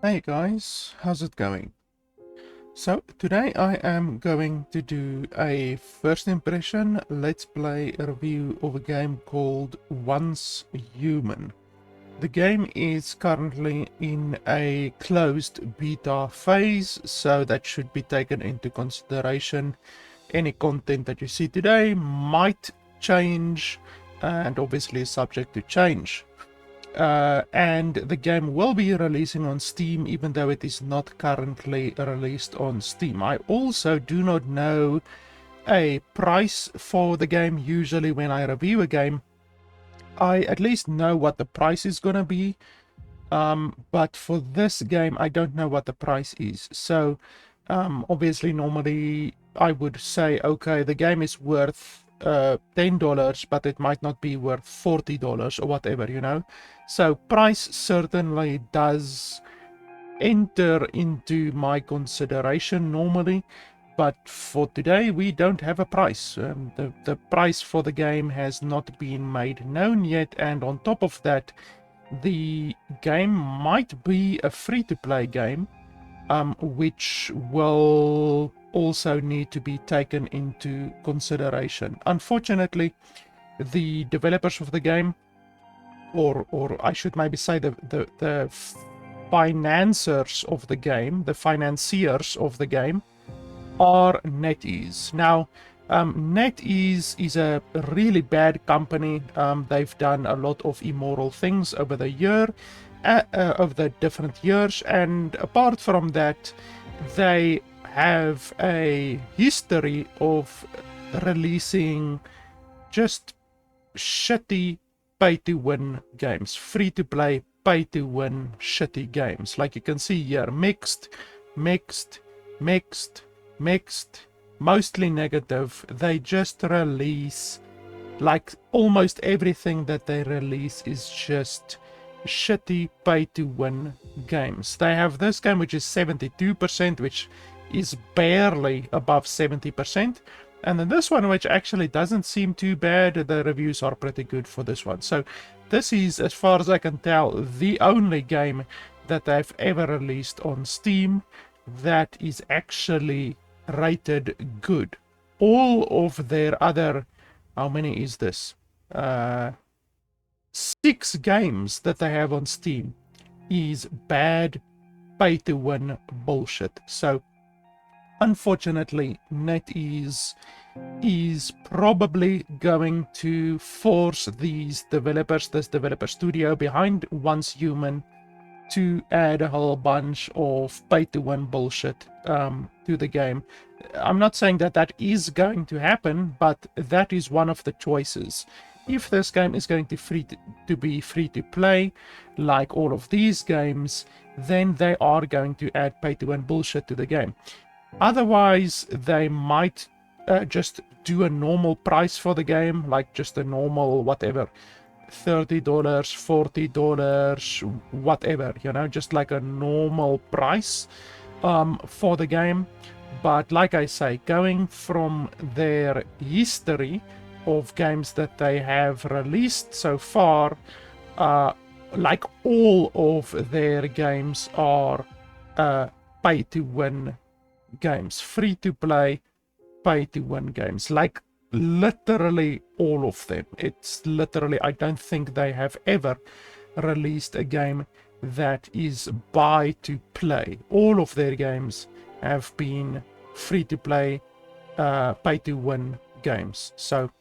Hey guys, how's it going? So today I am going to do a first impression let's play review of a game called Once Human. The game is currently in a closed beta phase, so that should be taken into consideration. Any content that you see today might change and obviously is subject to change. And the game will be releasing on Steam, even though it is not currently released on Steam. I also do not know a price for the game. Usually when I review a game, I at least know what the price is gonna be, but for this game I don't know what the price is. So obviously normally I would say, okay, the game is worth $10, but it might not be worth $40 or whatever, you know. So price certainly does enter into my consideration normally, but for today we don't have a price. The price for the game has not been made known yet, and on top of that, the game might be a free-to-play game, which will also need to be taken into consideration. Unfortunately, the developers of the game, or I should maybe say the financiers of the game, the financiers of the game, are NetEase. Now, NetEase is a really bad company. They've done a lot of immoral things over the year, over the different years, and apart from that, they have a history of releasing just shitty pay-to-win games, free-to-play, pay-to-win shitty games. Like you can see here, mixed, mostly negative. They just release, like almost everything that they release is just shitty pay-to-win games. They have this game which is 72%, which is barely above 70%. And then this one, which actually doesn't seem too bad. The reviews are pretty good for this one. So this is, as far as I can tell, the only game that they've ever released on Steam that is actually rated good. All of their other, how many is this? 6 games that they have on Steam is bad pay-to-win bullshit. So unfortunately, NetEase is probably going to force these developers, this developer studio behind Once Human, to add a whole bunch of pay-to-win bullshit to the game. I'm not saying that that is going to happen, but that is one of the choices. If this game is going to be free to play, like all of these games, then they are going to add pay-to-win bullshit to the game. Otherwise, they might just do a normal price for the game, like just a normal whatever, $30, $40, whatever, you know, just like a normal price for the game. But like I say, going from their history of games that they have released so far, like all of their games are pay-to-win games, free-to-play, pay-to-win games, like literally all of them. It's literally, I don't think they have ever released a game that is buy to play. All of their games have been free-to-play, pay-to-win games. So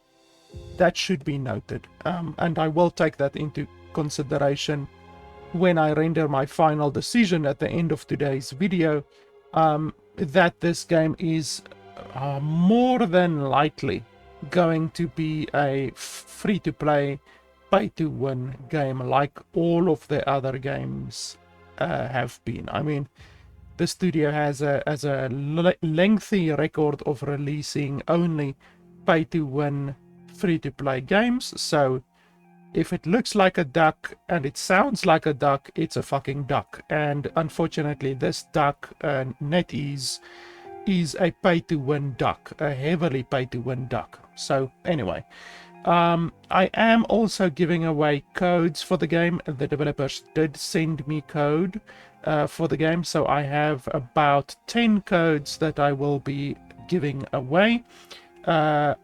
that should be noted, and I will take that into consideration when I render my final decision at the end of today's video, that this game is more than likely going to be a free-to-play, pay-to-win game like all of the other games have been. I mean, the studio has a lengthy record of releasing only pay-to-win free-to-play games, so if it looks like a duck and it sounds like a duck, it's a fucking duck. And unfortunately, this duck, NetEase, is a pay-to-win duck, a heavily pay-to-win duck. So anyway, I am also giving away codes for the game. The developers did send me code for the game, so I have about 10 codes that I will be giving away.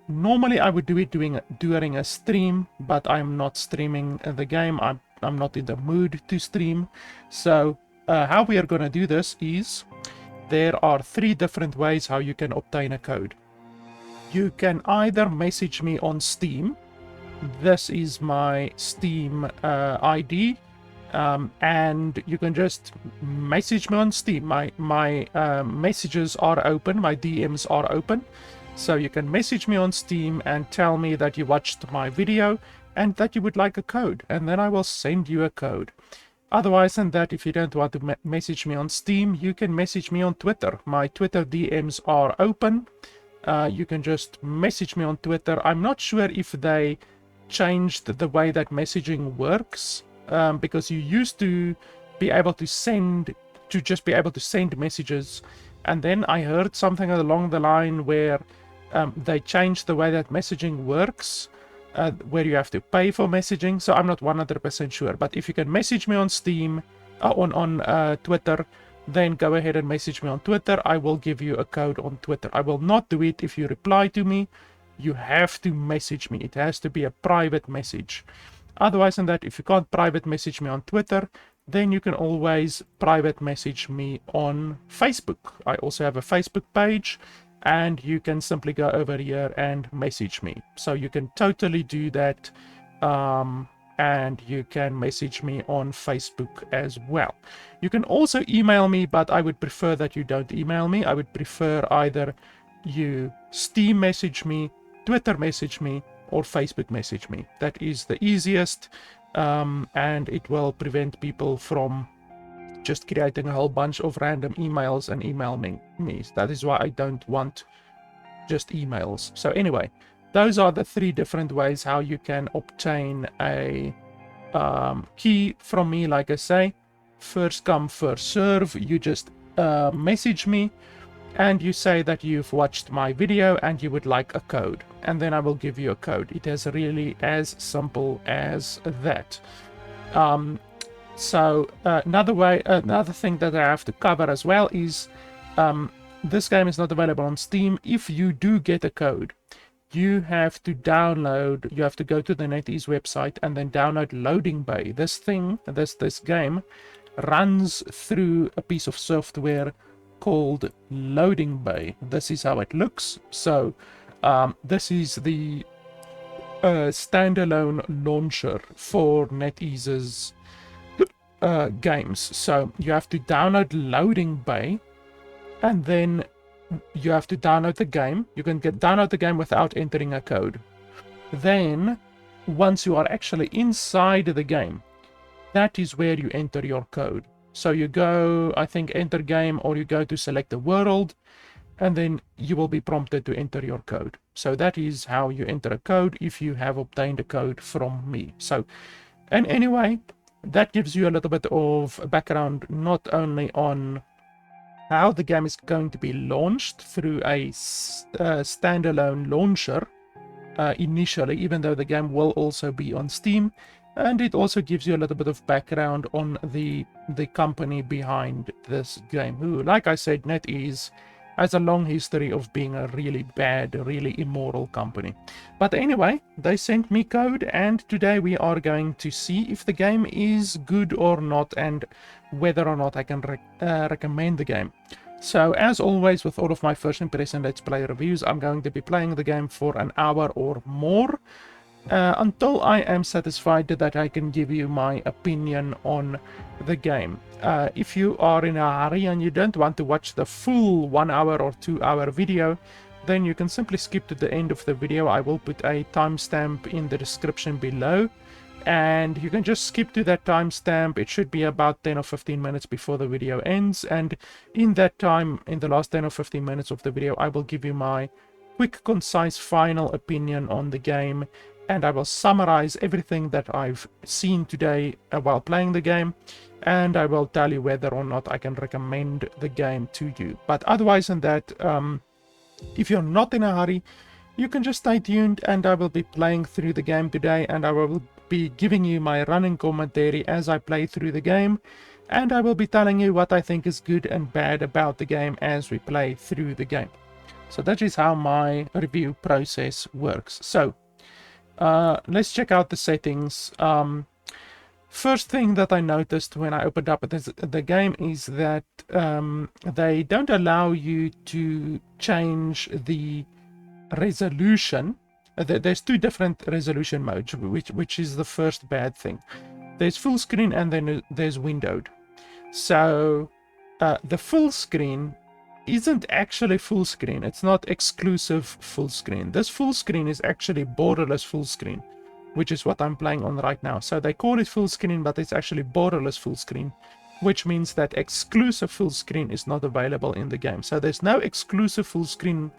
Normally I would do it during a stream, but I'm not streaming the game. I'm not in the mood to stream. So how we are going to do this is there are 3 different ways how you can obtain a code. You can either message me on Steam. This is my Steam ID, and you can just message me on Steam. My messages are open, my DMs are open, so you can message me on Steam and tell me that you watched my video and that you would like a code, and then I will send you a code. Otherwise than that, if you don't want to message me on Steam, you can message me on Twitter. My Twitter DMs are open. You can just message me on Twitter. I'm not sure if they changed the way that messaging works, because you used to be able to just be able to send messages, and then I heard something along the line where they changed the way that messaging works, where you have to pay for messaging. So I'm not 100% sure, but if you can message me on Steam, on Twitter, then go ahead and message me on Twitter. I will give you a code on Twitter. I will not do it if you reply to me. You have to message me. It has to be a private message. Otherwise than that, if you can't private message me on Twitter, then you can always private message me on Facebook. I also have a Facebook page, and you can simply go over here and message me. So you can totally do that, and you can message me on Facebook as well. You can also email me, but I would prefer that you don't email me. I would prefer either you Steam message me, Twitter message me, or Facebook message me. That is the easiest, and it will prevent people from just creating a whole bunch of random emails and emailing me. That is why I don't want just emails. So anyway, those are the 3 different ways how you can obtain a key from me. Like I say, first come, first serve. You just message me and you say that you've watched my video and you would like a code, and then I will give you a code. It is really as simple as that. So another thing that I have to cover as well is this game is not available on Steam. If you do get a code, you have to go to the NetEase website and then download Loading Bay. This game runs through a piece of software called Loading Bay. This is how it looks. So this is the standalone launcher for NetEase's games. So you have to download Loading Bay, and then you have to download the game. You can download the game without entering a code. Then once you are actually inside the game, that is where you enter your code. So you go, I think, enter game, or you go to select the world, and then you will be prompted to enter your code. So that is how you enter a code if you have obtained a code from me. So, and anyway, that gives you a little bit of background, not only on how the game is going to be launched through a standalone launcher initially, even though the game will also be on Steam, and it also gives you a little bit of background on the company behind this game, who, like I said, NetEase has a long history of being a really bad, really immoral company. But anyway, they sent me code, and today we are going to see if the game is good or not, and whether or not I can recommend the game. So, as always, with all of my first impression Let's Play reviews, I'm going to be playing the game for an hour or more, until I am satisfied that I can give you my opinion on the game. If you are in a hurry and you don't want to watch the full 1 hour or 2 hour video, then you can simply skip to the end of the video. I will put a timestamp in the description below, and you can just skip to that timestamp. It should be about 10 or 15 minutes before the video ends, and in that time, in the last 10 or 15 minutes of the video, I will give you my quick, concise, final opinion on the game, and I will summarize everything that I've seen today while playing the game, and I will tell you whether or not I can recommend the game to you. But otherwise than that, if you're not in a hurry, you can just stay tuned, and I will be playing through the game today, and I will be giving you my running commentary as I play through the game, and I will be telling you what I think is good and bad about the game as we play through the game. So that is how my review process works. So let's check out the settings. First thing that I noticed when I opened up the game is that they don't allow you to change the resolution. There's two different resolution modes, which is the first bad thing. There's full screen and then there's windowed. So the full screen isn't actually full screen. It's not exclusive full screen. This full screen is actually borderless full screen, which is what I'm playing on right now. So they call it full screen, but it's actually borderless full screen, which means that exclusive full screen is not available in the game. So there's no exclusive full screen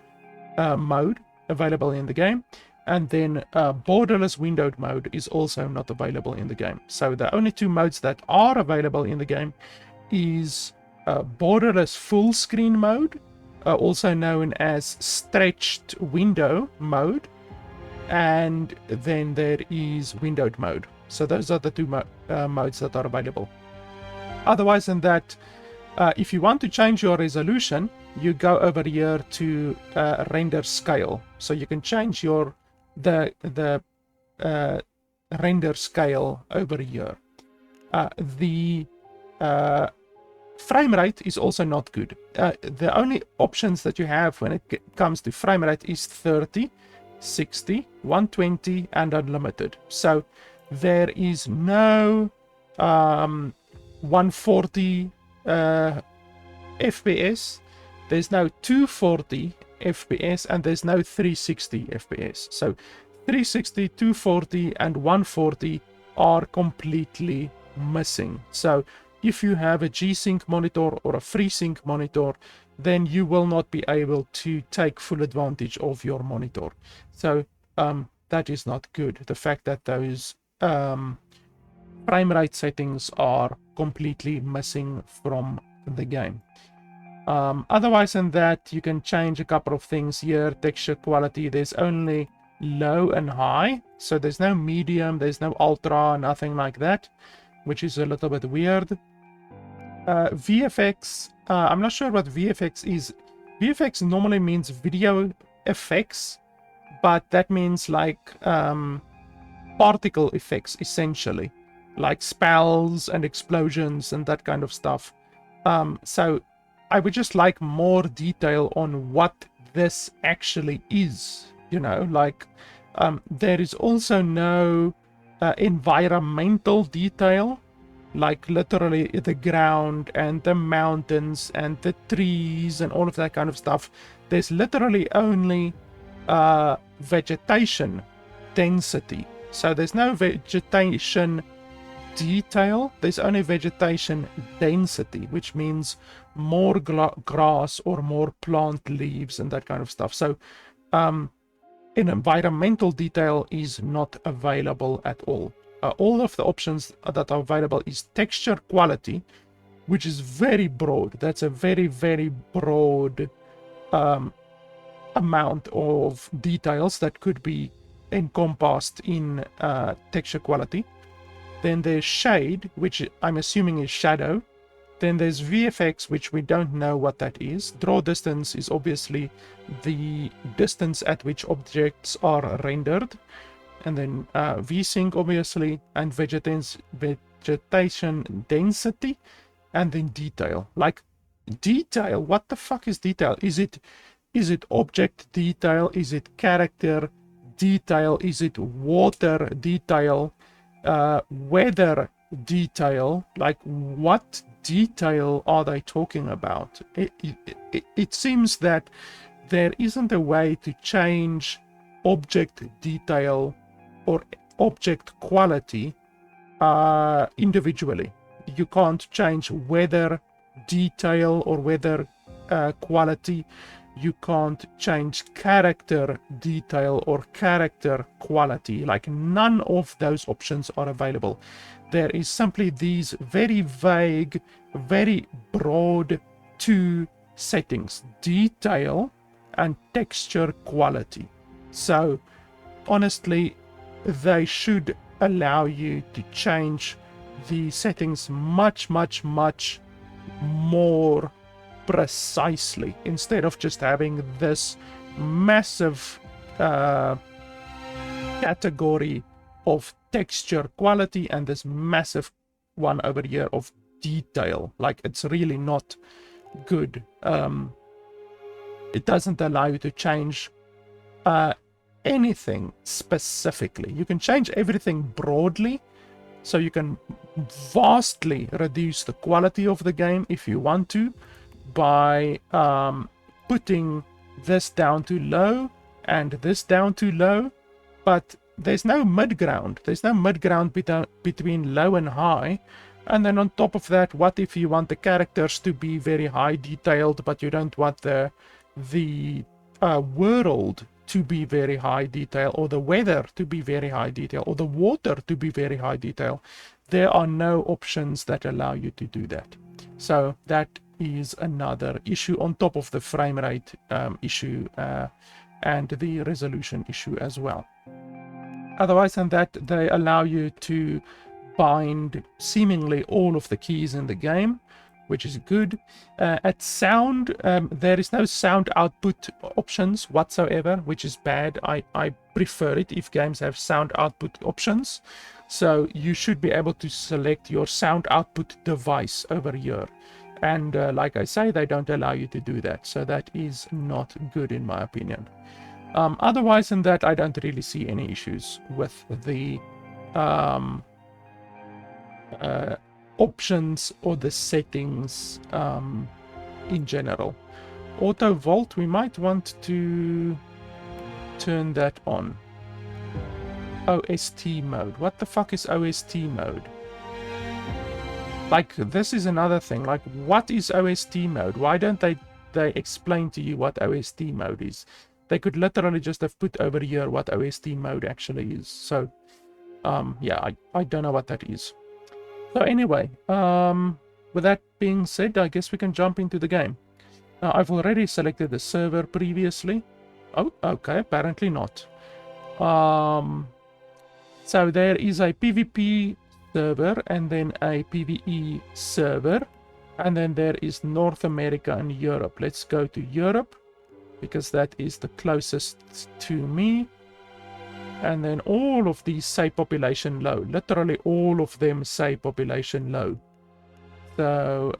mode available in the game, and then borderless windowed mode is also not available in the game. So the only two modes that are available in the game is borderless full screen mode, also known as stretched window mode, and then there is windowed mode. So those are the two modes that are available. Otherwise than that, if you want to change your resolution, you go over here to render scale. So you can change the render scale over here. The frame rate is also not good. The only options that you have when it comes to frame rate is 30, 60, 120 and unlimited. So there is no 140 FPS, there's no 240 FPS, and there's no 360 FPS. So 360, 240 and 140 are completely missing. So if you have a G-Sync monitor or a FreeSync monitor, then you will not be able to take full advantage of your monitor. So that is not good. The fact that those frame rate settings are completely missing from the game. Otherwise than that, you can change a couple of things here. Texture quality, there's only low and high. So there's no medium, there's no ultra, nothing like that, which is a little bit weird. VFX, I'm not sure what VFX is. VFX normally means video effects, but that means like particle effects, essentially, like spells and explosions and that kind of stuff. So I would just like more detail on what this actually is, you know, like there is also no environmental detail, like literally the ground and the mountains and the trees and all of that kind of stuff. There's literally only vegetation density. So there's no vegetation detail, there's only vegetation density, which means more grass or more plant leaves and that kind of stuff. So an environmental detail is not available at all. All of the options that are available is texture quality, which is very broad. That's a very, very broad amount of details that could be encompassed in texture quality. Then there's shade, which I'm assuming is shadow. Then there's VFX, which we don't know what that is. Draw distance is obviously the distance at which objects are rendered. And then VSync, obviously, and vegetation density, and then detail. Like, detail, what the fuck is detail? Is it object detail? Is it character detail? Is it water detail? Weather detail? Like, what detail are they talking about? It seems that there isn't a way to change object detail or object quality individually. You can't change weather detail or weather quality. You can't change character detail or character quality. Like, none of those options are available. There is simply these very vague, very broad two settings: detail and texture quality. So honestly, they should allow you to change the settings much more precisely, instead of just having this massive category of texture quality and this massive one over here of detail. Like, it's really not good. It doesn't allow you to change anything specifically. You can change everything broadly, so you can vastly reduce the quality of the game if you want to, by putting this down to low and this down to low. But there's no mid ground. There's no mid ground between low and high. And then on top of that, what if you want the characters to be very high detailed, but you don't want the world to be very high detail, or the weather to be very high detail, or the water to be very high detail? There are no options that allow you to do that. So that is another issue on top of the frame rate issue and the resolution issue as well. Otherwise than that, they allow you to bind seemingly all of the keys in the game, which is good. At sound, there is no sound output options whatsoever, which is bad. I prefer it if games have sound output options. So you should be able to select your sound output device over here. And like I say, they don't allow you to do that. So that is not good in my opinion. Otherwise than that, I don't really see any issues with the options or the settings in general. Auto Vault, we might want to turn that on. OST mode. What the fuck is OST mode? Like, this is another thing. Like, what is OST mode? Why don't they explain to you what OST mode is? They could literally just have put over here what OST mode actually is. So, yeah, I don't know what that is. So anyway, with that being said, I guess we can jump into the game. Now, I've already selected the server previously. Oh, okay, apparently not. So there is a PvP server and then a PvE server. And then there is North America and Europe. Let's go to Europe, because that is the closest to me. And then all of these say population low. Literally all of them say population low. So,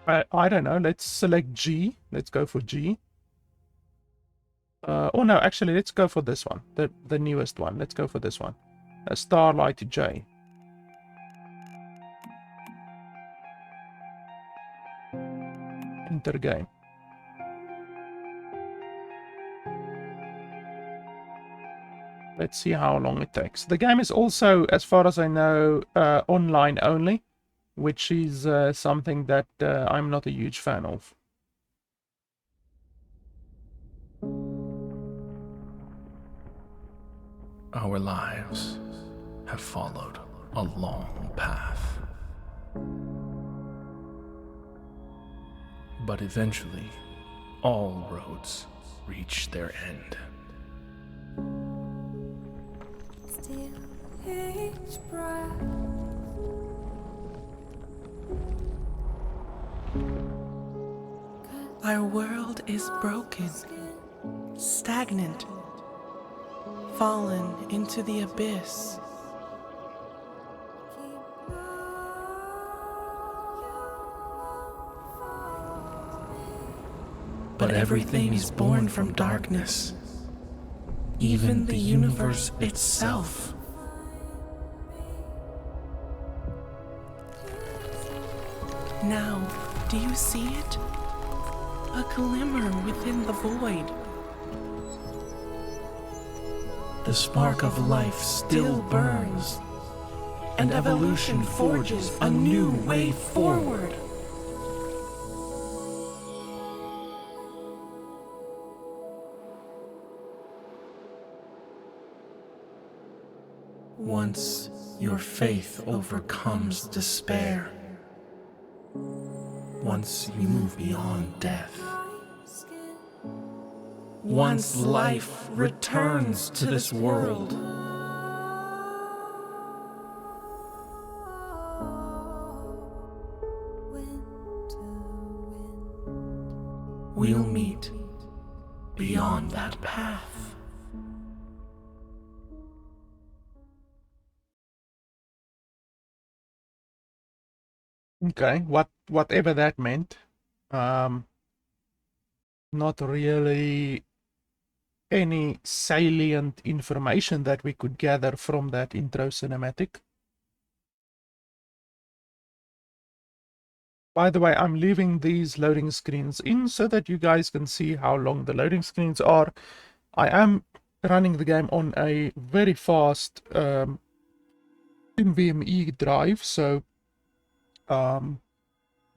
I don't know. Let's select G. Let's go for G. Oh no, actually, let's go for this one. The newest one. Let's go for this one. Starlight J. Enter game. Let's see how long it takes. The game is also, as far as I know, online only, which is something that I'm not a huge fan of. Our lives have followed a long path. But eventually, all roads reach their end. Still each breath. Our world is broken, stagnant, fallen into the abyss. But everything is born from darkness, even the universe itself. Now, do you see it? A glimmer within the void. The spark of life still burns, and evolution forges a new way forward. Once your faith overcomes despair, once you move beyond death, Once life returns to this world, we'll meet beyond that path. Okay, whatever that meant. Not really any salient information that we could gather from that intro cinematic. By the way, I'm leaving these loading screens in so that you guys can see how long the loading screens are. I am running the game on a very fast NVMe drive, so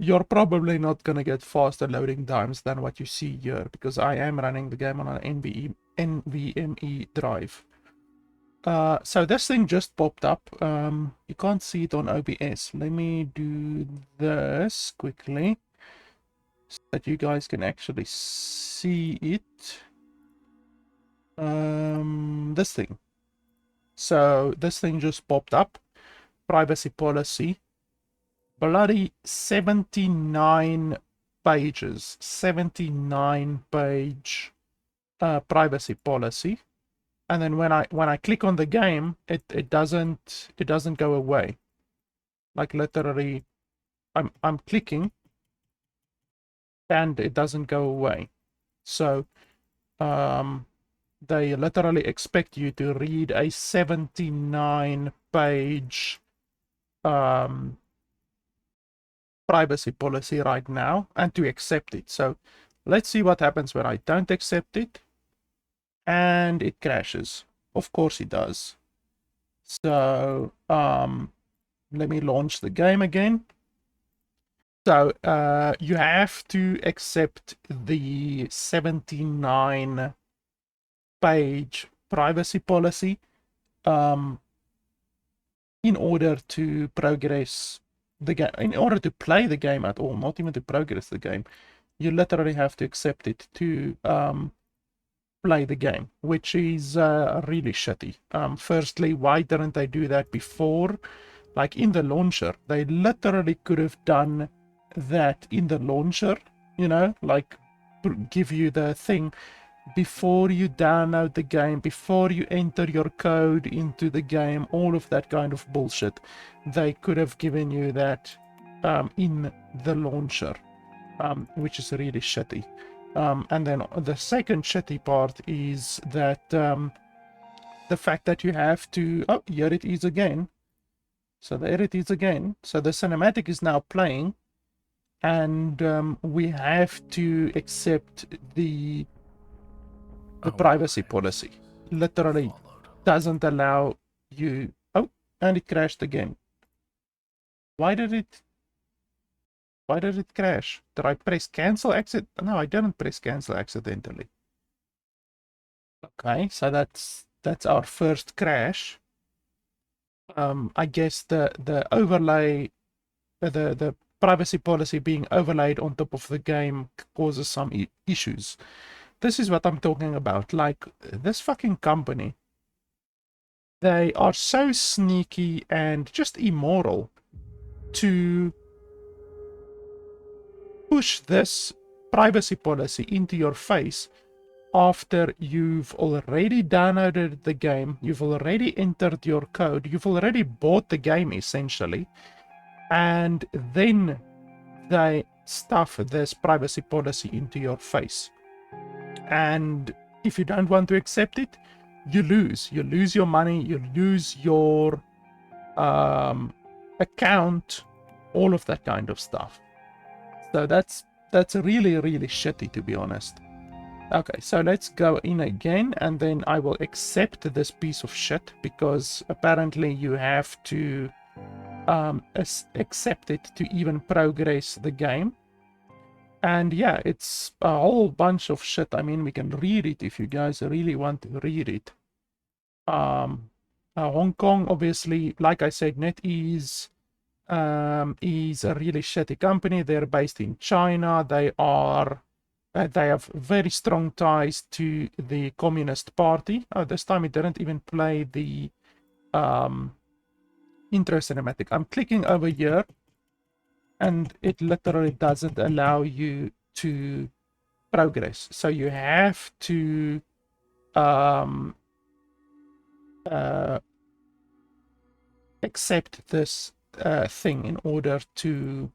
you're probably not going to get faster loading times than what you see here, because I am running the game on an NVMe drive. So this thing just popped up. You can't see it on OBS. Let me do this quickly so that you guys can actually see it. This thing. So this thing just popped up. Privacy policy. Bloody 79 pages. 79 page privacy policy. And then when I click on the game, it doesn't go away. Like literally, I'm clicking, and it doesn't go away. So they literally expect you to read a 79 page privacy policy right now and to accept it. So let's see what happens when I don't accept it. And it crashes. Of course it does. So let me launch the game again. So you have to accept the 79 page privacy policy in order to progress the game, in order to play the game at all, not even to progress the game. You literally have to accept it to play the game, which is really shitty. Firstly, why didn't they do that before? Like in the launcher, they literally could have done that in the launcher, you know, like give you the thing before you download the game, before you enter your code into the game, all of that kind of bullshit. They could have given you that in the launcher, which is really shitty. And then the second shitty part is that the fact that you have to... Oh, here it is again. So there it is again. So the cinematic is now playing, and we have to accept the privacy policy. Literally doesn't allow you... Oh, and it crashed again. Why did it crash? Did I press cancel accident? No, I didn't press cancel accidentally. Okay, so that's our first crash. I guess the overlay, the privacy policy being overlaid on top of the game causes some issues. This is what I'm talking about. Like, this fucking company, they are so sneaky and just immoral to push this privacy policy into your face after you've already downloaded the game, you've already entered your code, you've already bought the game essentially, and then they stuff this privacy policy into your face. And if you don't want to accept it, you lose your money, you lose your account, all of that kind of stuff. So that's really, really shitty, to be honest. Okay, so let's go in again, and then I will accept this piece of shit, because apparently you have to accept it to even progress the game. And yeah, it's a whole bunch of shit. I mean, we can read it if you guys really want to read it. Hong Kong, obviously, like I said, NetEase is a really shitty company. They're based in China. They are They have very strong ties to the Communist Party. Oh, this time it didn't even play the intro cinematic. I'm clicking over here, and it literally doesn't allow you to progress. So you have to um, accept this thing in order to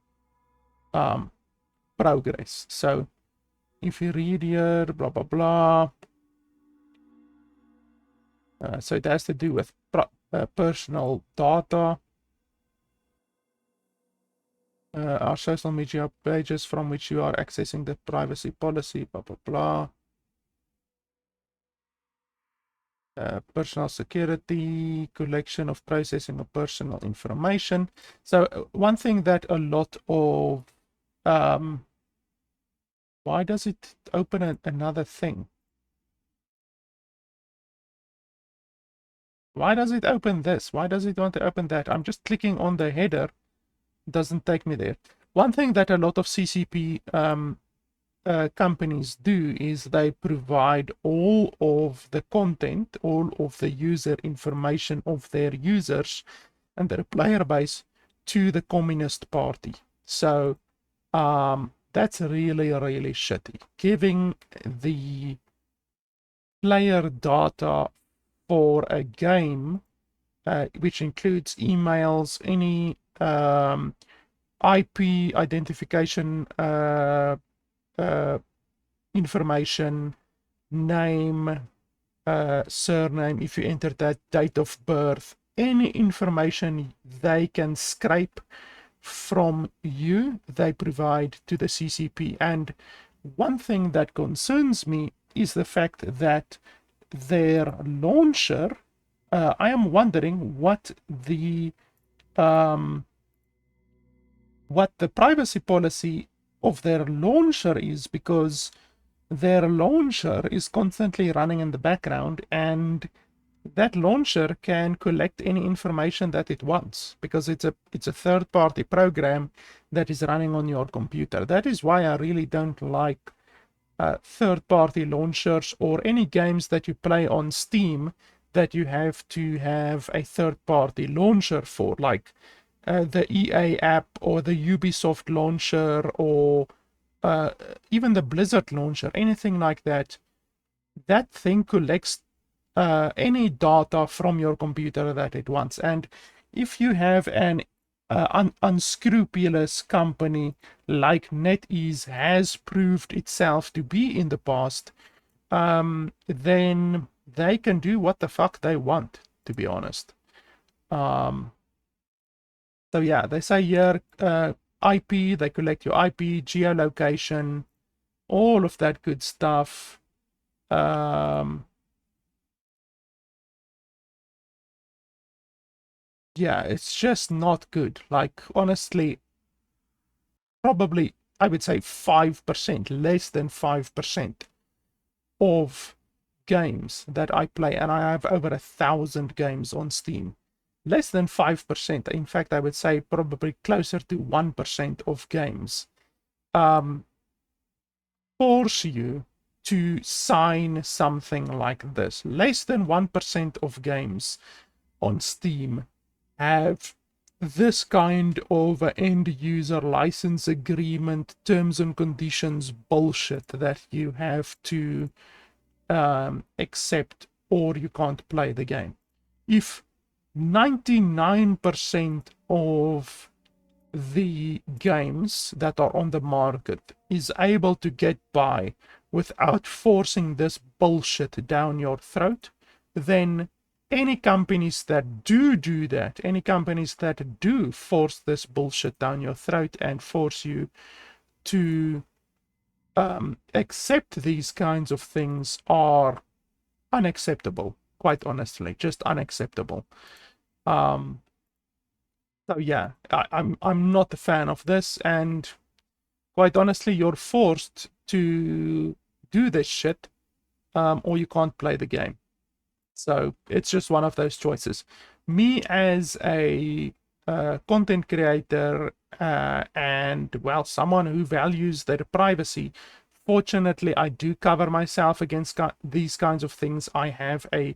progress. So if you read here, blah blah blah. So it has to do with personal data. Our social media pages from which you are accessing the privacy policy, blah blah blah. Personal security, collection of processing of personal information. So one thing that a lot of why does it open another thing? Why does it open this? Why does it want to open that? I'm just clicking on the header. It doesn't take me there. One thing that a lot of CCP companies do is they provide all of the content, all of the user information of their users and their player base to the Communist Party. So that's really, really shitty. Giving the player data for a game, which includes emails, any IP identification information, name, surname, if you enter that, date of birth, any information they can scrape from you, they provide to the CCP. And one thing that concerns me is the fact that their launcher, I am wondering what the privacy policy of their launcher is, because their launcher is constantly running in the background, and that launcher can collect any information that it wants because it's a third-party program that is running on your computer. That is why I really don't like third-party launchers or any games that you play on Steam that you have to have a third-party launcher for, like the EA app or the Ubisoft launcher or even the Blizzard launcher, anything like that. That thing collects any data from your computer that it wants. And if you have an unscrupulous company like NetEase has proved itself to be in the past, then they can do what the fuck they want, to be honest. So yeah, they say here IP, they collect your IP, geolocation, all of that good stuff. Yeah, it's just not good. Like, honestly, probably, I would say 5%, less than 5% of games that I play, and I have over 1,000 games on Steam. Less than 5%. In fact, I would say probably closer to 1% of games force you to sign something like this. Less than 1% of games on Steam have this kind of end user license agreement, terms and conditions bullshit that you have to accept or you can't play the game. If 99% of the games that are on the market is able to get by without forcing this bullshit down your throat, then any companies that do that, any companies that do force this bullshit down your throat and force you to accept these kinds of things are unacceptable, quite honestly, just unacceptable. So yeah, I'm not a fan of this, and quite honestly, you're forced to do this shit, or you can't play the game. So it's just one of those choices. Me as a content creator and, well, someone who values their privacy, Fortunately, I do cover myself against these kinds of things. I have a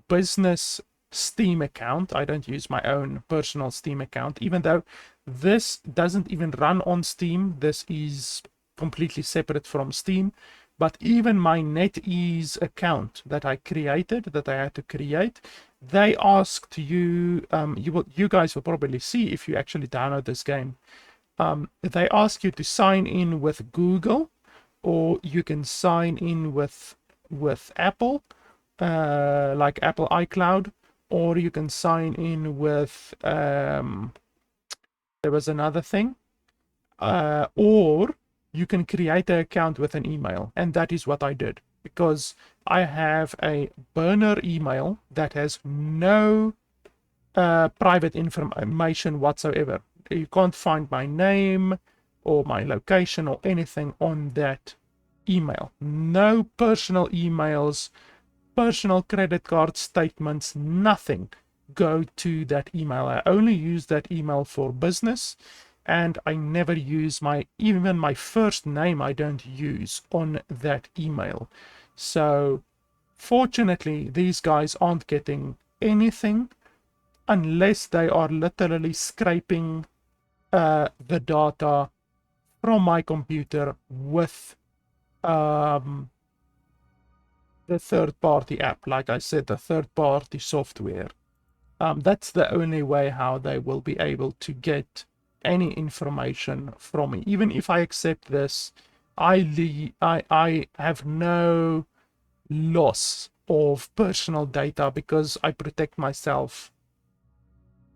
business Steam account. I don't use my own personal Steam account, even though this doesn't even run on Steam. This is completely separate from Steam. But even my NetEase account that I created, that I had to create, they asked you, you guys will probably see if you actually download this game. They ask you to sign in with Google, or you can sign in with Apple, like Apple iCloud, or you can sign in with there was another thing, or you can create an account with an email, and that is what I did, because I have a burner email that has no private information whatsoever. You can't find my name or my location or anything on that email. No personal emails, personal credit card statements, nothing go to that email. I only use that email for business, and I never use even my first name I don't use on that email. So fortunately, these guys aren't getting anything unless they are literally scraping the data from my computer with the third-party app. Like I said, the third-party software. That's the only way how they will be able to get any information from me. Even if I accept this, I have no loss of personal data because I protect myself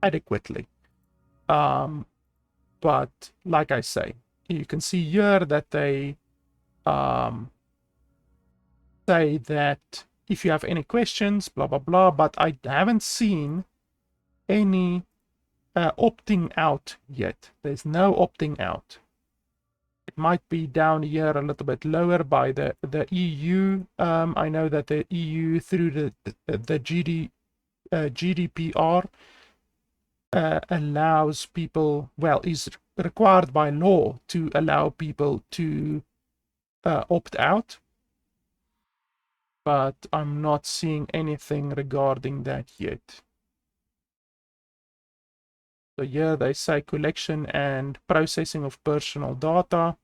adequately. But like I say, you can see here that they say that if you have any questions, blah blah blah, but I haven't seen any opting out yet. There's no opting out. It might be down here a little bit lower by the EU. I know that the EU through the GDPR allows people, well, is required by law to allow people to opt out, but I'm not seeing anything regarding that yet. So here they say collection and processing of personal data,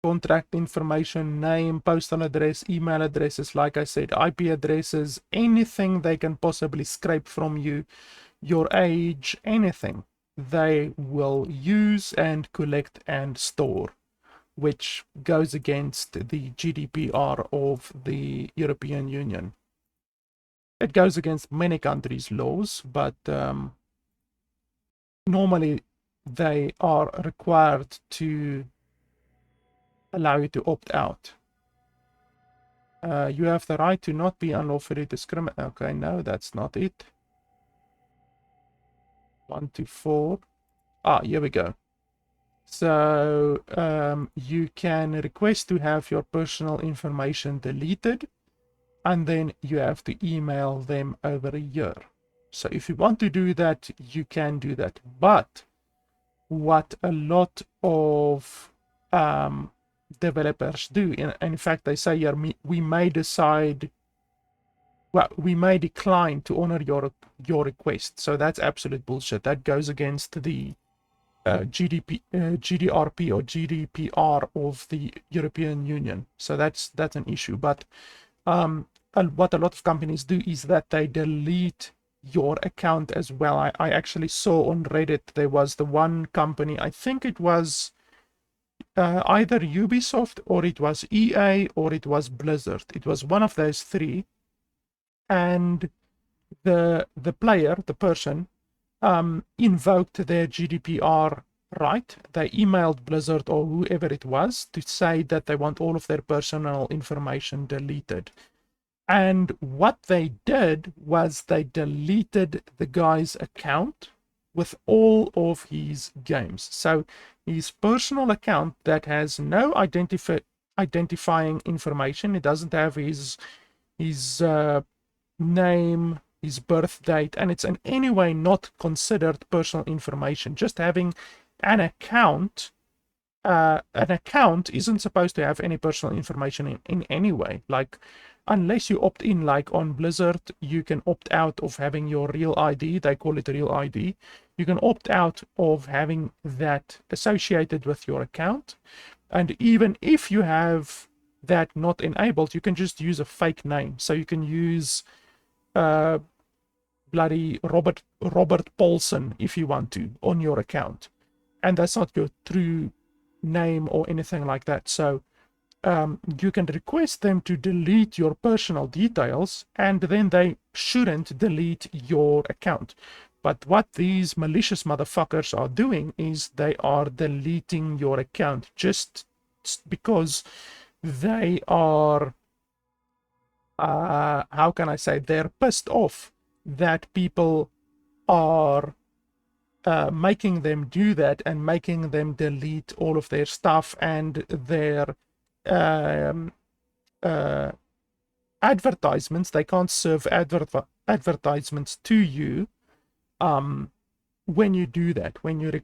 contract information, name, postal address, email addresses, like I said, IP addresses, anything they can possibly scrape from you, your age, anything, they will use and collect and store, which goes against the GDPR of the European Union. It goes against many countries' laws, but normally they are required to allow you to opt out. You have the right to not be unlawfully discriminated. Okay, no, that's not it. 1 to 4. Here we go. So you can request to have your personal information deleted, and then you have to email them over a year. So if you want to do that, you can do that. But what a lot of developers do, in fact, they say here, we may decide, well, we may decline to honor your request. So that's absolute bullshit. That goes against the GDRP or GDPR of the European Union. So that's an issue. But what a lot of companies do is that they delete your account as well. I actually saw on Reddit there was the one company, I think it was either Ubisoft or it was EA or it was Blizzard. It was one of those three, and the player, the person, invoked their GDPR right. They emailed Blizzard or whoever it was to say that they want all of their personal information deleted. And what they did was they deleted the guy's account with all of his games. So his personal account that has no identifying information, it doesn't have his name, his birth date, and it's in any way not considered personal information. Just having an account isn't supposed to have any personal information in any way. Like, unless you opt in, like on Blizzard, you can opt out of having your real ID. They call it real ID. You can opt out of having that associated with your account. And even if you have that not enabled, you can just use a fake name. So you can use bloody Robert Paulson if you want to on your account. And that's not your true name or anything like that. So you can request them to delete your personal details, and then they shouldn't delete your account. But what these malicious motherfuckers are doing is they are deleting your account just because they are, how can I say, they're pissed off that people are making them do that and making them delete all of their stuff and their advertisements. They can't serve advertisements to you when you do that, when you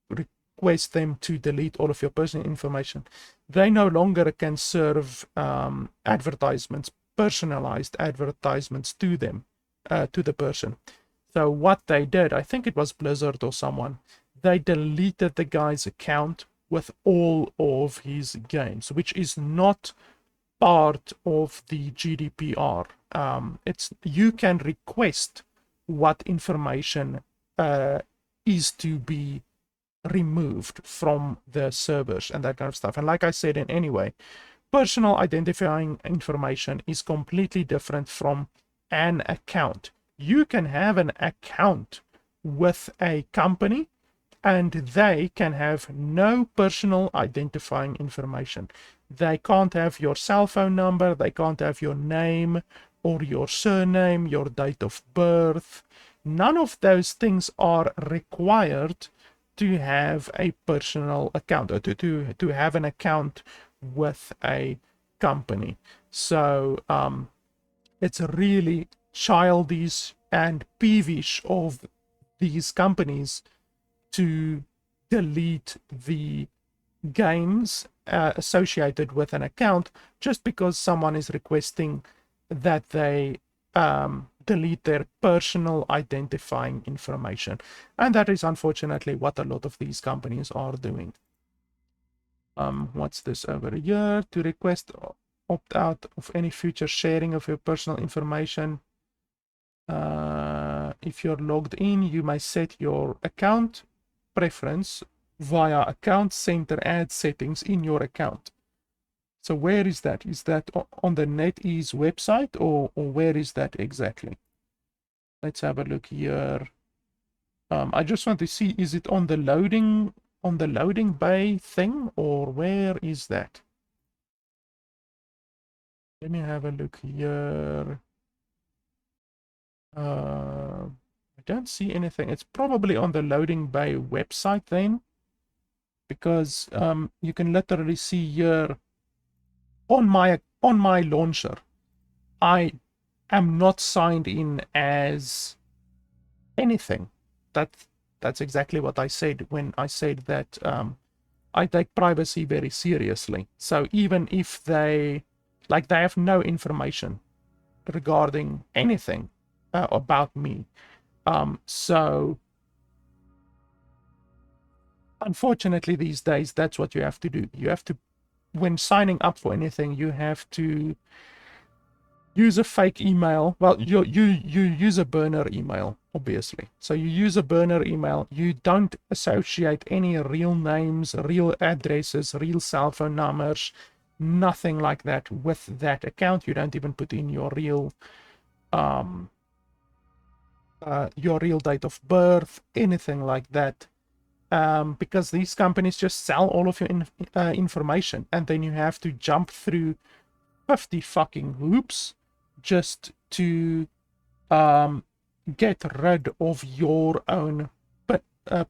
request them to delete all of your personal information. They no longer can serve advertisements, personalized advertisements to them, to the person. So what they did, I think it was Blizzard or someone, they deleted the guy's account with all of his games, which is not part of the GDPR. It's, you can request what information is to be removed from the servers and that kind of stuff. And like I said, in any way, personal identifying information is completely different from an account. You can have an account with a company and they can have no personal identifying information. They can't have your cell phone number, they can't have your name or your surname, your date of birth. None of those things are required to have a personal account, or to have an account with a company. So it's really childish and peevish of these companies to delete the games associated with an account just because someone is requesting that they delete their personal identifying information. And that is unfortunately what a lot of these companies are doing. What's this over here? To request opt out of any future sharing of your personal information. If you're logged in, you may set your account preference via account center ad settings in your account. So where is that? Is that on the NetEase website, or where is that exactly? Let's have a look here. I just want to see, is it on the loading bay thing, or where is that? Let me have a look here. I don't see anything. It's probably on the loading bay website then, because you can literally see here on my launcher, I am not signed in as anything. That's exactly what I said when I said that I take privacy very seriously. So even if they have no information regarding anything about me. So unfortunately these days, that's what you have to do. You have to, when signing up for anything, you have to use a fake email. Well, you use a burner email, obviously. So you use a burner email. You don't associate any real names, real addresses, real cell phone numbers, nothing like that with that account. You don't even put in your real date of birth, anything like that. Because these companies just sell all of your information, and then you have to jump through 50 fucking hoops just to get rid of your own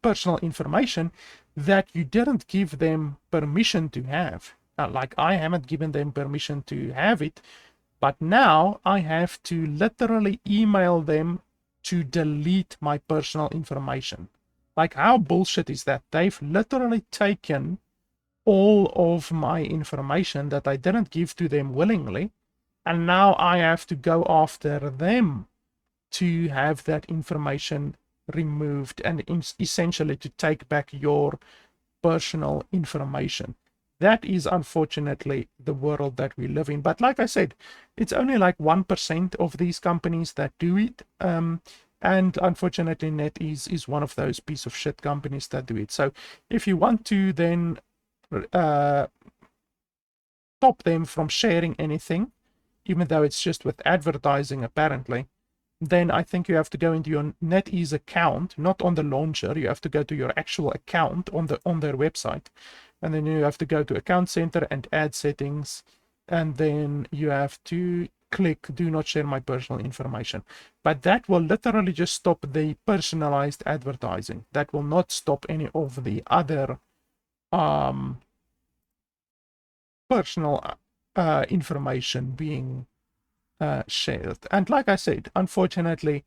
personal information that you didn't give them permission to have. Like, I haven't given them permission to have it, but now I have to literally email them to delete my personal information. Like, how bullshit is that? They've literally taken all of my information that I didn't give to them willingly, and now I have to go after them to have that information removed and essentially to take back your personal information. That is unfortunately the world that we live in. But like I said, it's only like 1% of these companies that do it. And unfortunately, NetEase is one of those piece of shit companies that do it. So if you want to then stop them from sharing anything, even though it's just with advertising apparently, then I think you have to go into your NetEase account, not on the launcher. You have to go to your actual account on their website, and then you have to go to Account Center and Ad Settings, and then you have to click Do Not Share My Personal Information. But that will literally just stop the personalized advertising. That will not stop any of the other personal information being shared. And like I said, unfortunately,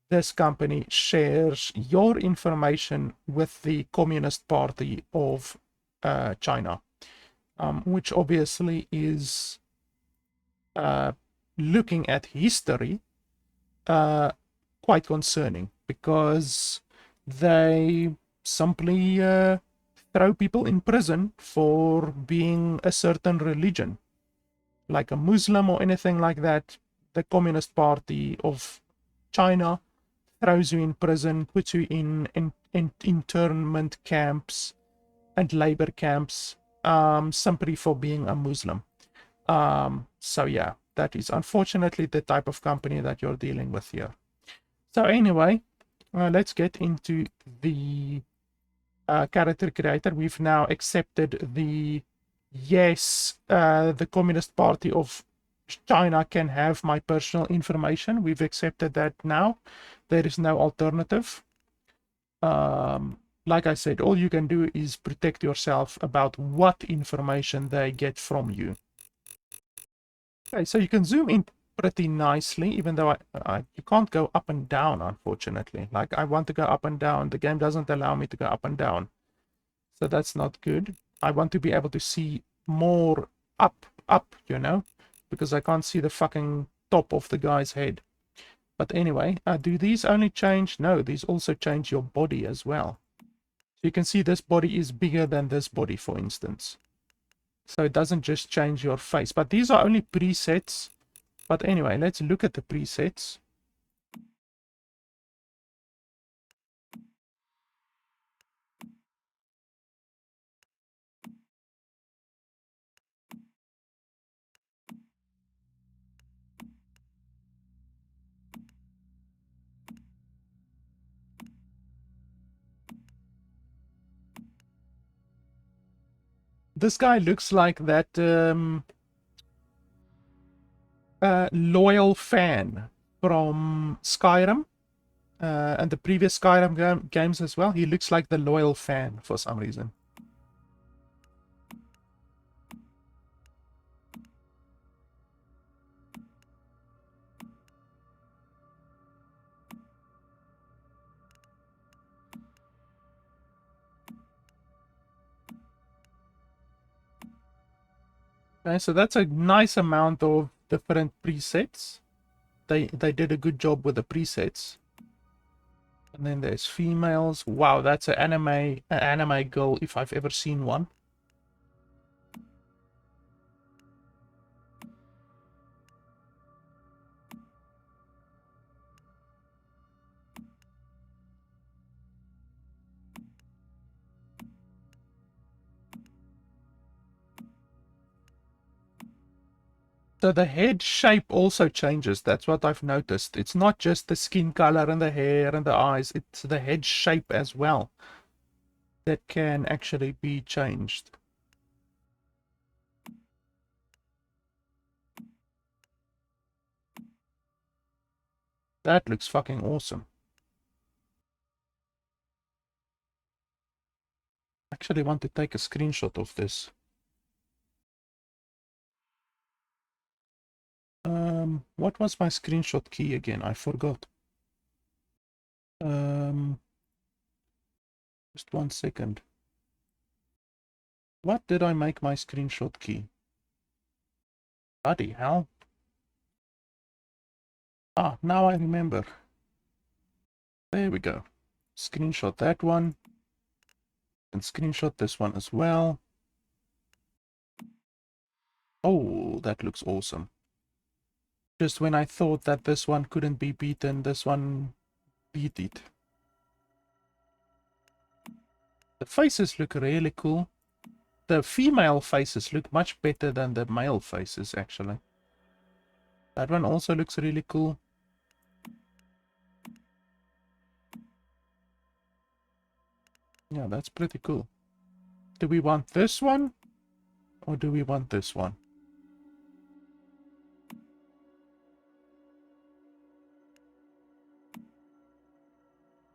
this company shares your information with the Communist Party of China, which obviously is looking at history quite concerning, because they simply throw people in prison for being a certain religion, like a Muslim or anything like that. The Communist Party of China throws you in prison, puts you in internment camps and labor camps, simply for being a Muslim. So yeah, that is unfortunately the type of company that you're dealing with here. So anyway, let's get into the character creator. We've now accepted the yes, the Communist Party of China can have my personal information. We've accepted that now. There is no alternative. Like I said, all you can do is protect yourself about what information they get from you. Okay, so you can zoom in pretty nicely, even though you can't go up and down, unfortunately. Like, I want to go up and down. The game doesn't allow me to go up and down. So that's not good. I want to be able to see more up, you know, because I can't see the fucking top of the guy's head. But anyway, do these only change? No, these also change your body as well. So you can see this body is bigger than this body, for instance. So it doesn't just change your face. But these are only presets. But anyway, let's look at the presets. This guy looks like that loyal fan from Skyrim and the previous Skyrim games as well. He looks like the loyal fan for some reason. Okay, so that's a nice amount of different presets. They did a good job with the presets. And then there's females. Wow, that's an anime girl if I've ever seen one. So the head shape also changes. That's what I've noticed. It's not just the skin color and the hair and the eyes. It's the head shape as well that can actually be changed. That looks fucking awesome. I actually want to take a screenshot of this. What was my screenshot key again? I forgot. Just 1 second. What did I make my screenshot key? Bloody hell. Ah, now I remember. There we go. Screenshot that one. And screenshot this one as well. Oh, that looks awesome. Just when I thought that this one couldn't be beaten, this one beat it. The faces look really cool. The female faces look much better than the male faces, actually. That one also looks really cool. Yeah, that's pretty cool. Do we want this one? Or do we want this one?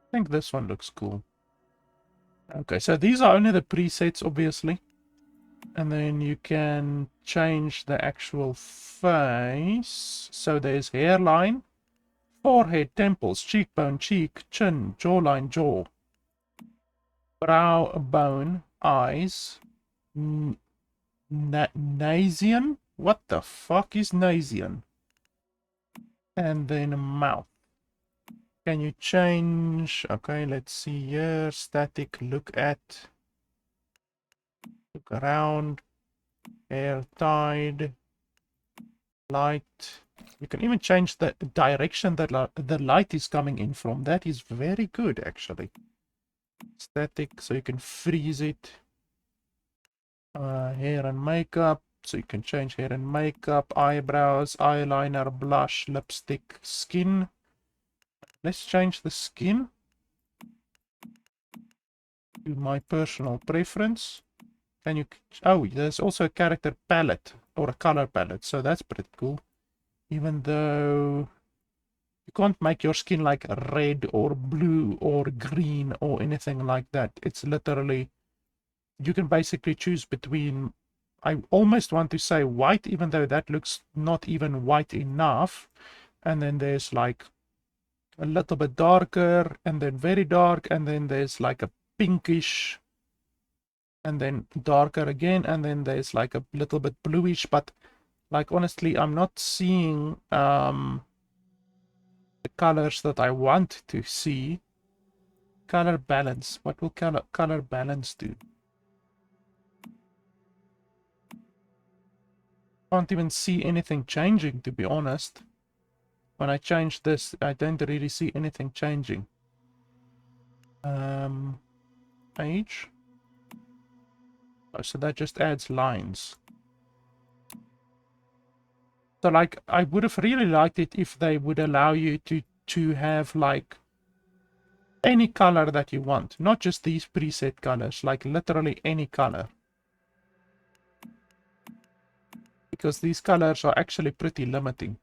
I think this one looks cool. Okay, so these are only the presets, obviously. And then you can change the actual face. So there's hairline, forehead, temples, cheekbone, cheek, chin, jawline, jaw, brow bone, eyes, Nasian? What the fuck is Nasian? And then mouth. Can you change? Okay, let's see here. Static, look at. Look around. Hair tied. Light. You can even change the direction that the light is coming in from. That is very good, actually. Static, so you can freeze it. Hair and makeup. So you can change hair and makeup, eyebrows, eyeliner, blush, lipstick, skin. Let's change the skin to my personal preference. Can you... Oh, there's also a character palette or a color palette, so that's pretty cool. Even though you can't make your skin like red or blue or green or anything like that. It's literally... You can basically choose between... I almost want to say white, even though that looks not even white enough. And then there's like a little bit darker, and then very dark, and then there's like a pinkish, and then darker again, and then there's like a little bit bluish. But like honestly, I'm not seeing the colors that I want to see. Color balance. What will color balance do? Can't even see anything changing, to be honest. When I change this, I don't really see anything changing. Age. Oh, so that just adds lines. So like, I would have really liked it if they would allow you to have like any color that you want, not just these preset colors, like literally any color. Because these colors are actually pretty limiting.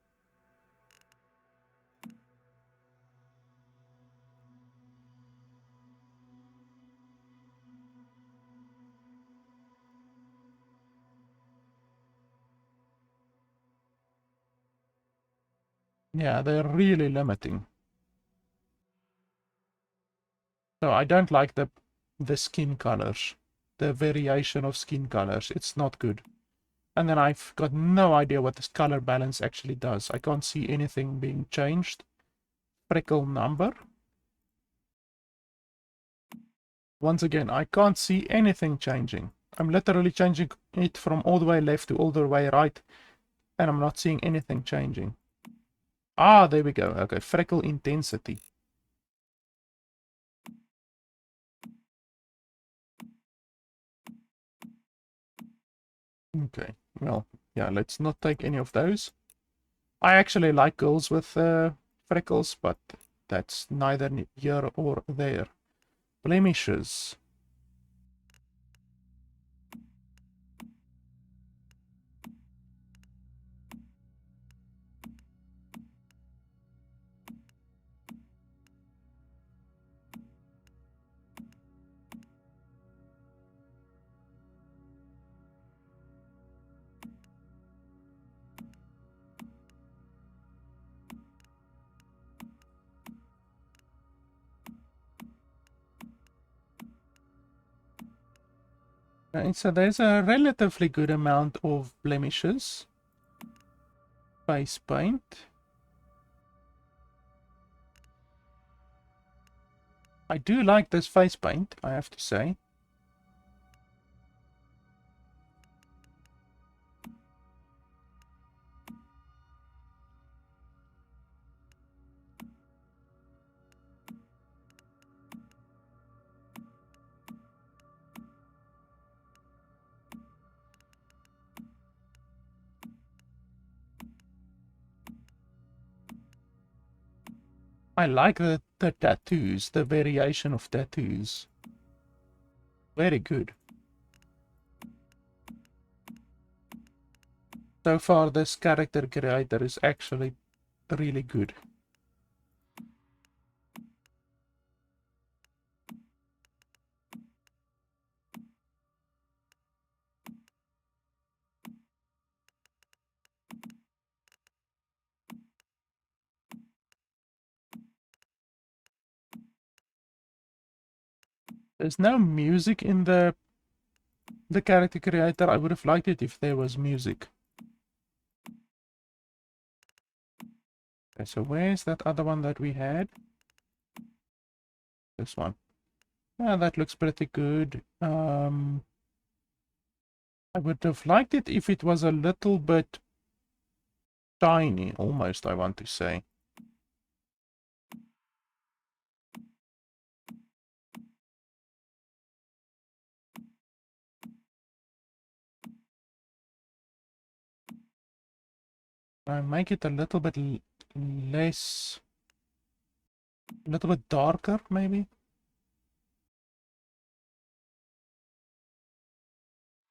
Yeah, they're really limiting. So I don't like the skin colors, the variation of skin colors. It's not good. And then I've got no idea what this color balance actually does. I can't see anything being changed. Freckle number. Once again, I can't see anything changing. I'm literally changing it from all the way left to all the way right, and I'm not seeing anything changing. Ah, there we go. Okay, freckle intensity. Okay, well, yeah, let's not take any of those. I actually like girls with freckles, but that's neither here or there. Blemishes. Right, so there's a relatively good amount of blemishes. Face paint. I do like this face paint, I have to say. I like the tattoos, the variation of tattoos. Very good. So far, this character creator is actually really good. There's no music in the character creator. I would have liked it if there was music. Okay, so where's that other one that we had? This one. Yeah, that looks pretty good. I would have liked it if it was a little bit tiny, almost, I want to say. I make it a little bit less, a little bit darker, maybe.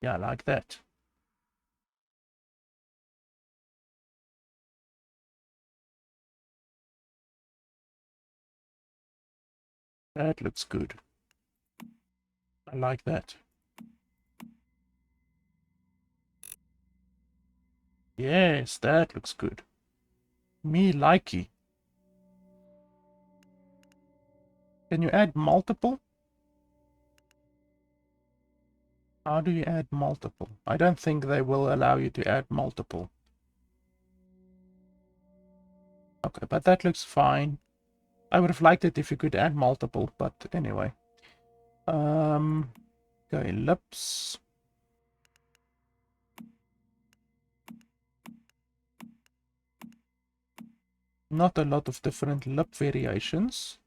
Yeah, like that. That looks good. I like that. Yes, that looks good. Me likey. Can you add multiple? How do you add multiple? I don't think they will allow you to add multiple. Okay, but that looks fine. I would have liked it if you could add multiple, but anyway. Okay, lips. Not a lot of different lip variations.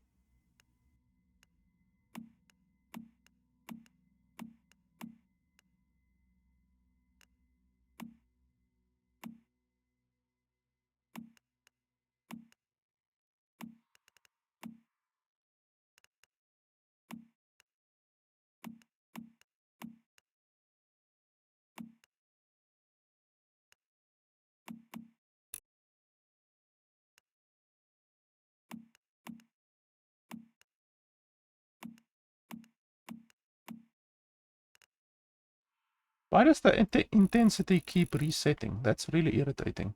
Why does the intensity keep resetting? That's really irritating.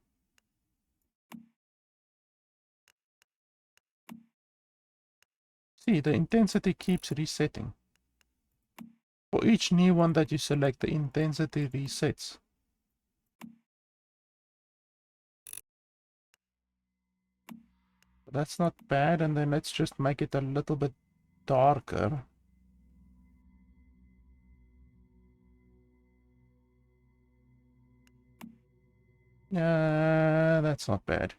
See, the intensity keeps resetting. For each new one that you select, the intensity resets. That's not bad, and then let's just make it a little bit darker. Yeah, that's not bad.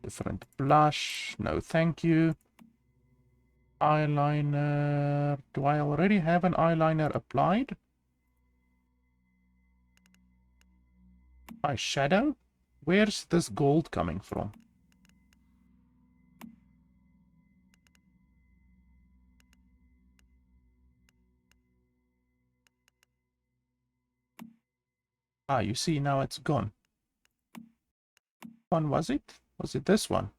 Different blush. No, thank you. Eyeliner. Do I already have an eyeliner applied? Eyeshadow? Where's this gold coming from? Ah, you see, now it's gone. One was it? Was it this one?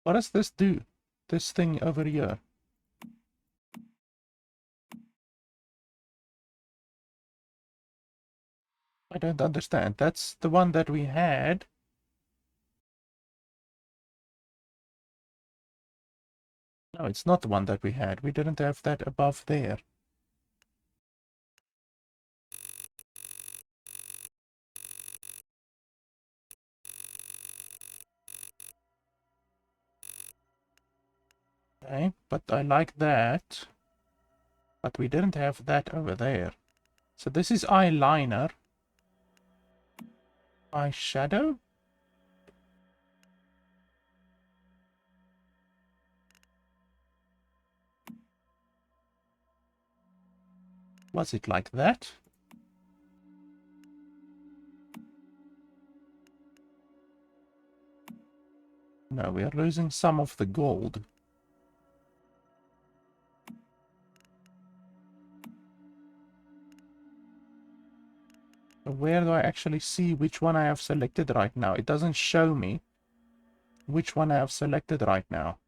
What does this do? This thing over here. I don't understand. That's the one that we had. No, it's not the one that we had. We didn't have that above there. Okay, but I like that. But we didn't have that over there. So this is eyeliner. Eyeshadow? Was it like that? No, we are losing some of the gold. So where do I actually see which one I have selected right now? It doesn't show me which one I have selected right now.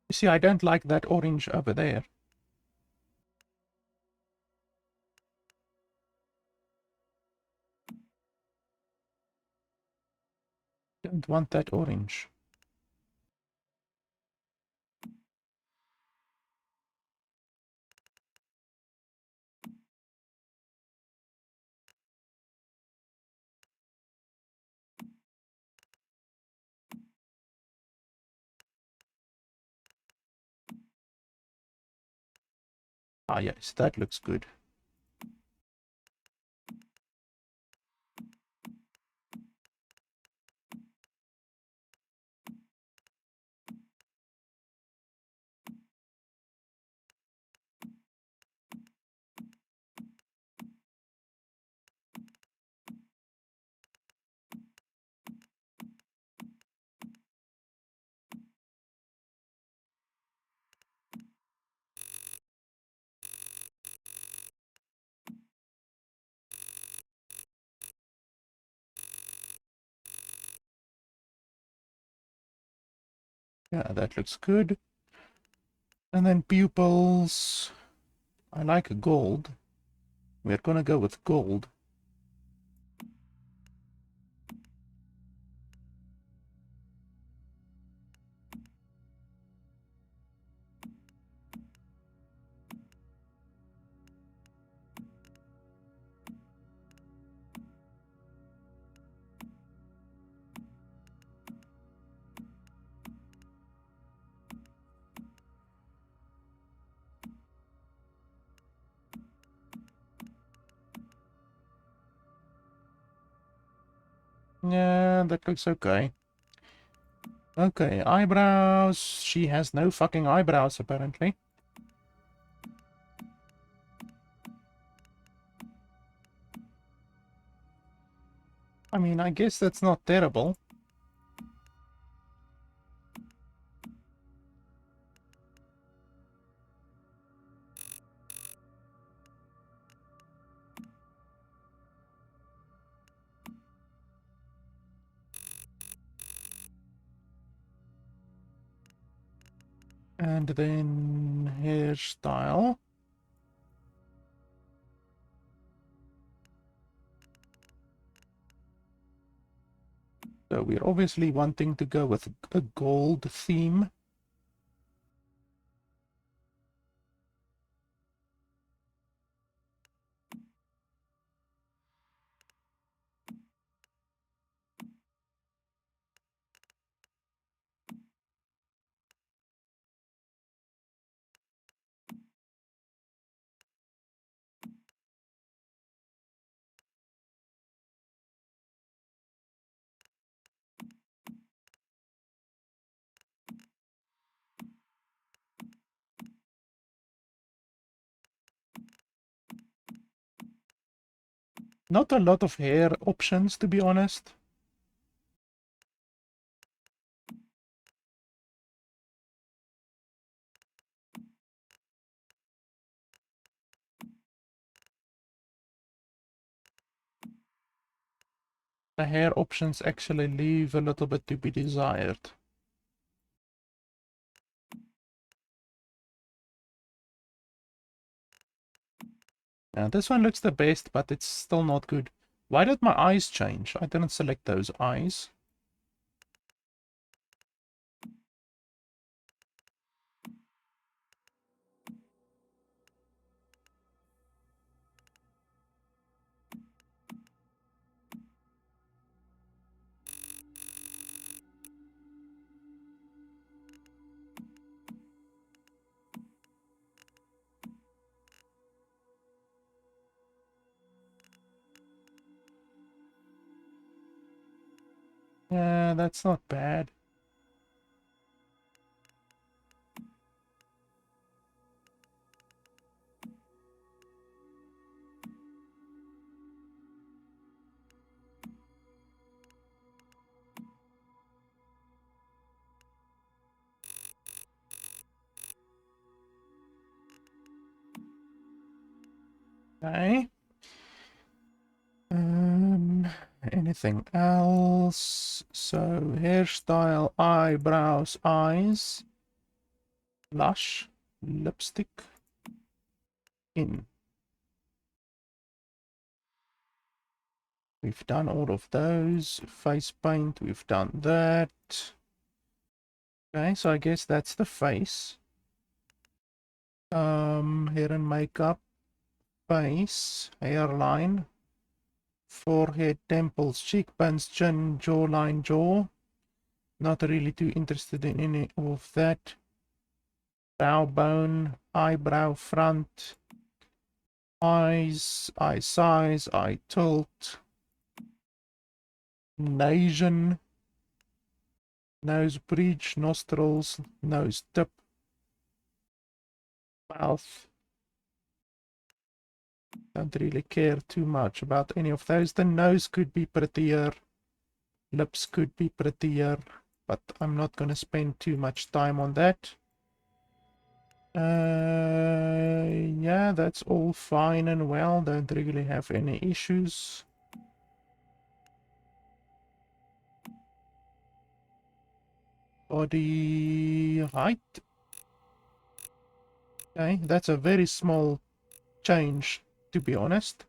You see, I don't like that orange over there. Don't want that orange. Ah, yes, that looks good. Yeah, that looks good. And then pupils. I like gold. We're gonna go with gold. Yeah, that looks okay. Okay, eyebrows. She has no fucking eyebrows, apparently. I mean, I guess that's not terrible. And then hairstyle. So we're obviously wanting to go with a gold theme. Not a lot of hair options, to be honest. The hair options actually leave a little bit to be desired. Now this one looks the best, but it's still not good. Why did my eyes change? I didn't select those eyes. Yeah, that's not bad. Okay. Anything else? So, hairstyle, eyebrows, eyes, blush, lipstick, in. We've done all of those. Face paint, we've done that. Okay, so I guess that's the face. Hair and makeup, face, hairline, forehead, temples, cheekbones, chin, jawline, jaw. Not really too interested in any of that. Brow bone, eyebrow front, eyes, eye size, eye tilt, nasion, nose bridge, nostrils, nose tip, mouth. Don't really care too much about any of those. The nose could be prettier, lips could be prettier, but I'm not going to spend too much time on that. Yeah, that's all fine and well. Don't really have any issues. Body height. Okay, that's a very small change, to be honest.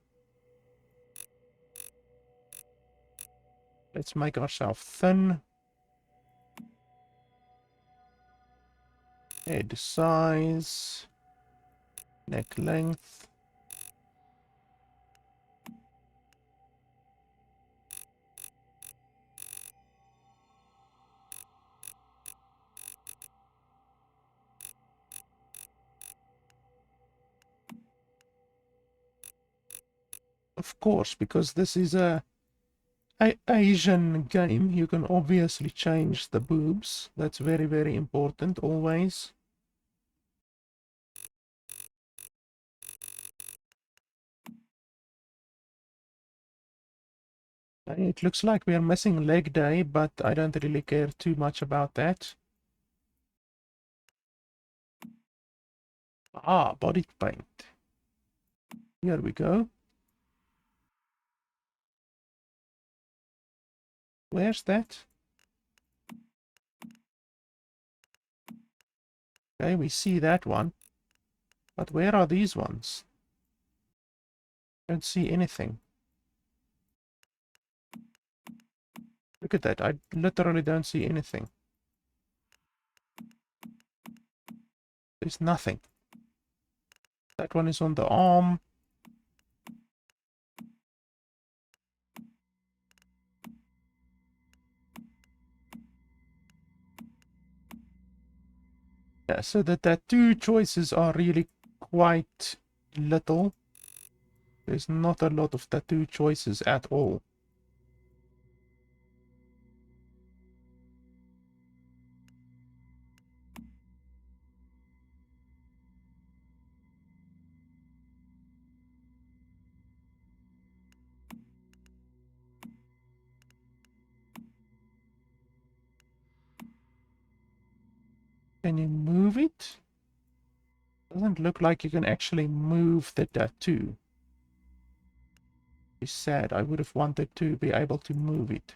Let's make ourselves thin. Head size. Neck length. Of course, because this is a Asian game, you can obviously change the boobs. That's very, very important always. It looks like we are missing leg day, but I don't really care too much about that. Ah, body paint. Here we go. Where's that? Okay, we see that one. But where are these ones? Don't see anything. Look at that. I literally don't see anything. There's nothing. That one is on the arm. Yeah, so the tattoo choices are really quite little. There's not a lot of tattoo choices at all. Can you move it? Doesn't look like you can actually move the tattoo. It's sad. I would have wanted to be able to move it.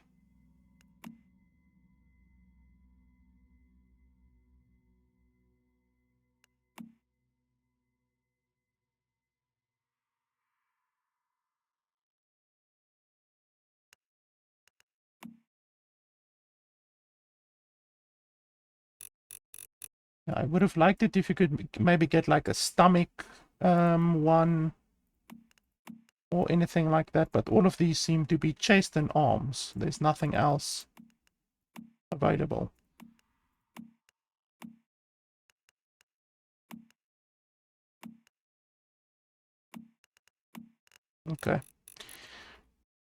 I would have liked it if you could maybe get like a stomach one or anything like that, but all of these seem to be chest and arms. There's nothing else available. Okay.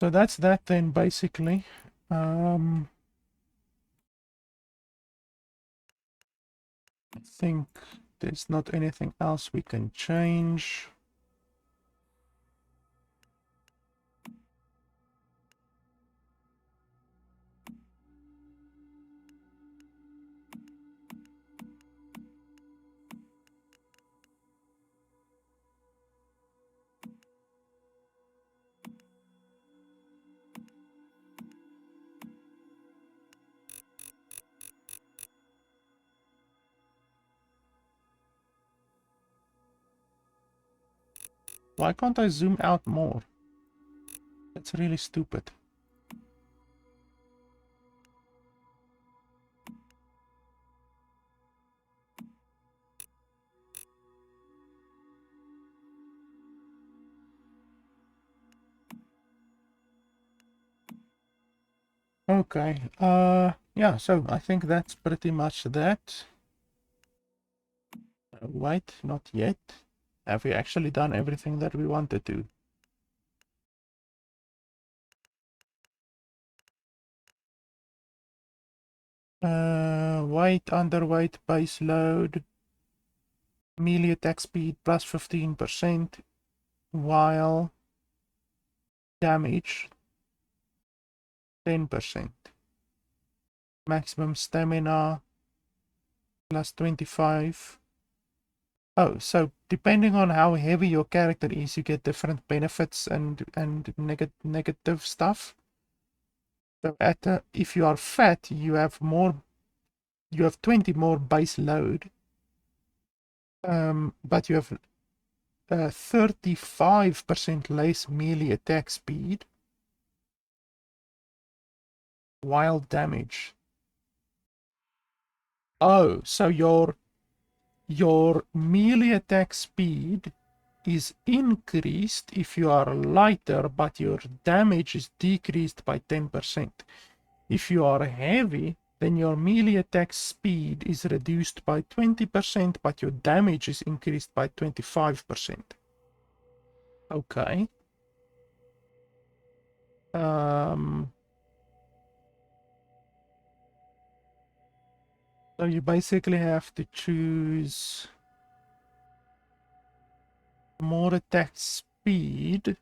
So that's that then, basically. I think there's not anything else we can change. Why can't I zoom out more? That's really stupid. Okay, yeah, so I think that's pretty much that. Wait, not yet. Have we actually done everything that we wanted to? Weight, underweight, base load, melee attack speed plus 15%, while damage 10%. Maximum stamina plus 25. Oh, so depending on how heavy your character is, you get different benefits and negative stuff. So if you are fat, you have 20 more base load. But you have 35% less melee attack speed. Wild damage. Oh, so your melee attack speed is increased if you are lighter, but your damage is decreased by 10%. If you are heavy, then your melee attack speed is reduced by 20%, but your damage is increased by 25%. Okay. So you basically have to choose more attack speed.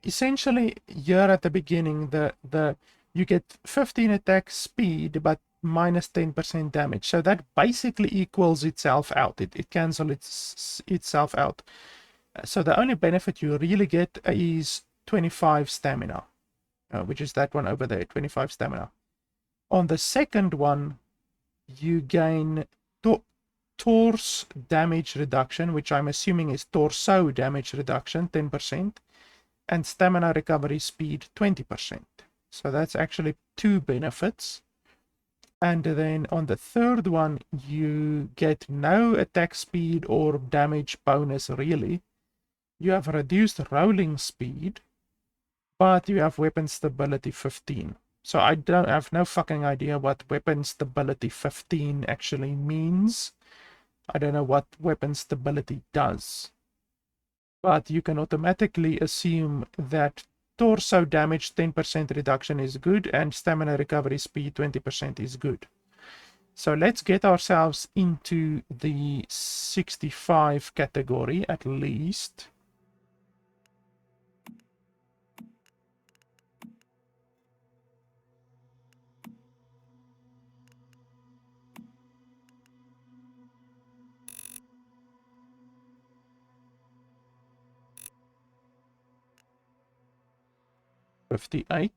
Essentially, here at the beginning, you get 15 attack speed, but minus 10% damage. So that basically equals itself out. It cancels itself out. So the only benefit you really get is 25 stamina, which is that one over there, 25 stamina. On the second one, you gain torso damage reduction, which I'm assuming is torso damage reduction, 10%, and stamina recovery speed, 20%. So that's actually two benefits. And then on the third one, you get no attack speed or damage bonus, really. You have reduced rolling speed, but you have weapon stability 15. So I have no fucking idea what weapon stability 15 actually means. I don't know what weapon stability does. But you can automatically assume that torso damage 10% reduction is good and stamina recovery speed 20% is good. So let's get ourselves into the 65 category at least. 58.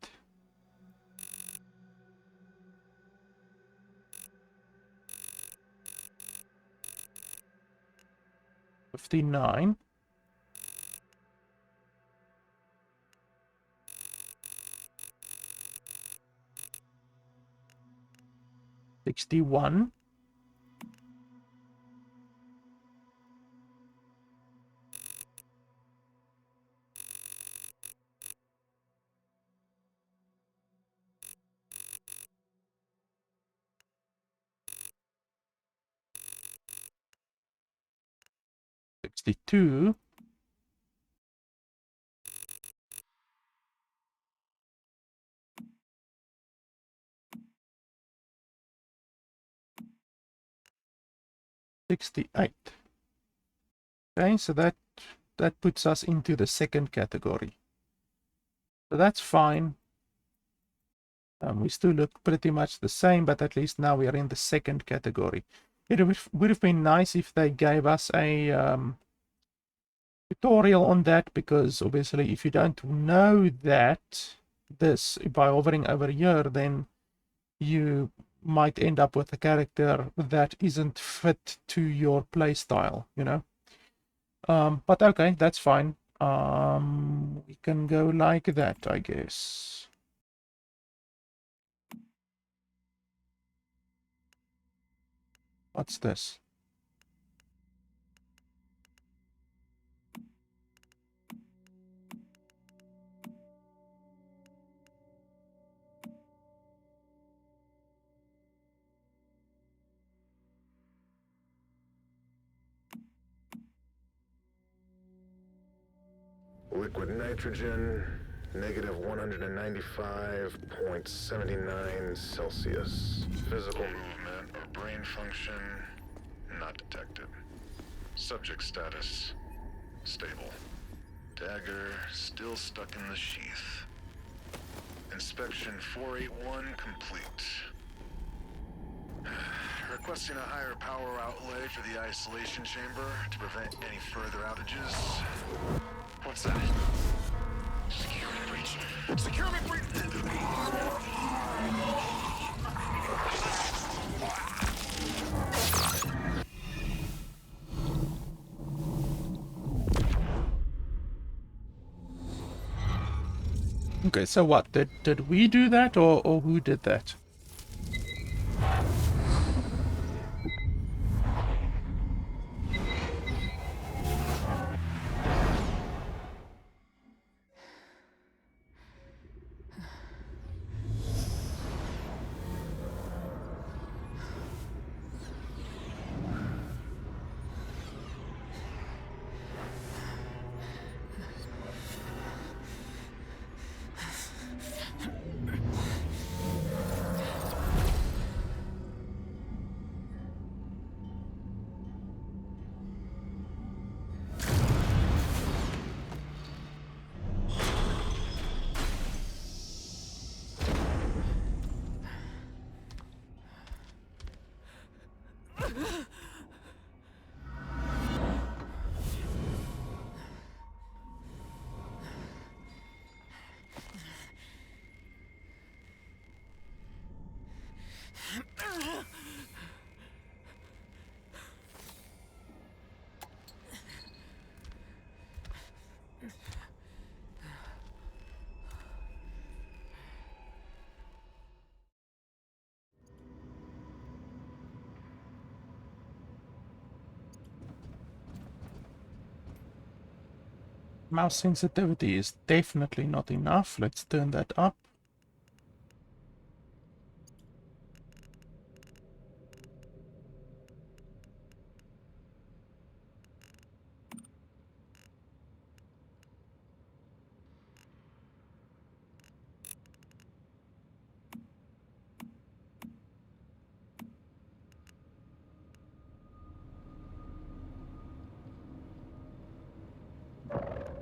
59. 61. 62. 68. Okay, so that puts us into the second category. So that's fine. We still look pretty much the same, but at least now we are in the second category. It would have been nice if they gave us a tutorial on that, because obviously if you don't know that this by hovering over here, then you might end up with a character that isn't fit to your playstyle, you know. But okay, that's fine. We can go like that, I guess. What's this? Liquid nitrogen, negative 195.79 Celsius. Physical movement or brain function, not detected. Subject status, stable. Dagger still stuck in the sheath. Inspection 481 complete. Requesting a higher power outlay for the isolation chamber to prevent any further outages. What's that? Security breach. Security breach! Okay, so what? Did we do that, or who did that? Mouse sensitivity is definitely not enough. Let's turn that up.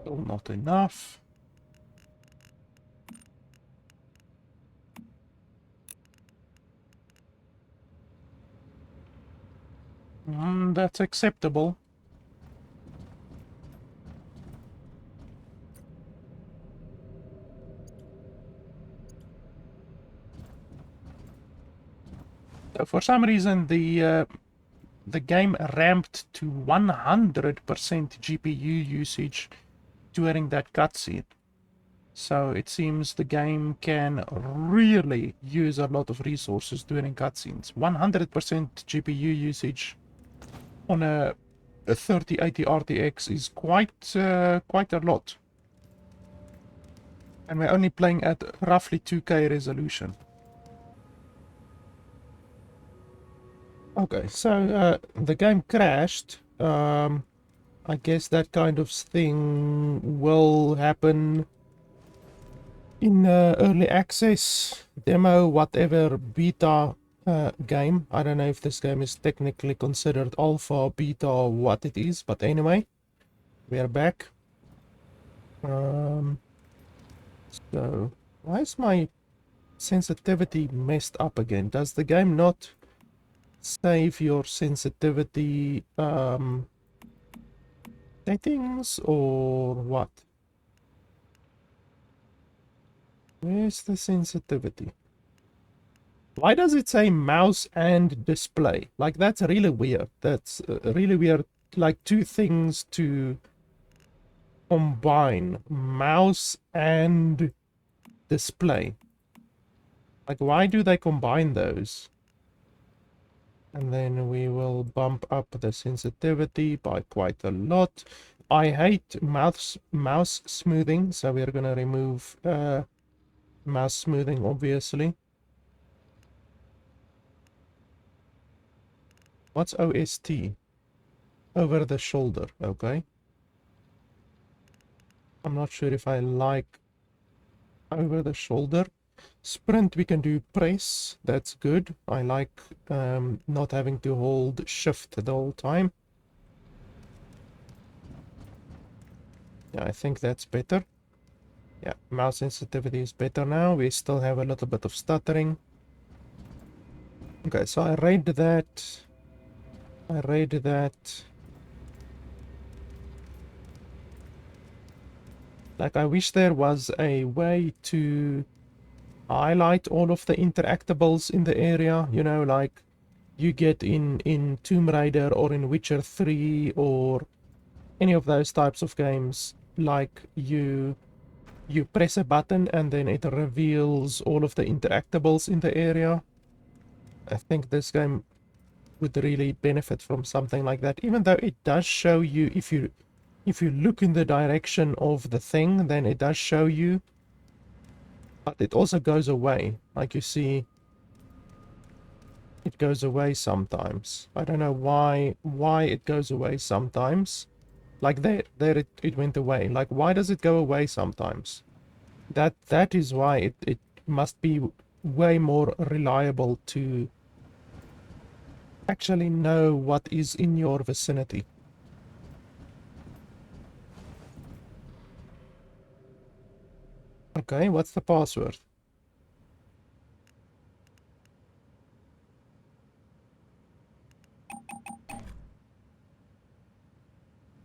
Still not enough. That's acceptable. for some reason the game ramped to 100% GPU usage during that cutscene. So it seems the game can really use a lot of resources during cutscenes. 100% GPU usage on a 3080 RTX is quite a lot. And we're only playing at roughly 2K resolution. Okay, so the game crashed. I guess that kind of thing will happen in early access, demo, whatever, beta game. I don't know if this game is technically considered alpha, beta, or what it is, but anyway, we are back. So, why is my sensitivity messed up again? Does the game not save your sensitivity settings or what? Where's the sensitivity? Why does it say mouse and display? Like, that's really weird. That's really weird. Like, two things to combine. Mouse and display. Like, why do they combine those? And then we will bump up the sensitivity by quite a lot. I hate mouse smoothing, so we're gonna remove mouse smoothing, obviously. What's OST? Over the shoulder, okay. I'm not sure if I like over the shoulder. Sprint, we can do press. That's good. I like not having to hold shift the whole time. Yeah, I think that's better. Yeah, mouse sensitivity is better now. We still have a little bit of stuttering. Okay, so I rate that. Like, I wish there was a way to highlight all of the interactables in the area, you know, like you get in Tomb Raider or in Witcher 3 or any of those types of games. Like, you press a button and then it reveals all of the interactables in the area. I think this game would really benefit from something like that, even though it does show you, if you look in the direction of the thing, then it does show you, but it also goes away. Like, you see, it goes away sometimes. I don't know why it goes away sometimes. Like, there it went away. Like, why does it go away sometimes? That is why it must be way more reliable to actually know what is in your vicinity. Okay, what's the password?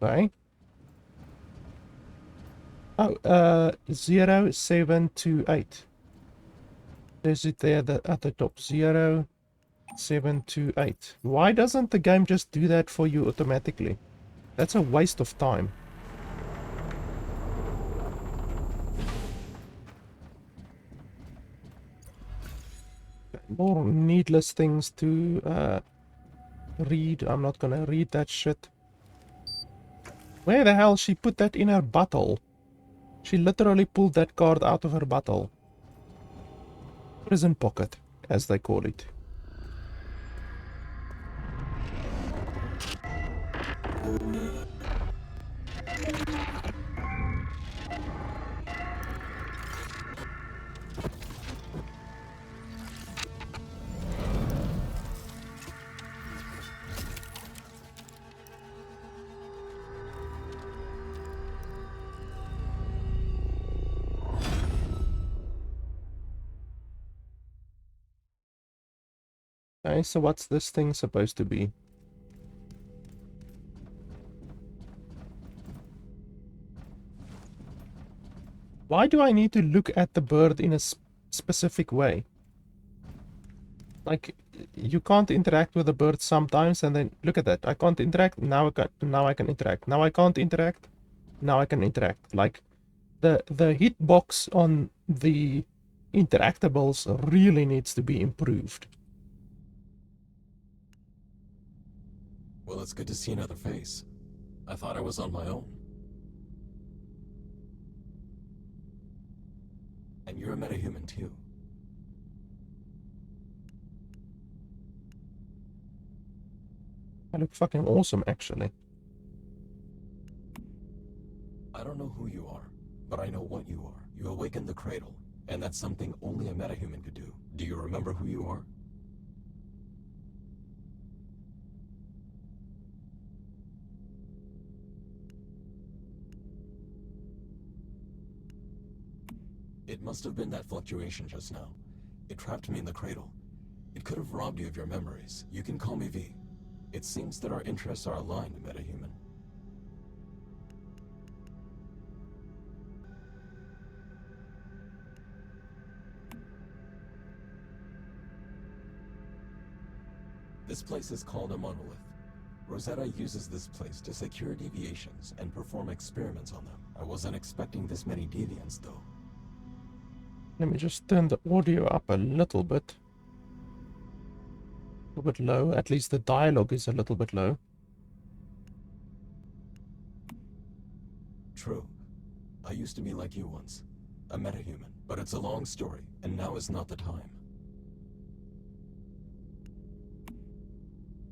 Okay. Oh, 0728. There's it there at the top. 0728. Why doesn't the game just do that for you automatically? That's a waste of time. More needless things to read. I'm not gonna read that shit. Where the hell she put that in her bottle? She literally pulled that card out of her bottle. Prison pocket, as they call it. Okay, so what's this thing supposed to be? Why do I need to look at the bird in a specific way? Like, you can't interact with the bird sometimes, and then look at that. I can't interact. Now I can interact. Now I can't interact. Now I can interact. Like the hitbox on the interactables really needs to be improved. Well, it's good to see another face. I thought I was on my own. And you're a metahuman too. I look fucking awesome, actually. I don't know who you are, but I know what you are. You awakened the cradle, and that's something only a metahuman could do. Do you remember who you are? It must have been that fluctuation just now. It trapped me in the cradle. It could have robbed you of your memories. You can call me V. It seems that our interests are aligned, metahuman. This place is called a monolith. Rosetta uses this place to secure deviations and perform experiments on them. I wasn't expecting this many deviants, though. Let me just turn the audio up a little bit. A little bit low. At least the dialogue is a little bit low. True. I used to be like you once. A metahuman. But it's a long story, and now is not the time.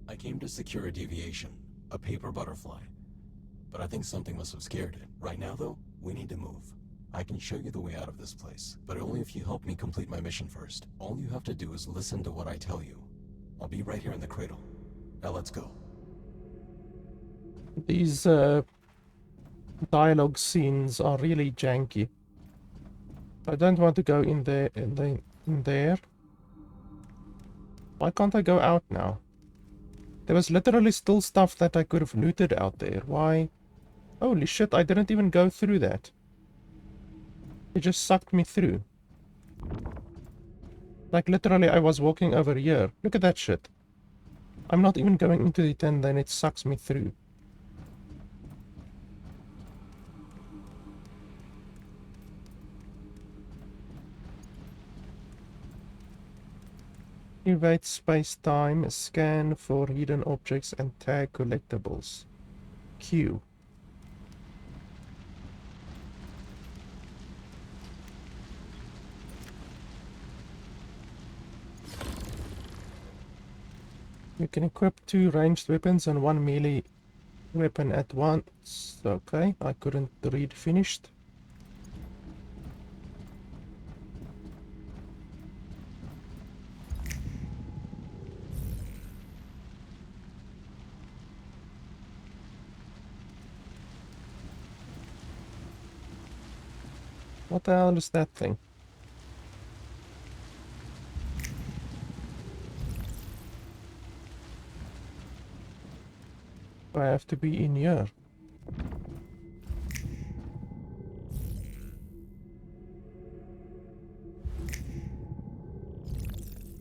I came to secure a deviation. A paper butterfly. But I think something must have scared it. Right now, though, we need to move. I can show you the way out of this place, but only if you help me complete my mission first. All you have to do is listen to what I tell you. I'll be right here in the cradle. Now let's go. These dialogue scenes are really janky. I don't want to go in there. In there. Why can't I go out now? There was literally still stuff that I could have looted out there. Why? Holy shit! I didn't even go through that. It just sucked me through. Like, literally, I was walking over here. Look at that shit. I'm not even going into it, and then it sucks me through. Invade space-time, scan for hidden objects, and tag collectibles. Q. You can equip 2 ranged weapons and 1 melee weapon at once. Okay, I couldn't read finished. What the hell is that thing? I have to be in here.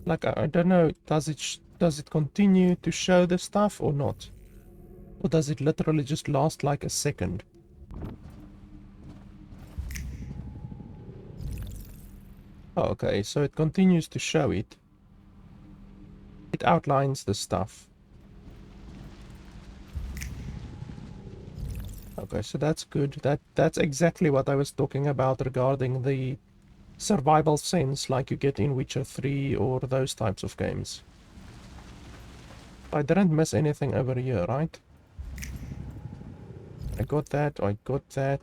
Like, I don't know, does it continue to show the stuff or not? Or does it literally just last like a second? Oh, okay, so it continues to show it. It outlines the stuff. Okay, so that's good. That's exactly what I was talking about regarding the survival sense like you get in Witcher 3 or those types of games. I didn't miss anything over here, right? I got that, I got that.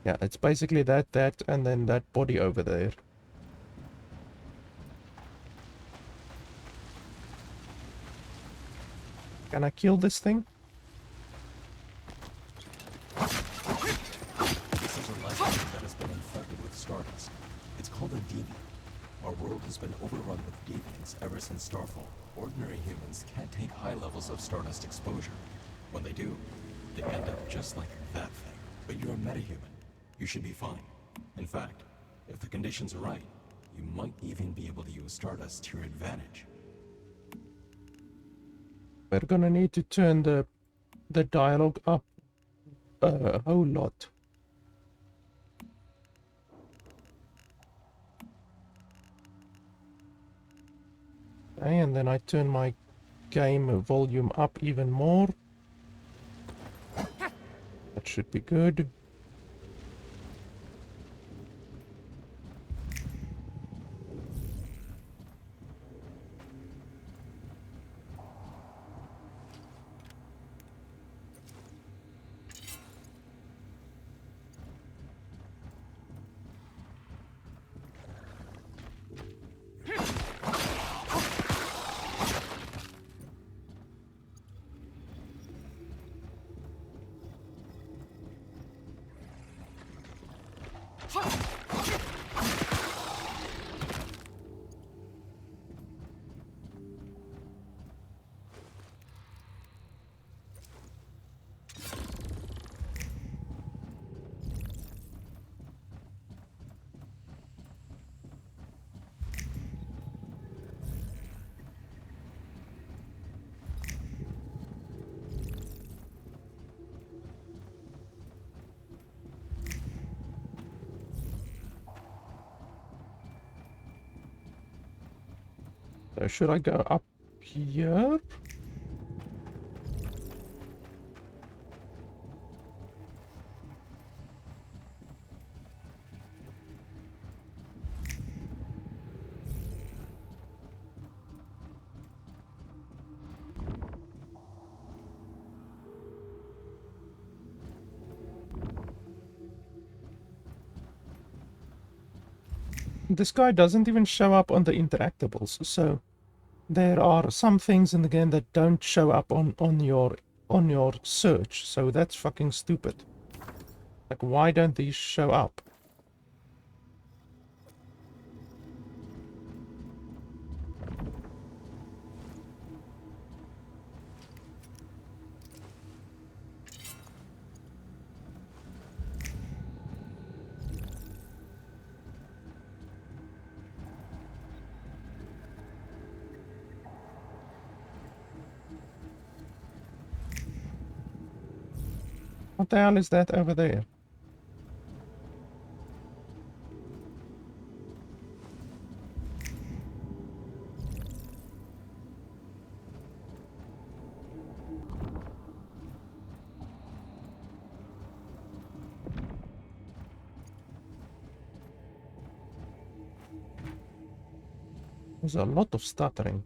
Yeah, it's basically that, and then that body over there. Can I kill this thing? This is a life that has been infected with stardust. It's called a deviant. Our world has been overrun with deviants ever since Starfall. Ordinary humans can't take high levels of stardust exposure. When they do, they end up just like that thing. But you're a metahuman. You should be fine. In fact, if the conditions are right, You might even be able to use Stardust to your advantage. We're gonna need to turn the dialogue up a whole lot. Okay, and then I turn my game volume up even more. That should be good. So should I go up here? This guy doesn't even show up on the interactables, so there are some things in the game that don't show up on your search, so that's fucking stupid. Like, why don't these show up? What the hell is that over there? There's a lot of stuttering.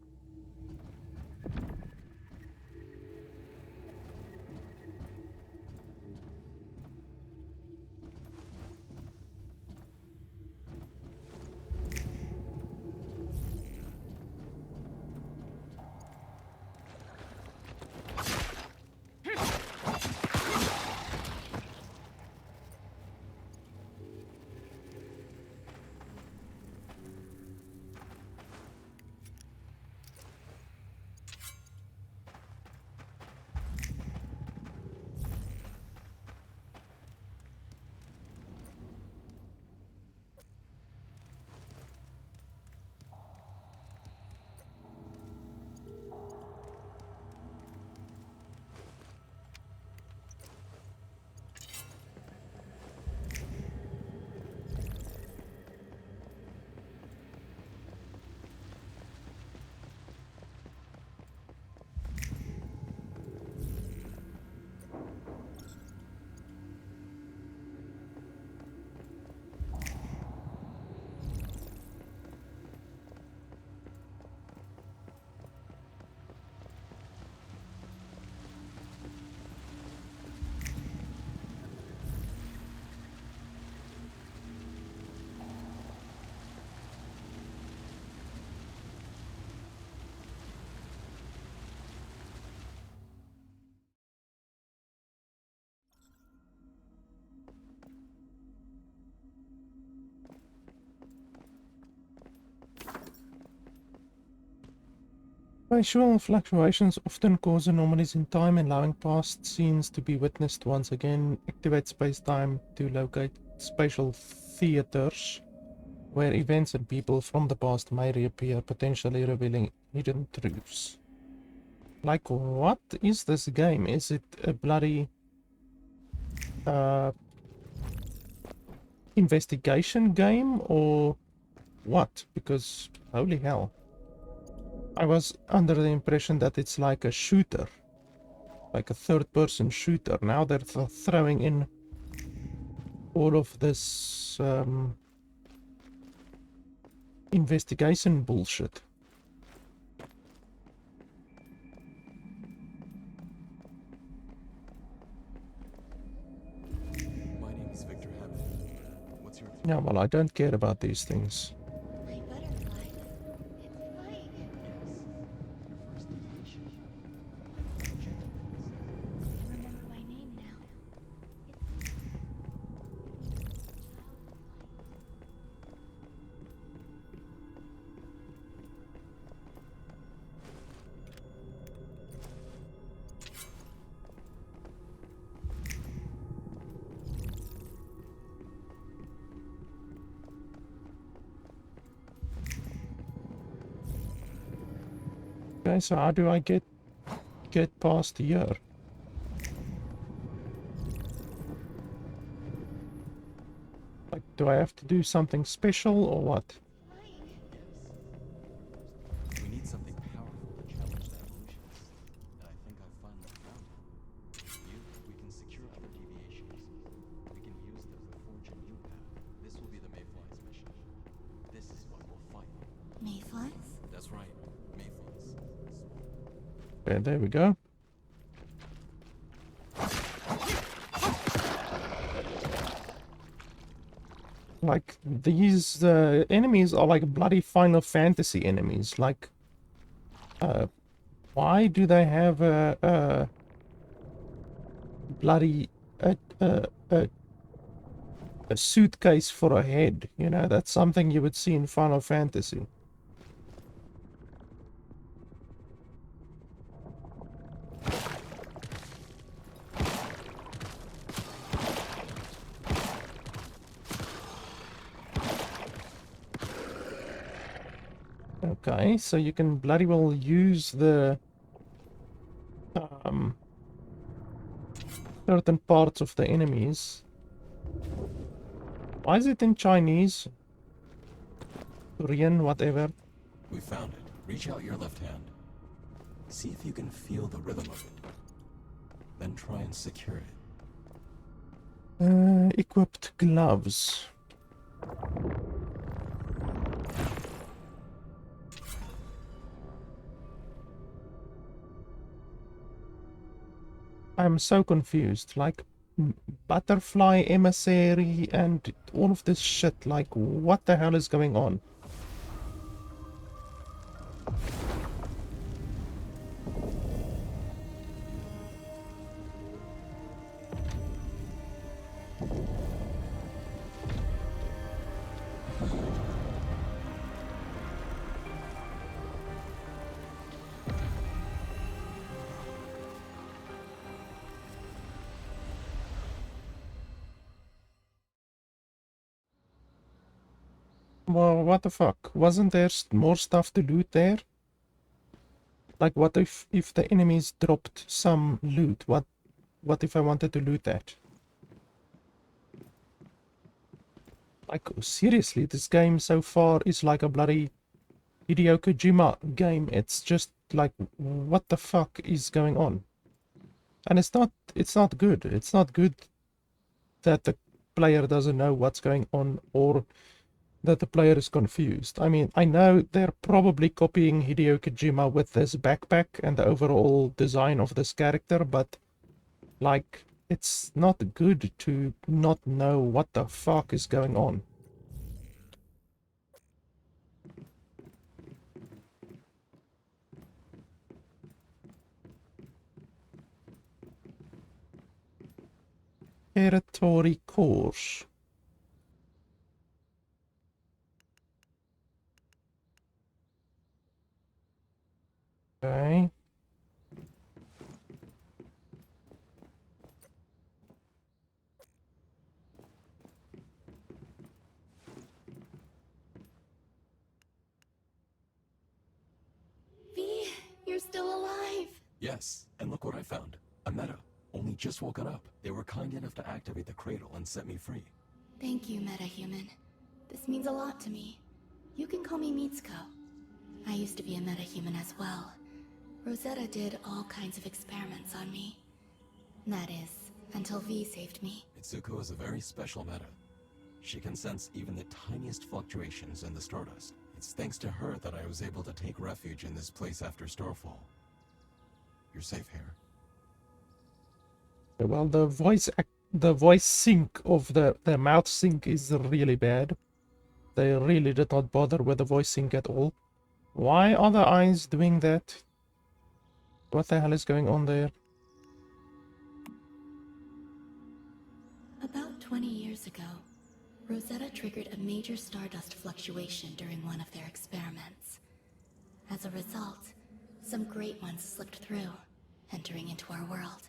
Spatial fluctuations often cause anomalies in time, allowing past scenes to be witnessed once again. Activate space-time to locate spatial theaters where events and people from the past may reappear, potentially revealing hidden truths. Like, what is this game? Is it a bloody investigation game or what? Because holy hell, I was under the impression that it's like a shooter, like a third-person shooter. Now they're throwing in all of this investigation bullshit. My name is Victor Hammond. What's your Yeah, well, I don't care about these things. My butterfly. It's flying. first deviation? I remember my name now. Okay, so how do I get past here? Like, do I have to do something special or what? We need something powerful to challenge the evolutionists. And I think I've finally found it. We can secure other deviations. We can use them to forge a new path. This will be the Mayfly's mission. This is what we'll fight. Mayflies? That's right, Mayflies. Okay, there we go. Like, these enemies are like bloody Final Fantasy enemies. Like, why do they have a bloody a suitcase for a head? You know, that's something you would see in Final Fantasy. Okay, so you can bloody well use the certain parts of the enemies. Why is it in Chinese? Korean, whatever. We found it. Reach out your left hand. See if you can feel the rhythm of it. Then try and secure it. Equipped gloves. I'm so confused. Like, butterfly emissary and all of this shit. Like, what the hell is going on? Well, what the fuck? Wasn't there more stuff to loot there? Like, what if the enemies dropped some loot? What if I wanted to loot that? Like, seriously, this game so far is like a bloody Hideo Kojima game. It's just like, what the fuck is going on? And it's not good. It's not good that the player doesn't know what's going on or that the player is confused. I mean, I know they're probably copying Hideo Kojima with this backpack and the overall design of this character, but like, it's not good to not know what the fuck is going on. Territory course. Okay. Yes, and look what I found. A meta. Only just woken up. They were kind enough to activate the cradle and set me free. Thank you, metahuman. This means a lot to me. You can call me Mitsuko. I used to be a metahuman as well. Rosetta did all kinds of experiments on me. That is, until V saved me. Mitsuko is a very special meta. She can sense even the tiniest fluctuations in the stardust. It's thanks to her that I was able to take refuge in this place after Starfall. You're safe here. Well, the voice sync of the mouth sync is really bad. They really did not bother with the voice sync at all. Why are the eyes doing that? What the hell is going on there? About 20 years ago, Rosetta triggered a major stardust fluctuation during one of their experiments. As a result, some great ones slipped through, entering into our world.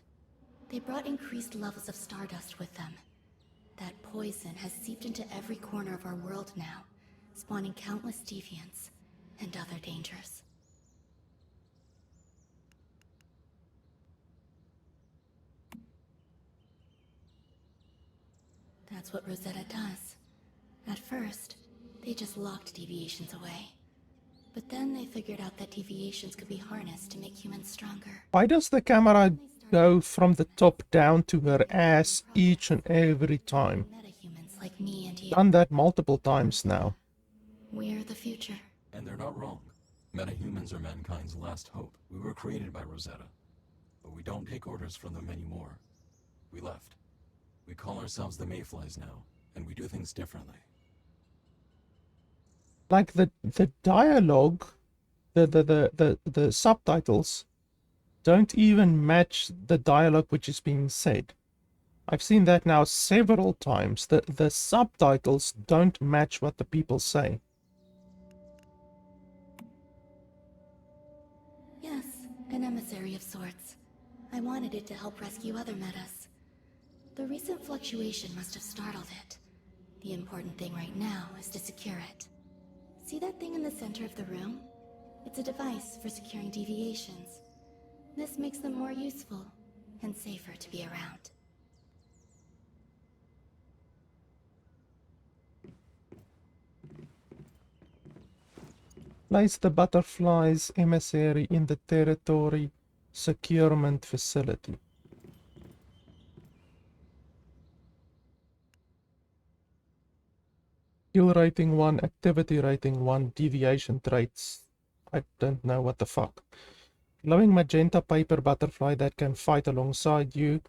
They brought increased levels of stardust with them. That poison has seeped into every corner of our world now, spawning countless deviants and other dangers. That's what Rosetta does. At first, they just locked deviations away. But then they figured out that deviations could be harnessed to make humans stronger. Why does the camera go from the top down to her ass each and every time? Metahumans like me and you. Done that multiple times now. We're the future. And they're not wrong. Metahumans are mankind's last hope. We were created by Rosetta. But we don't take orders from them anymore. We left. We call ourselves the Mayflies now, and we do things differently. Like the dialogue, the subtitles don't even match the dialogue which is being said. I've seen that now several times. The subtitles don't match what the people say. Yes, an emissary of sorts. I wanted it to help rescue other metas. The recent fluctuation must have startled it. The important thing right now is to secure it. See that thing in the center of the room? It's a device for securing deviations. This makes them more useful and safer to be around. Place the butterfly's emissary in the territory securement facility. Skill rating 1, activity rating 1, deviation traits. I don't know what the fuck. Glowing magenta paper butterfly that can fight alongside you.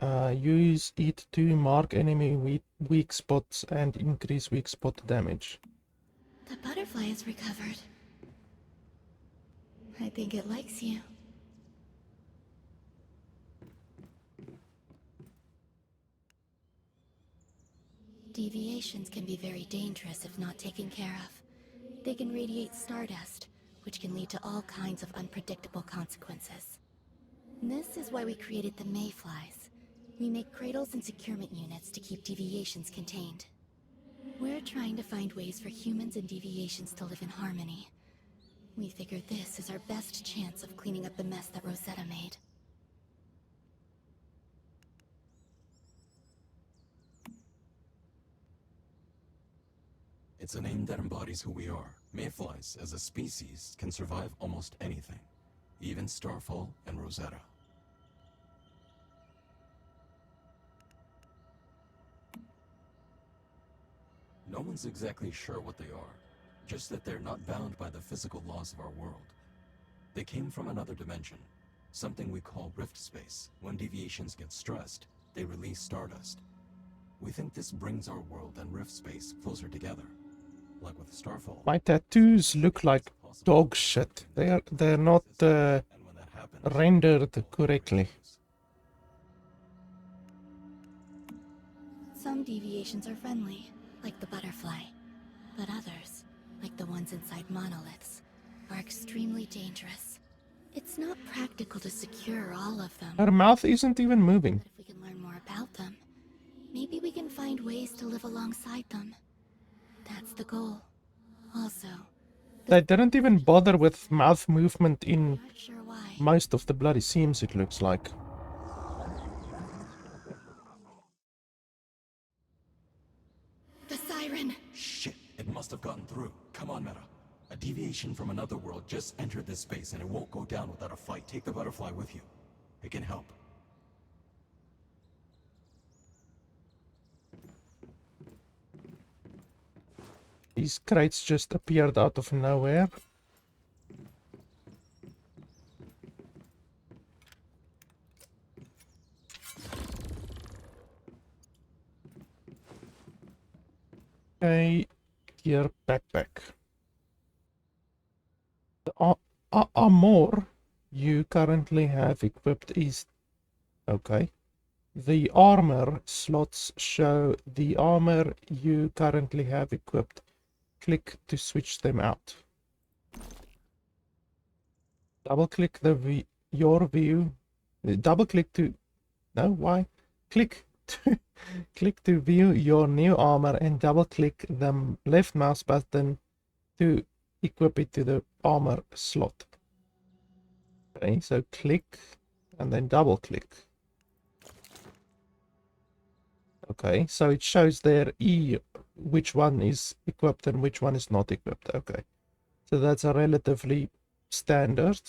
Use it to mark enemy weak spots and increase weak spot damage. The butterfly has recovered. I think it likes you. Deviations can be very dangerous if not taken care of. They can radiate stardust, which can lead to all kinds of unpredictable consequences. This is why we created the Mayflies. We make cradles and securement units to keep deviations contained. We're trying to find ways for humans and deviations to live in harmony. We figured this is our best chance of cleaning up the mess that Rosetta made. It's a name that embodies who we are. Mayflies, as a species, can survive almost anything. Even Starfall and Rosetta. No one's exactly sure what they are. Just that they're not bound by the physical laws of our world. They came from another dimension. Something we call rift space. When deviations get stressed, they release stardust. We think this brings our world and rift space closer together. Like with Starfall. My tattoos look like dog shit. They're not rendered correctly. Some deviations are friendly, like the butterfly. But others, like the ones inside monoliths, are extremely dangerous. It's not practical to secure all of them. Her mouth isn't even moving. But if we can learn more about them, maybe we can find ways to live alongside them. That's the goal. Also, They didn't even bother with mouth movement in not sure why, most of the bloody seams, it looks like. The siren. Shit, it must have gotten through. Come on, Meta. A deviation from another world just entered this space and it won't go down without a fight. Take the butterfly with you. It can help. These crates just appeared out of nowhere. Okay, gear backpack. The armor you currently have equipped is... Okay. The armor slots show the armor you currently have equipped. Click to switch them out. Double click your view. Double click to... No, why? Click to, click to view your new armor and double click the left mouse button to equip it to the armor slot. Okay, so click and then double click. Okay, so it shows there which one is equipped and which one is not equipped. Okay, so that's a relatively standard.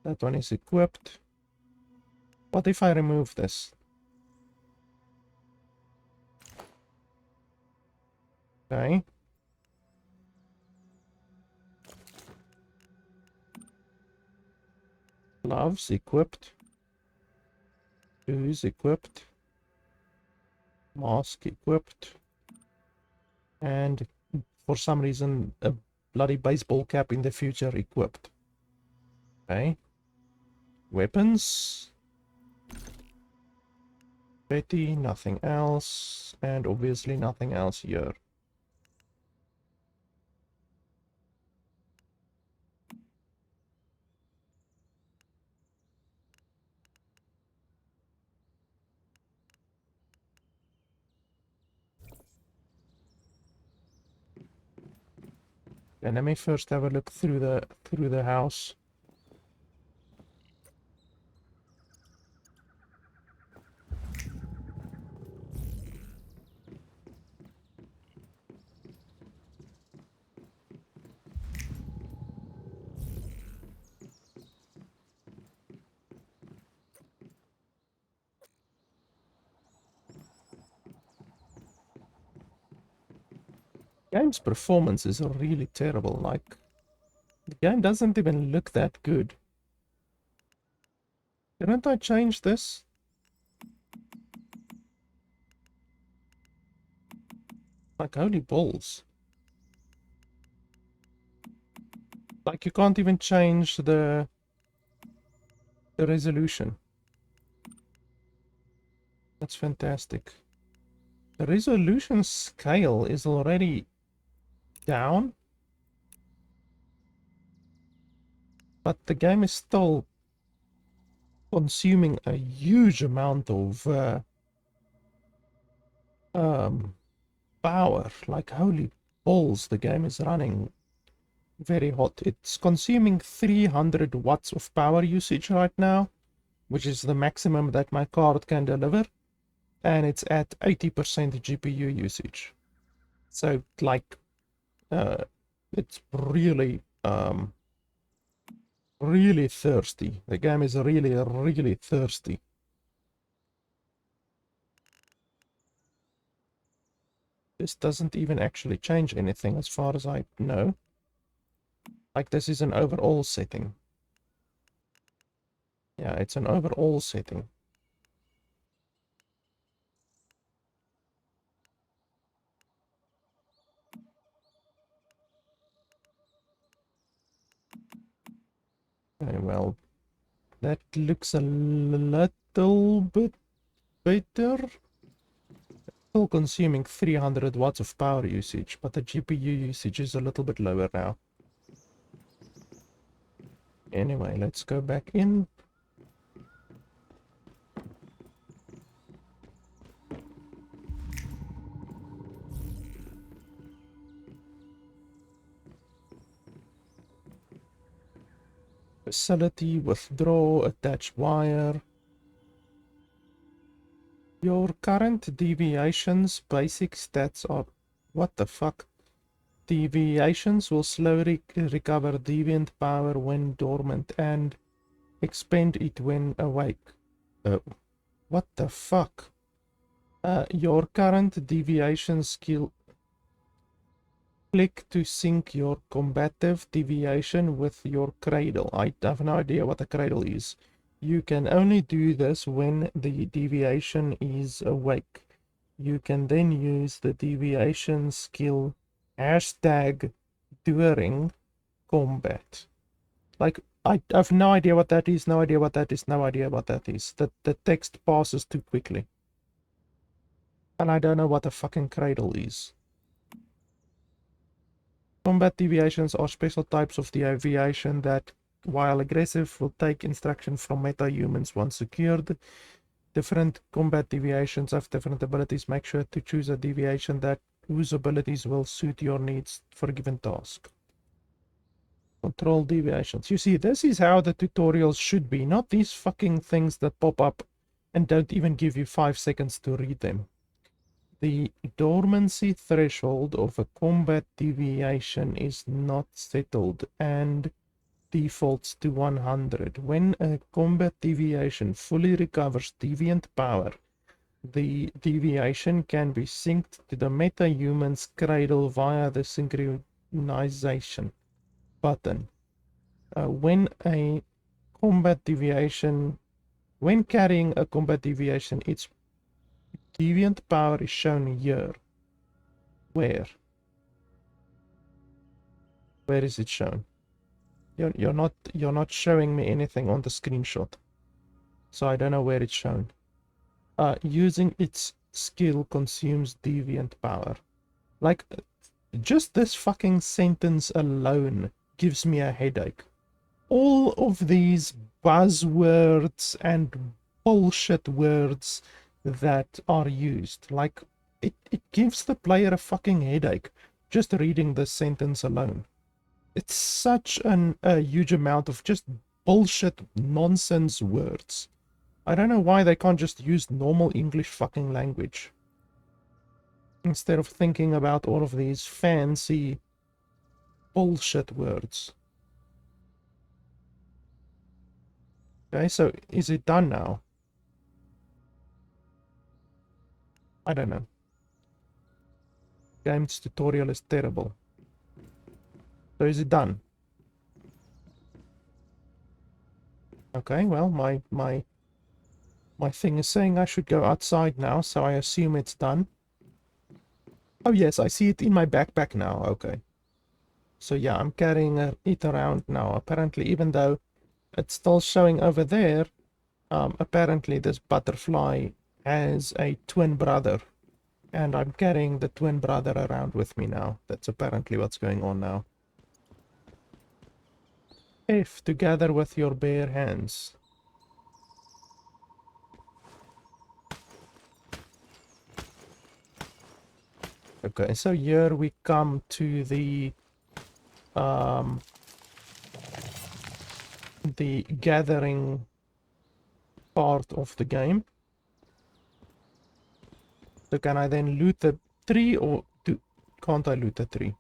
That one is equipped. What if I remove this? Okay. Gloves equipped. Shoes equipped. Mask equipped. And for some reason, a bloody baseball cap in the future equipped. Okay. Weapons. Betty, nothing else. And obviously nothing else here. And let me first have a look through the house. Game's performance is really terrible. Like, the game doesn't even look that good. Didn't I change this? Like, holy balls. Like, you can't even change the resolution. That's fantastic. The resolution scale is already down, but the game is still consuming a huge amount of power. Like, holy balls, the game is running very hot. It's consuming 300 watts of power usage right now, which is the maximum that my card can deliver, and it's at 80% GPU usage. So, like, it's really really thirsty. The game is really thirsty. This doesn't even actually change anything as far as I know. Like, this is an overall setting. Yeah, it's an overall setting. Okay, well, that looks a little bit better. Still consuming 300 watts of power usage, but the GPU usage is a little bit lower now. Anyway, let's go back in. Facility, withdraw, attach wire. Your current deviations basic stats are... What the fuck? Deviations will slowly recover deviant power when dormant and expend it when awake. What the fuck? Your current deviation skill. Click to sync your combative deviation with your cradle. I have no idea what a cradle is. You can only do this when the deviation is awake. You can then use the deviation skill hashtag during combat. Like, I have no idea what that is, no idea what that is, no idea what that is. The text passes too quickly. And I don't know what a fucking cradle is. Combat deviations are special types of deviation that, while aggressive, will take instruction from meta-humans once secured. Different combat deviations have different abilities. Make sure to choose a deviation that whose abilities will suit your needs for a given task. Control deviations. You see, this is how the tutorials should be, not these fucking things that pop up and don't even give you 5 seconds to read them. The dormancy threshold of a combat deviation is not settled and defaults to 100. When a combat deviation fully recovers deviant power, the deviation can be synced to the meta-human's cradle via the synchronization button. When carrying a combat deviation, its deviant power is shown here. Where is it shown? You're not showing me anything on the screenshot, so I don't know where it's shown. Using its skill consumes deviant power. Like, just this fucking sentence alone gives me a headache. All of these buzzwords and bullshit words that are used, like, it gives the player a fucking headache just reading this sentence alone. It's such a huge amount of just bullshit nonsense words. I don't know why they can't just use normal English fucking language instead of thinking about all of these fancy bullshit words. Okay, so is it done now? I don't know. Game's tutorial is terrible. So is it done? Okay, well, my thing is saying I should go outside now, so I assume it's done. Oh yes, I see it in my backpack now. Okay. So yeah, I'm carrying it around now. Apparently, even though it's still showing over there, apparently this butterfly has a twin brother. And I'm carrying the twin brother around with me now. That's apparently what's going on now. F to gather with your bare hands. Okay, so here we come to the gathering part of the game. So can I then loot the tree, or can't I loot the tree?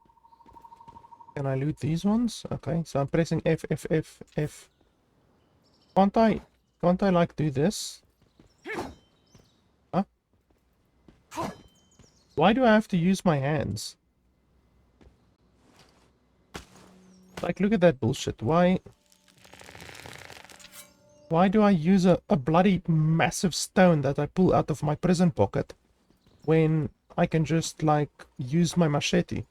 Can I loot these ones? Okay, so I'm pressing F, F, F, F. Can't I like do this? Huh? Why do I have to use my hands? Like, look at that bullshit. Why do I use a bloody massive stone that I pull out of my prison pocket when I can just, like, use my machete?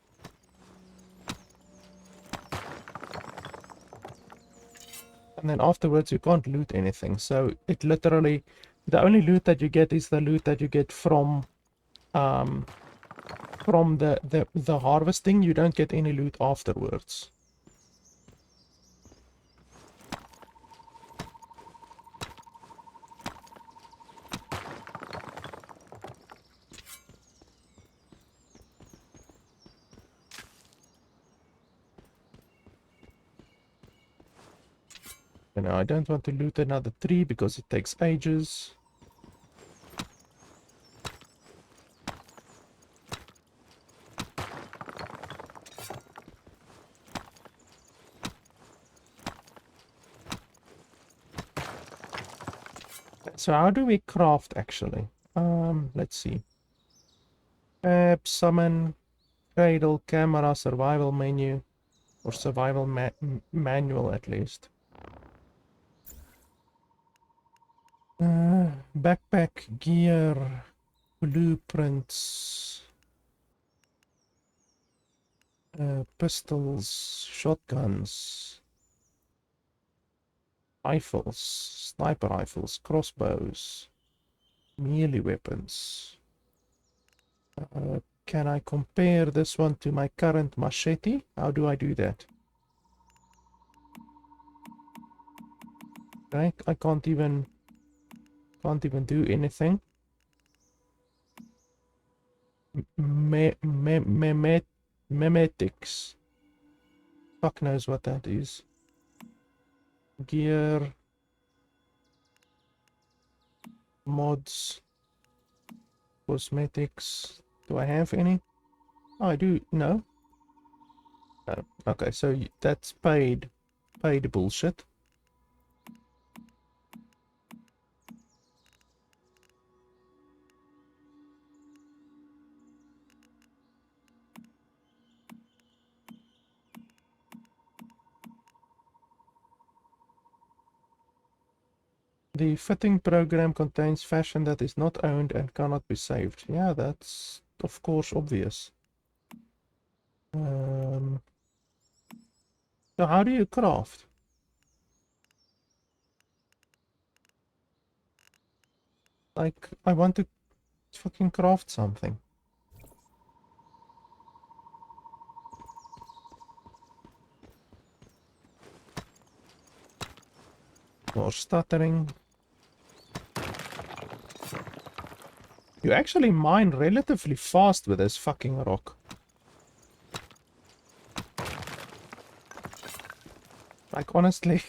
And then afterwards you can't loot anything. So it literally, the only loot that you get is the loot that you get from the harvesting. You don't get any loot afterwards. You know, I don't want to loot another tree because it takes ages. So how do we craft actually? Let's see. Tab, summon, cradle, camera, survival menu, or survival manual at least. Backpack, gear, blueprints, pistols, shotguns, rifles, sniper rifles, crossbows, melee weapons. Can I compare this one to my current machete? How do I do that? Okay, I can't even do anything. Memetics. Fuck knows what that is. Gear. Mods. Cosmetics. Do I have any? Oh, I do. No. Oh, okay, so that's paid bullshit. The fitting program contains fashion that is not owned and cannot be saved. Yeah, that's of course obvious. So how do you craft? Like, I want to fucking craft something. More stuttering. You actually mine relatively fast with this fucking rock. Like, honestly,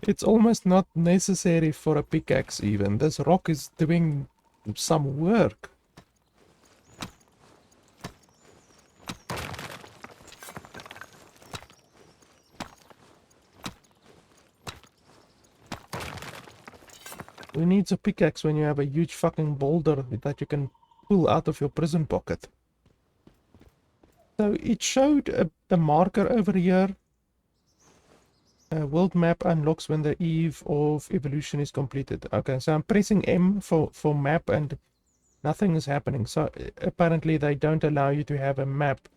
it's almost not necessary for a pickaxe even. This rock is doing some work. Who needs a pickaxe when you have a huge fucking boulder that you can pull out of your prison pocket? So it showed a marker over here. World map unlocks when the eve of evolution is completed. Okay, so I'm pressing M for map and nothing is happening. So apparently they don't allow you to have a map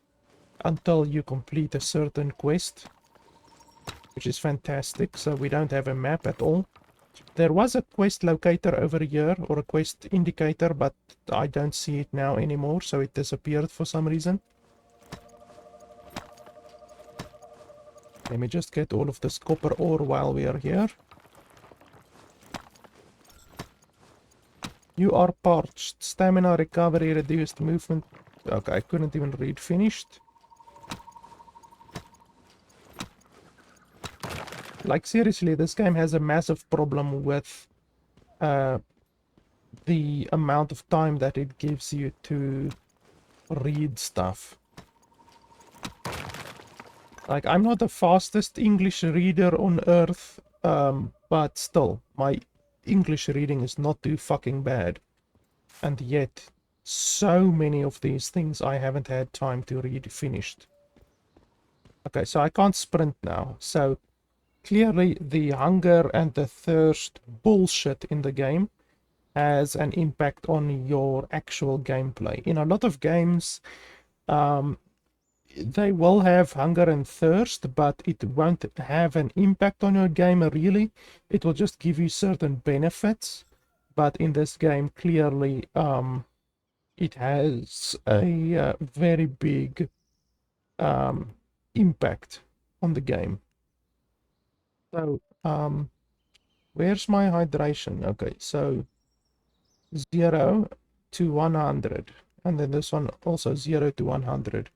until you complete a certain quest, which is fantastic. So we don't have a map at all. There was a quest locator over here, or a quest indicator, but I don't see it now anymore, so it disappeared for some reason. Let me just get all of this copper ore while we are here. You are parched. Stamina recovery reduced, movement. Okay, I couldn't even read finished. Like, seriously, this game has a massive problem with the amount of time that it gives you to read stuff. Like, I'm not the fastest English reader on earth, but still, my English reading is not too fucking bad. And yet, so many of these things I haven't had time to read finished. Okay, so I can't sprint now. So, clearly the hunger and the thirst bullshit in the game has an impact on your actual gameplay. In a lot of games, they will have hunger and thirst, but it won't have an impact on your game really. It will just give you certain benefits. But in this game, clearly, it has a very big impact on the game. So, where's my hydration? Okay, so 0 to 100. And then this one also 0 to 100.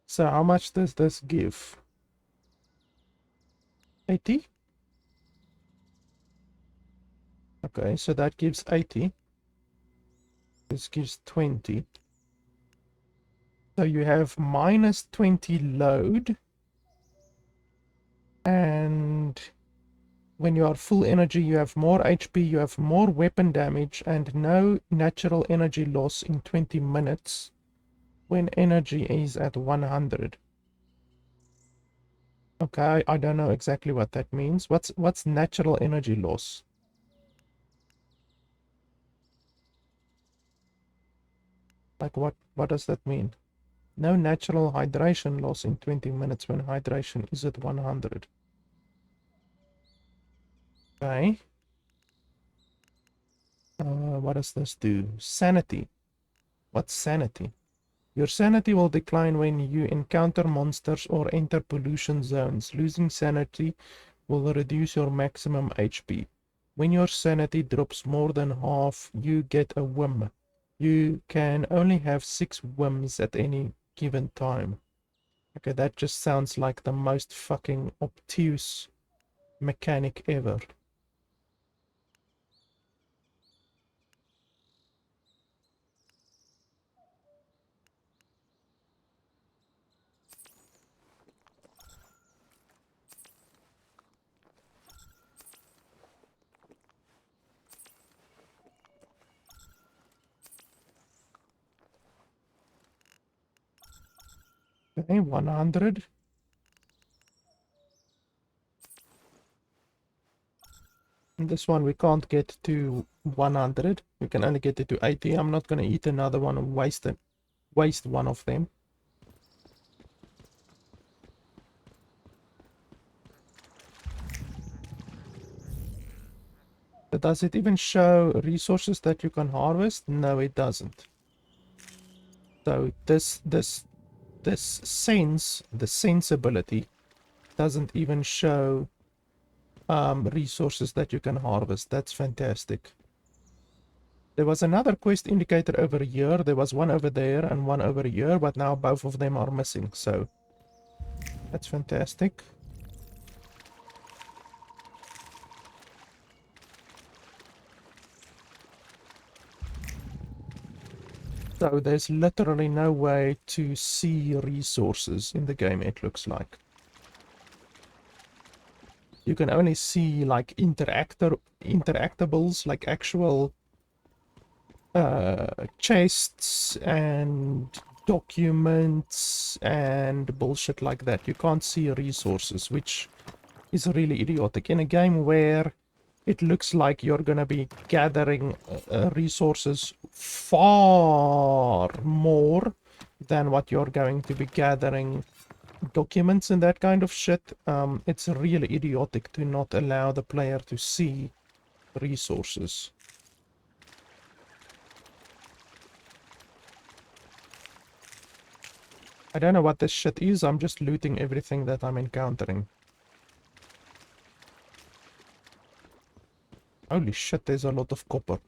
So how much does this give? 80? Okay, so that gives 80. This gives 20. So you have minus 20 load. And when you are full energy, you have more HP, you have more weapon damage, and no natural energy loss in 20 minutes when energy is at 100. Okay, I don't know exactly what that means. What's natural energy loss? Like what does that mean? No natural hydration loss in 20 minutes when hydration is at 100. Okay. What does this do? Sanity. What's sanity? Your sanity will decline when you encounter monsters or enter pollution zones. Losing sanity will reduce your maximum HP. When your sanity drops more than half, you get a whim. You can only have 6 whims at any given time. Okay, that just sounds like the most fucking obtuse mechanic ever. Okay, 100. And this one we can't get to 100. We can only get it to 80. I'm not going to eat another one and waste one of them. But does it even show resources that you can harvest? No, it doesn't. So the sensibility doesn't even show resources that you can harvest. That's fantastic. There was another quest indicator over here. There was one over there and one over here, but now both of them are missing. So that's fantastic. So there's literally no way to see resources in the game, it looks like. You can only see like interactables, like actual chests and documents and bullshit like that. You can't see resources, which is really idiotic. In a game where it looks like you're gonna be gathering resources far more than what you're going to be gathering documents and that kind of shit, it's really idiotic to not allow the player to see resources. I don't know what this shit is, I'm just looting everything that I'm encountering. Holy shit, there's a lot of copper.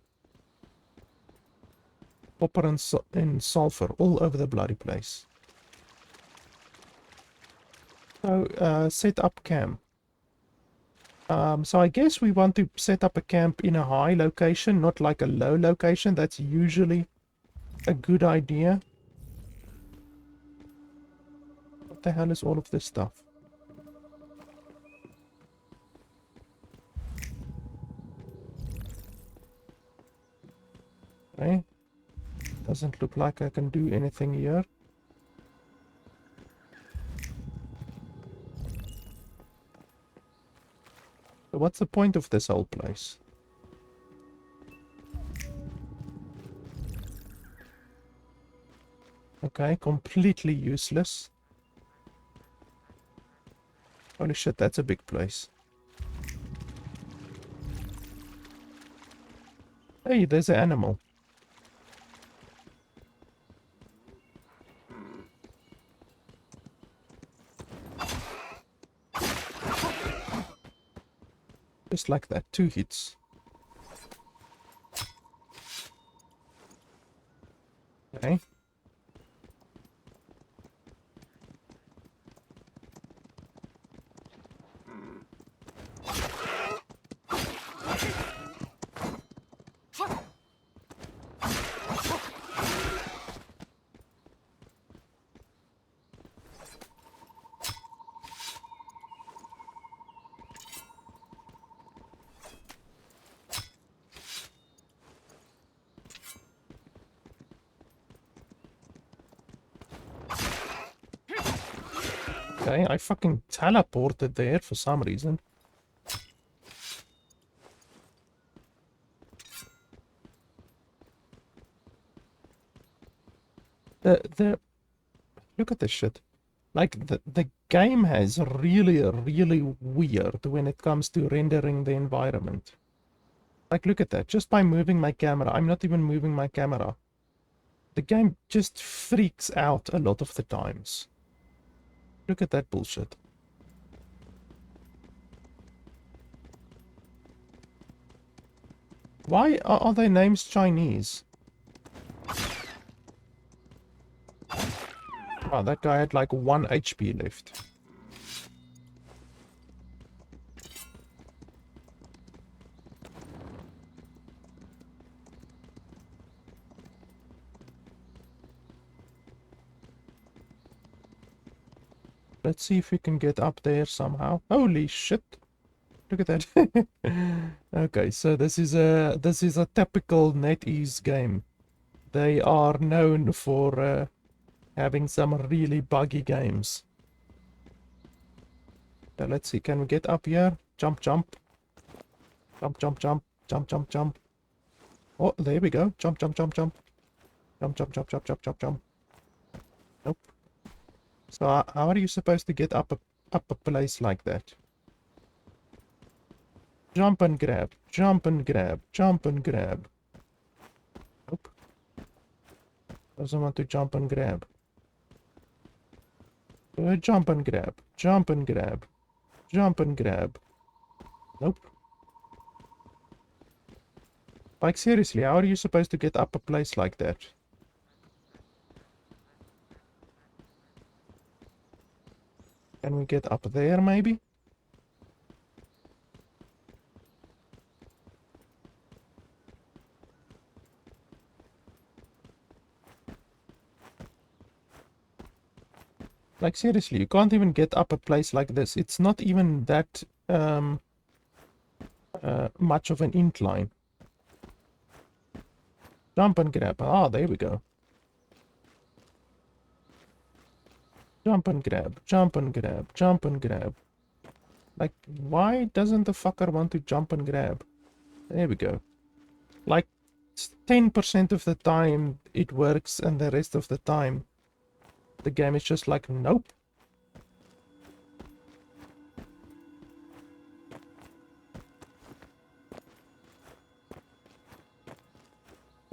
Copper and sulfur all over the bloody place. So, set up camp. So I guess we want to set up a camp in a high location, not like a low location. That's usually a good idea. What the hell is all of this stuff? Okay. Doesn't look like I can do anything here. So what's the point of this whole place? Okay, completely useless. Holy shit, that's a big place. Hey, there's an animal. Just like that, 2 hits. Okay. Okay, I fucking teleported there for some reason. Look at this shit. Like, the game has really weird when it comes to rendering the environment. Like, look at that. Just by moving my camera, I'm not even moving my camera. The game just freaks out a lot of the times. Look at that bullshit. Why are their names Chinese? Oh, that guy had like 1 HP left. Let's see if we can get up there somehow. Holy shit. Look at that. Okay, so this is a typical NetEase game. They are known for having some really buggy games. So let's see, can we get up here? Jump, jump. Jump, jump, jump. Jump, jump, jump. Oh, there we go. Jump, jump, jump, jump. Jump, jump, jump, jump, jump, jump, jump. Nope. So how are you supposed to get up a place like that? Jump and grab, jump and grab, jump and grab. Nope. Doesn't want to jump and grab. Jump and grab, jump and grab, jump and grab. Nope. Like, seriously, how are you supposed to get up a place like that? Can we get up there, maybe? Like, seriously, you can't even get up a place like this. It's not even that much of an incline. Jump and grab. Ah, there we go. Jump and grab, jump and grab, jump and grab. Like, why doesn't the fucker want to jump and grab? There we go. Like, 10% of the time it works, and the rest of the time the game is just like, nope.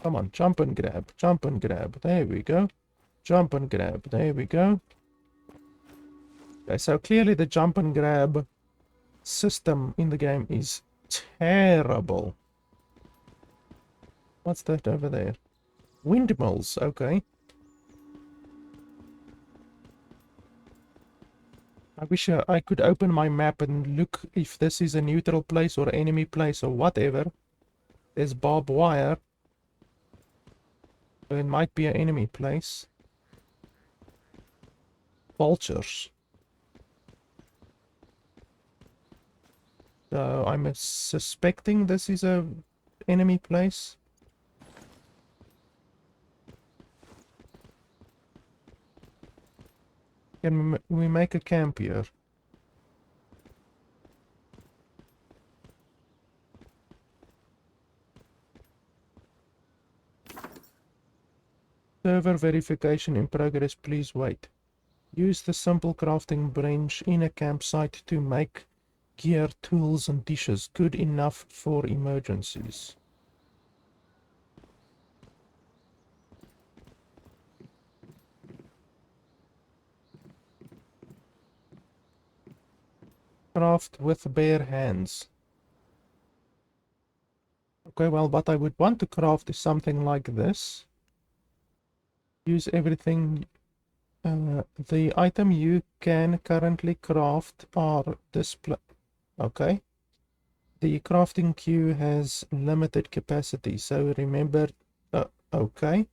Come on, jump and grab, jump and grab. There we go. Jump and grab. There we go. Okay, so clearly the jump and grab system in the game is terrible. What's that over there? Windmills, okay. I wish I could open my map and look if this is a neutral place or enemy place or whatever. There's barbed wire. So it might be an enemy place. Vultures. So I'm suspecting this is a enemy place. Can we make a camp here? Server verification in progress, please wait. Use the simple crafting bench in a campsite to make gear, tools and dishes good enough for emergencies. Craft with bare hands. Okay, well, what I would want to craft is something like this. Use everything. The item you can currently craft are display. Okay. The crafting queue has limited capacity, so remember. Okay.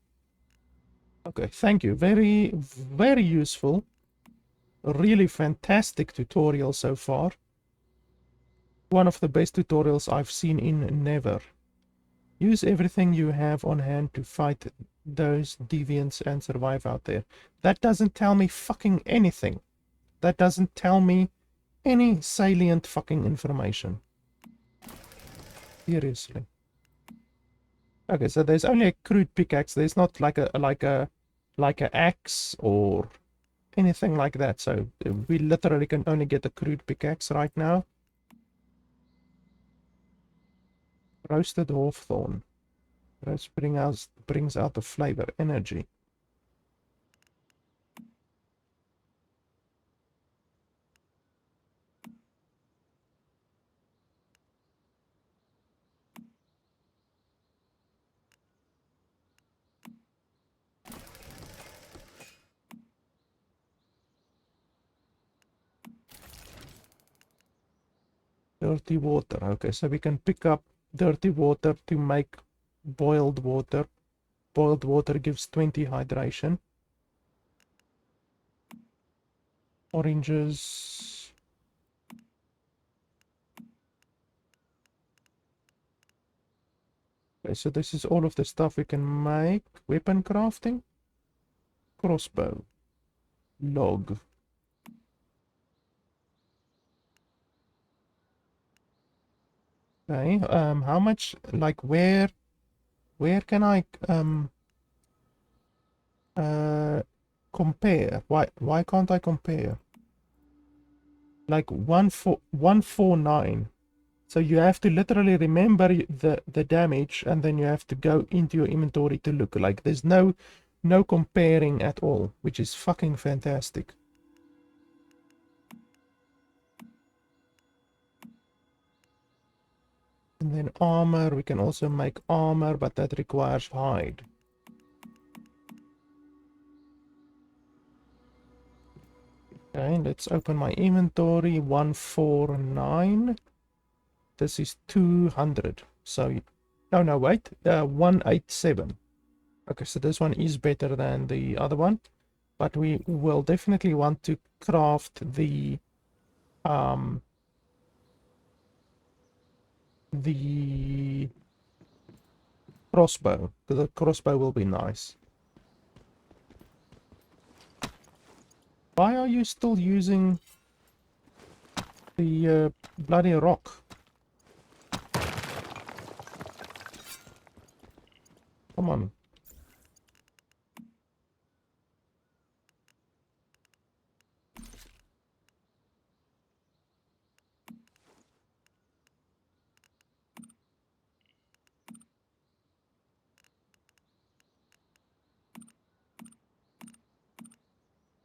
Okay, thank you. Very, very useful. Really fantastic tutorial so far. One of the best tutorials I've seen in Never. Use everything you have on hand to fight those deviants and survive out there. That doesn't tell me fucking anything. that doesn't tell me any salient fucking information. Seriously. Okay, so there's only a crude pickaxe. There's not like a axe or anything like that. So we literally can only get a crude pickaxe right now. Roasted hawthorn. Roast brings out the flavor, energy. Dirty water. Okay, so we can pick up dirty water to make boiled water. Boiled water gives 20 hydration. Oranges. Okay, so this is all of the stuff we can make. Weapon crafting. Crossbow. Log. Okay, how much, like, where can I, compare? Why can't I compare? Like, 149. So you have to literally remember the damage, and then you have to go into your inventory to look. Like, there's no comparing at all, which is fucking fantastic. And then armor, we can also make armor, but that requires hide. Okay, let's open my inventory. 149. This is 200. So, no, wait. 187. Okay, so this one is better than the other one. But we will definitely want to craft the crossbow, because the crossbow will be nice. Why are you still using the bloody rock? Come on.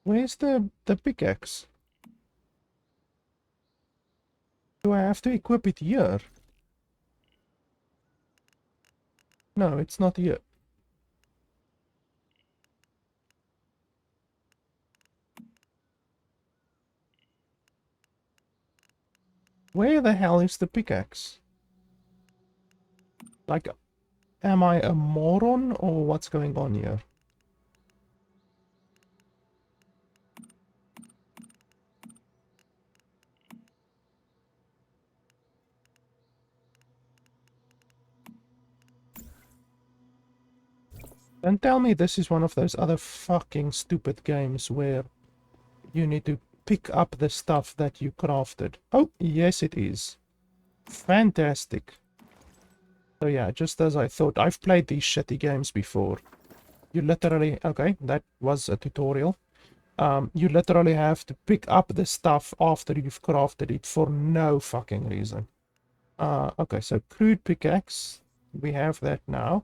Where's the pickaxe? Do I have to equip it here? No, it's not here. Where the hell is the pickaxe? Like, am I a moron or what's going on here? Don't tell me this is one of those other fucking stupid games where you need to pick up the stuff that you crafted. Oh, yes it is. Fantastic. So yeah, just as I thought, I've played these shitty games before. You literally, okay, that was a tutorial. You literally have to pick up the stuff after you've crafted it for no fucking reason. Okay, so crude pickaxe, we have that now.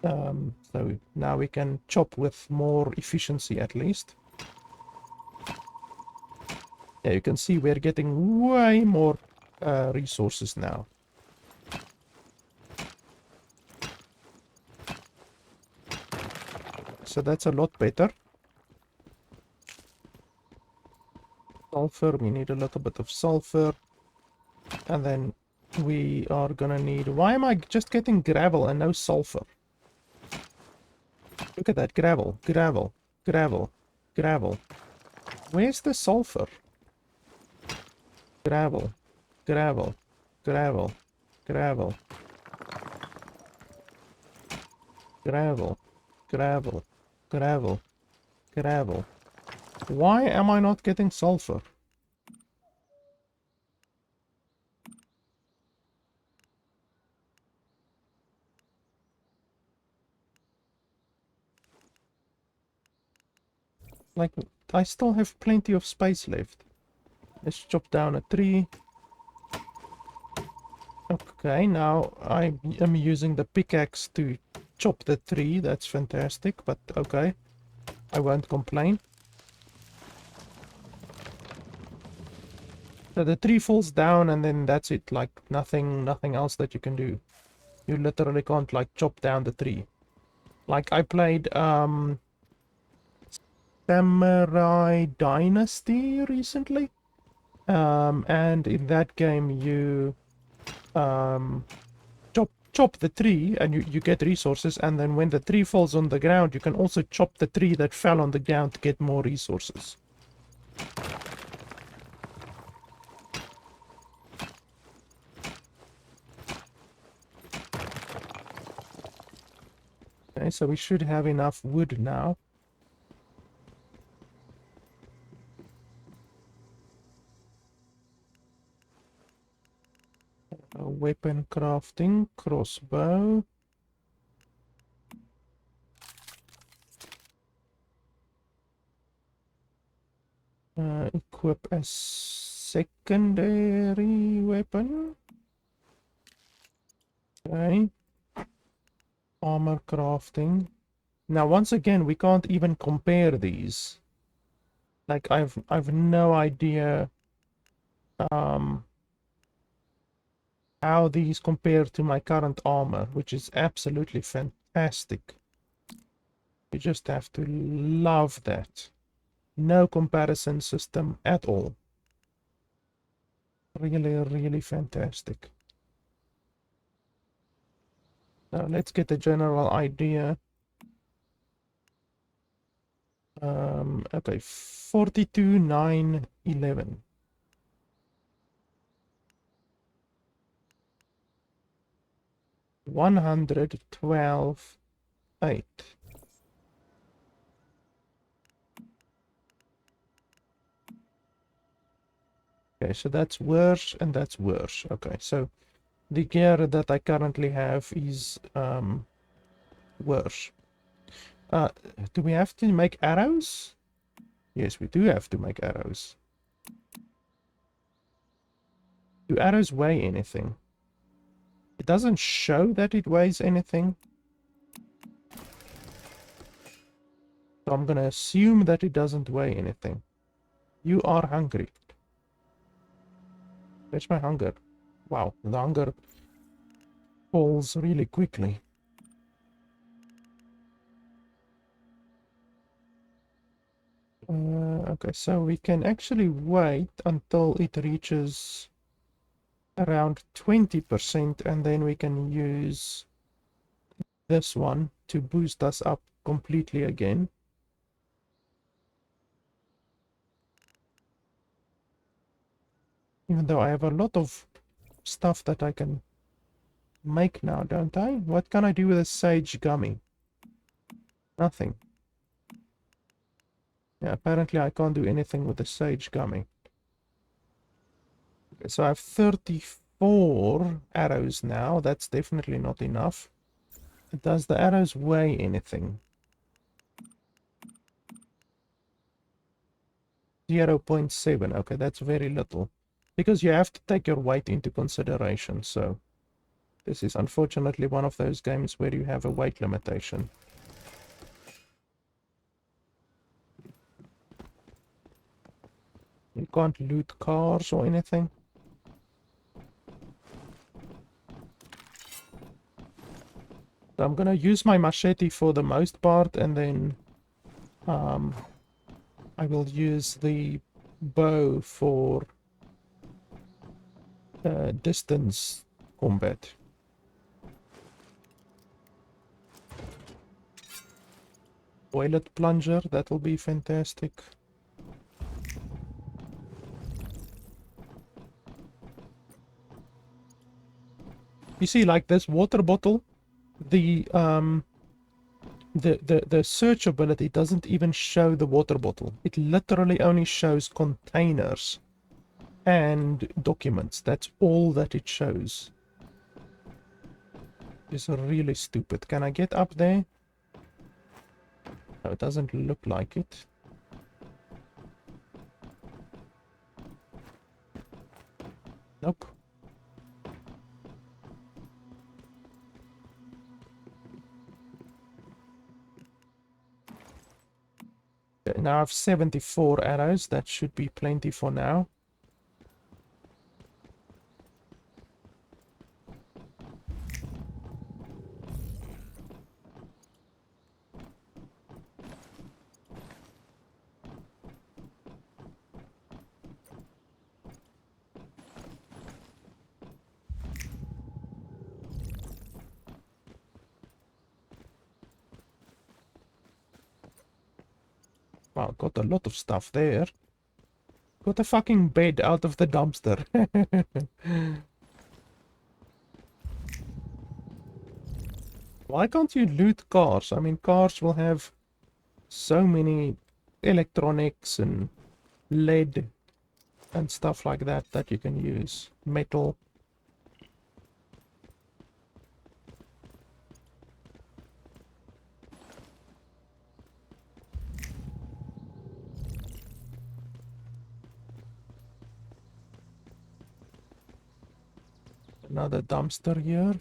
So now we can chop with more efficiency at least. Yeah, you can see we're getting way more resources now. So that's a lot better. Sulfur, we need a little bit of sulfur. And then we are gonna need... Why am I just getting gravel and no sulfur? Look at that, gravel, gravel, gravel, gravel. Where's the sulfur? Gravel, gravel, gravel, gravel, gravel, gravel, gravel, gravel, Why am I not getting sulfur? Like, I still have plenty of space left. Let's chop down a tree. Okay, now I am using the pickaxe to chop the tree. That's fantastic, but okay. I won't complain. So the tree falls down and then that's it. Like, nothing else that you can do. You literally can't, like, chop down the tree. Like, I played, Samurai Dynasty recently. And in that game you chop the tree and you get resources, and then when the tree falls on the ground you can also chop the tree that fell on the ground to get more resources. Okay, so we should have enough wood now. Weapon crafting, crossbow. Equip a secondary weapon. Okay. Armor crafting. Now, once again, we can't even compare these. Like, I've no idea how these compare to my current armor, which is absolutely fantastic. You just have to love that. No comparison system at all. Really, really fantastic. Now let's get a general idea. Okay, 42, 9, 11. $112, 8. Okay, so that's worse and that's worse. Okay, so the gear that I currently have is worse. Do we have to make arrows? Yes, we do have to make arrows. Do arrows weigh anything? It doesn't show that it weighs anything. So I'm gonna assume that it doesn't weigh anything. You are hungry. Where's my hunger? Wow, the hunger falls really quickly. Okay, so we can actually wait until it reaches around 20%, and then we can use this one to boost us up completely again. Even though I have a lot of stuff that I can make now, don't I? What can I do with a sage gummy? Nothing. Yeah, apparently I can't do anything with the sage gummy. Okay, so I have 34 arrows now. That's definitely not enough. Does the arrows weigh anything? 0.7. Okay, that's very little. Because you have to take your weight into consideration, so this is unfortunately one of those games where you have a weight limitation. You can't loot cars or anything. So I'm gonna use my machete for the most part, and then I will use the bow for distance combat. Toilet plunger, that will be fantastic. You see, like this water bottle, the the search ability doesn't even show the water bottle. It literally only shows containers and documents. That's all that it shows. It's really stupid. Can I get up there? No, it doesn't look like it. Nope. Okay, now I have 74 arrows. That should be plenty for now. Wow, got a lot of stuff there. Got a fucking bed out of the dumpster. Why can't you loot cars? I mean, cars will have so many electronics and lead and stuff like that that you can use. Metal. Another dumpster here.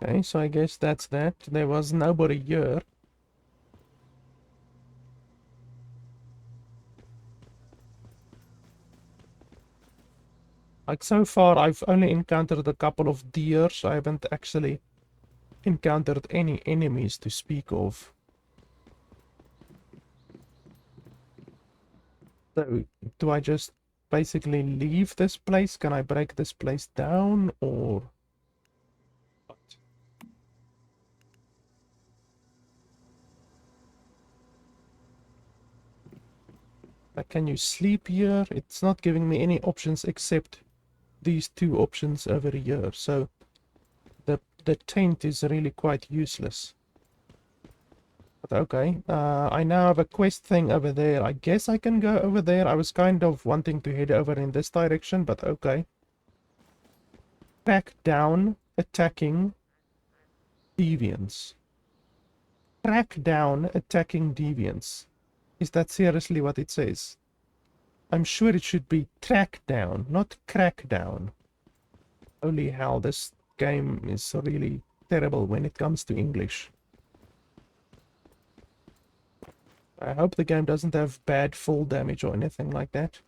Okay, so I guess that's that. There was nobody here. Like, so far, I've only encountered a couple of deers. I haven't actually encountered any enemies to speak of. So, do I just basically leave this place? Can I break this place down, or what? Like, can you sleep here? It's not giving me any options except these two options over here. So the tent is really quite useless. But okay, I now have a quest thing over there. I guess I can go over there. I was kind of wanting to head over in this direction, but okay. Track down attacking deviants. Track down attacking deviants. Is that seriously what it says? I'm sure it should be track down, not crack down. Holy hell, this game is really terrible when it comes to English. I hope the game doesn't have bad fall damage or anything like that.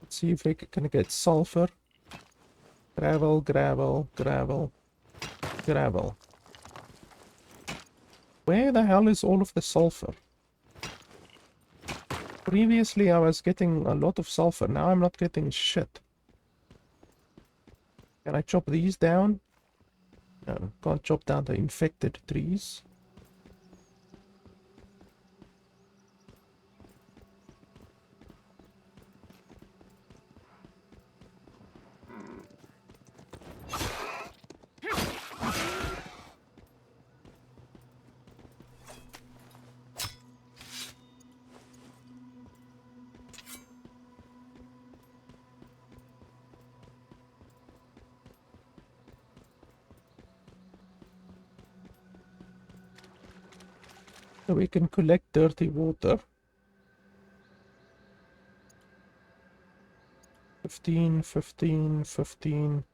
Let's see if we can get sulfur. Gravel, gravel, gravel, gravel. Where the hell is all of the sulfur? Previously I was getting a lot of sulfur, now I'm not getting shit. Can I chop these down? No, can't chop down the infected trees. So we can collect dirty water. 15, 15, 15,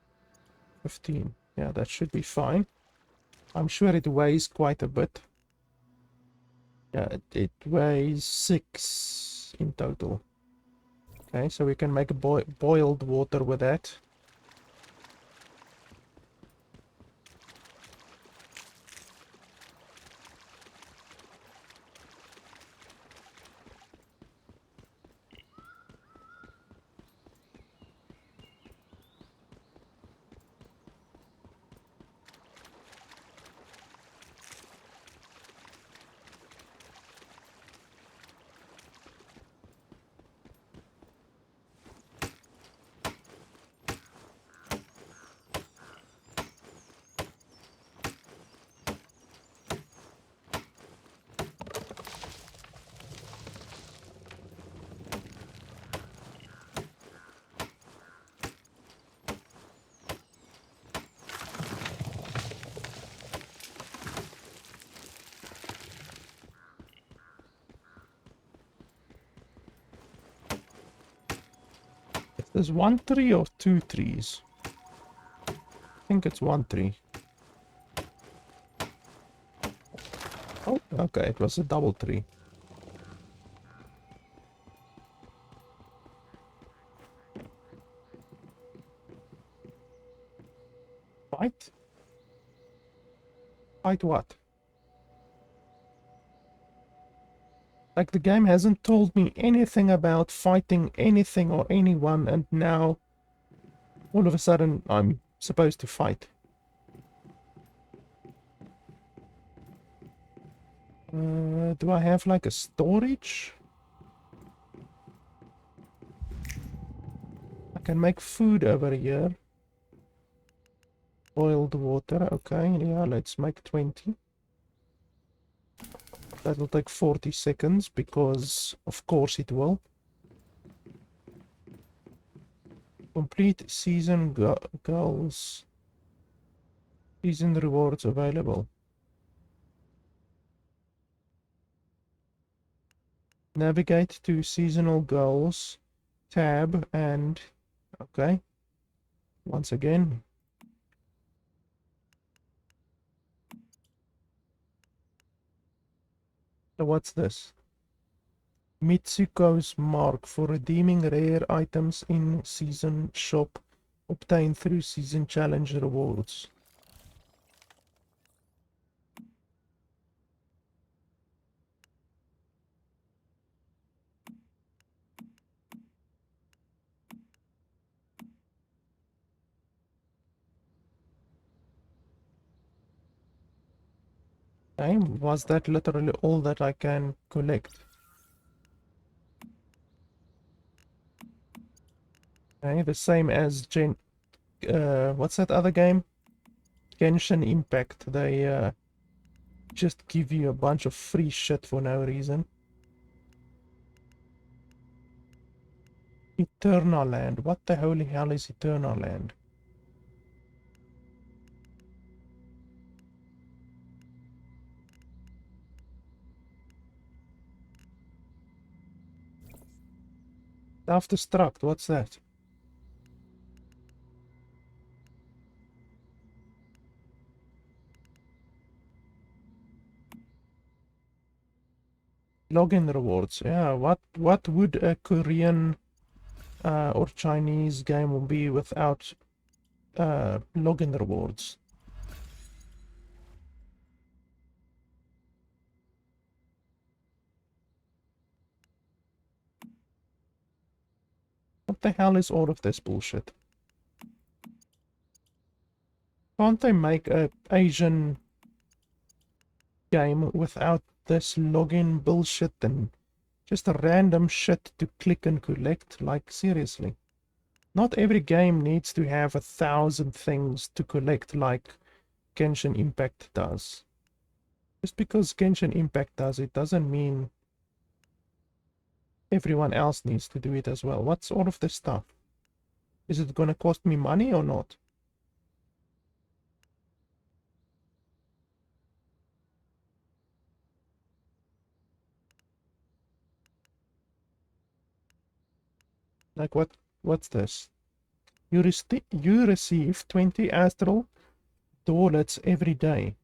15. Yeah, that should be fine. I'm sure it weighs quite a bit. Yeah, it weighs 6 in total. Okay, so we can make boiled water with that. There's 1 tree or 2 trees? I think it's 1 tree. Oh, okay, it was a double tree. Fight? Fight what? Like, the game hasn't told me anything about fighting anything or anyone, and now all of a sudden I'm supposed to fight. Do I have like a storage? I can make food over here. Boiled water, okay, yeah, let's make 20. That will take 40 seconds, because of course it will. Complete season goals. Season rewards available. Navigate to seasonal goals tab and okay. Once again. So what's this? Mitsuko's mark for redeeming rare items in season shop obtained through season challenge rewards. Okay, was that literally all that I can collect? Okay, the same as what's that other game? Genshin Impact. They just give you a bunch of free shit for no reason. Eternal Land. What the holy hell is Eternal Land? Self-destruct. What's that? Login rewards. Yeah, what would a Korean or Chinese game be without login rewards? What the hell is all of this bullshit? Can't they make a Asian game without this login bullshit and just a random shit to click and collect? Like, seriously. Not every game needs to have 1,000 things to collect like Genshin Impact does. Just because Genshin Impact does it doesn't mean everyone else needs to do it as well. What's all of this stuff? Is it gonna cost me money or not? Like what's this? You receive 20 astral dollars every day.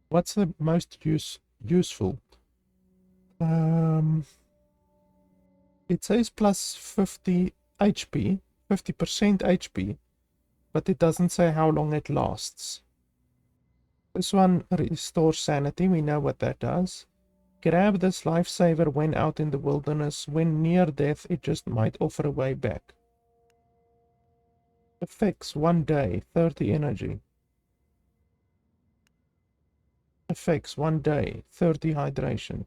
What's the most useful? It says plus 50 HP, 50% HP, but it doesn't say how long it lasts. This one restores sanity, we know what that does. Grab this lifesaver when out in the wilderness. When near death, it just might offer a way back. Effects, 1 day, 30 energy. Effects, 1 day, 30 hydration.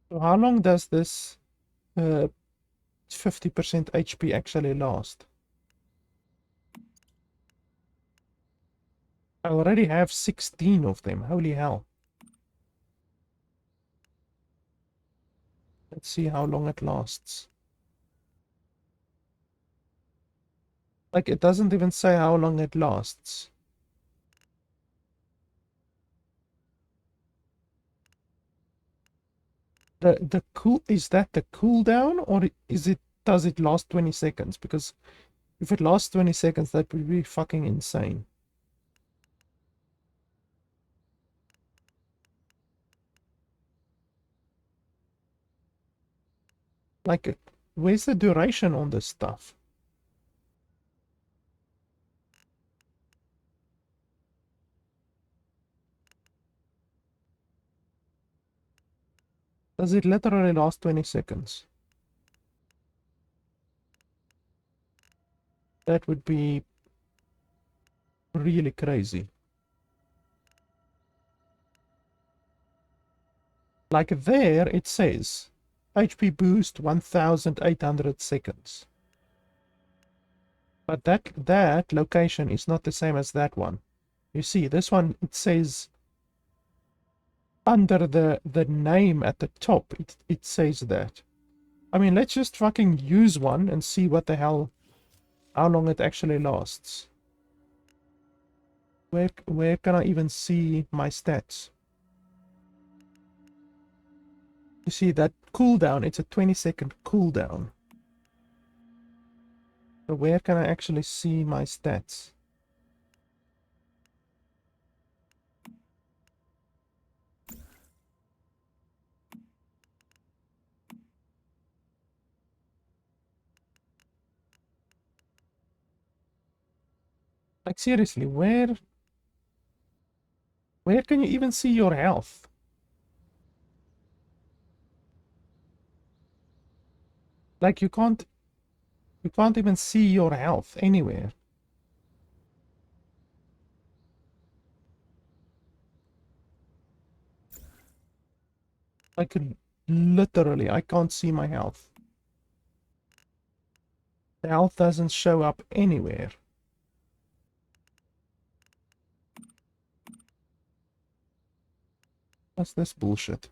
So how long does this 50% HP actually last? I already have 16 of them, holy hell. Let's see how long it lasts. Like, it doesn't even say how long it lasts. The cool, is that the cooldown, or is it, does it last 20 seconds? Because if it lasts 20 seconds, that would be fucking insane. Like, where's the duration on this stuff? Does it literally last 20 seconds? That would be really crazy. Like there, it says HP boost 1800 seconds. But that location is not the same as that one. You see, this one, it says under the name at the top, it says that. I mean, let's just fucking use one and see what the hell, how long it actually lasts. Where can I even see my stats? You see that cooldown, it's a 20-second cooldown. So where can I actually see my stats? Like seriously, where can you even see your health? Like you can't even see your health anywhere. Like literally, I can't see my health. The health doesn't show up anywhere. What's this bullshit?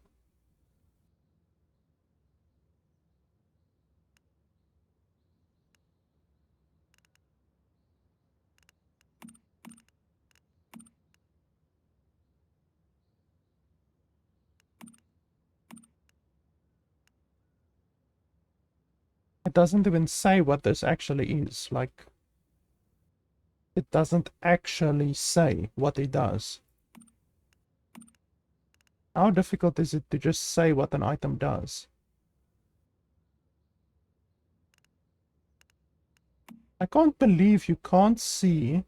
It doesn't even say what this actually is. Like, it doesn't actually say what it does. How difficult is it to just say what an item does? I can't believe you can't see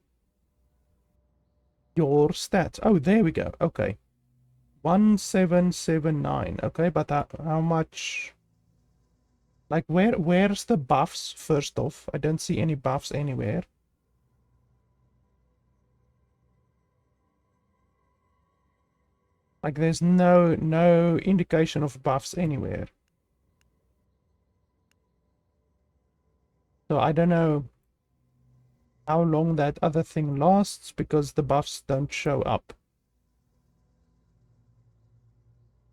your stats. Oh, there we go. Okay. 1779. Okay, but how much? Like, where's the buffs, first off? I don't see any buffs anywhere. Like, there's no indication of buffs anywhere. So I don't know how long that other thing lasts because the buffs don't show up.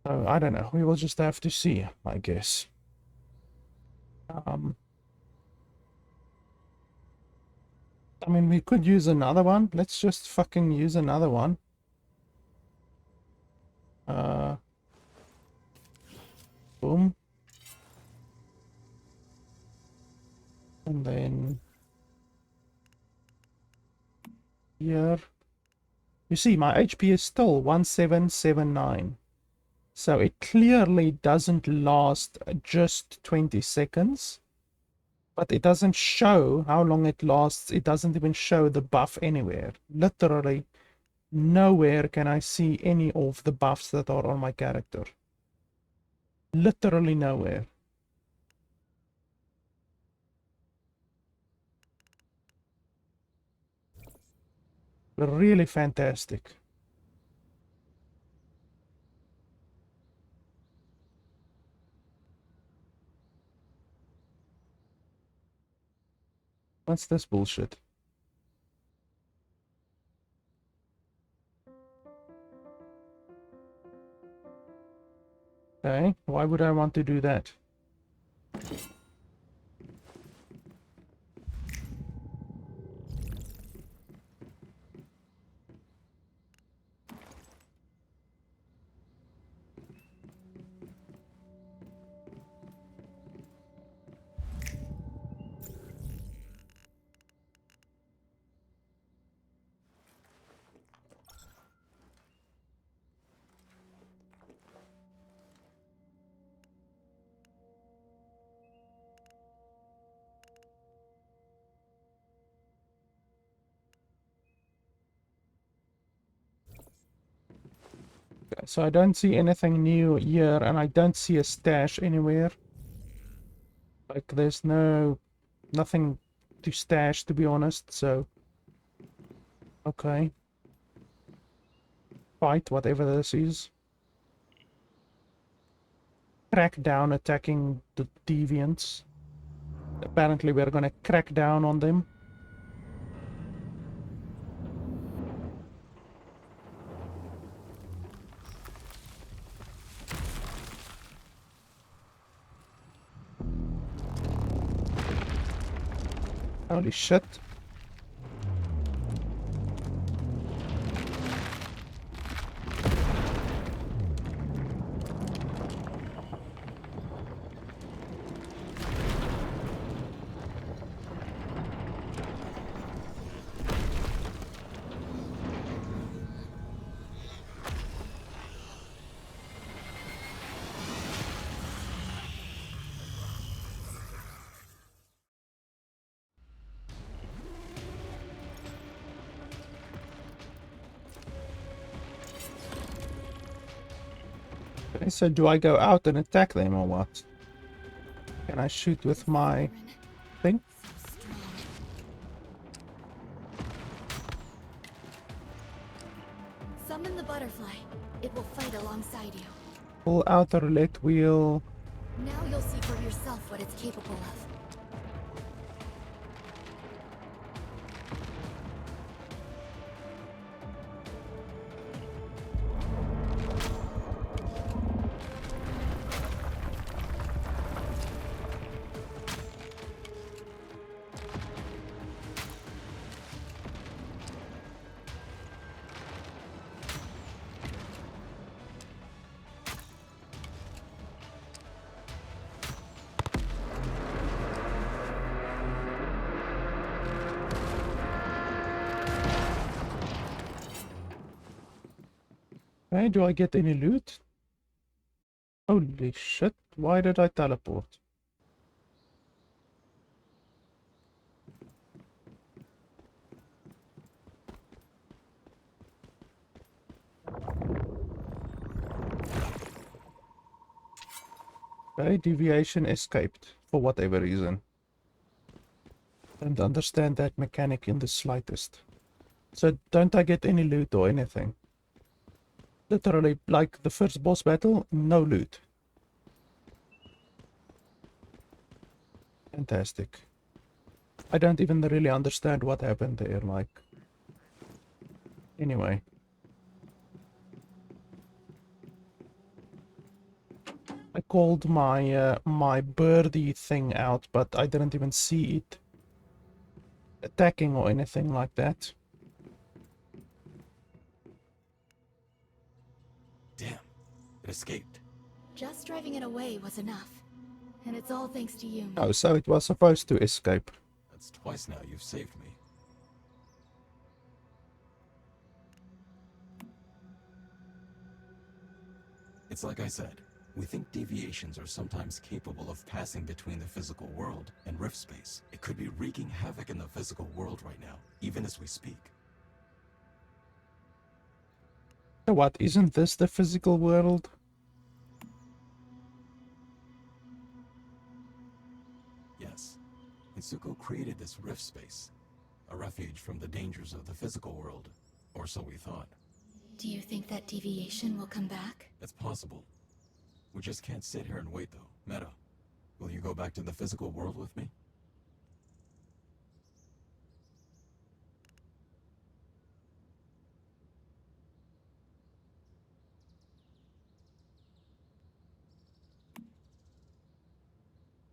So I don't know. We will just have to see, I guess. I mean, we could use another one. Let's just fucking use another one. Boom. And then here. You see, my HP is still 1779. So it clearly doesn't last just 20 seconds. But it doesn't show how long it lasts. It doesn't even show the buff anywhere. Literally nowhere can I see any of the buffs that are on my character. Literally nowhere. Really fantastic. What's this bullshit? Okay, why would I want to do that? So I don't see anything new here, and I don't see a stash anywhere. Like, there's nothing to stash, to be honest, so... Okay. Fight, whatever this is. Crack down attacking the deviants. Apparently we're gonna crack down on them. Holy shit. Okay, so do I go out and attack them or what? Can I shoot with my thing? Summon the butterfly. It will fight alongside you. Pull out the roulette wheel. Now you'll see for yourself what it's capable of. Okay, do I get any loot? Holy shit, why did I teleport? Okay, deviation escaped, for whatever reason. Don't understand that mechanic in the slightest. So don't I get any loot or anything? Literally, like the first boss battle, no loot. Fantastic. I don't even really understand what happened there, like... Anyway. I called my my birdie thing out, but I didn't even see it attacking or anything like that. Damn, it escaped. Just driving it away was enough. And it's all thanks to you. Oh, so it was supposed to escape. That's twice now you've saved me. It's like I said, we think deviations are sometimes capable of passing between the physical world and rift space. It could be wreaking havoc in the physical world right now, even as we speak. So what, isn't this the physical world? Yes, Mitsuko created this rift space, a refuge from the dangers of the physical world, or so we thought. Do you think that deviation will come back? It's possible. We just can't sit here and wait, though. Meta, will you go back to the physical world with me?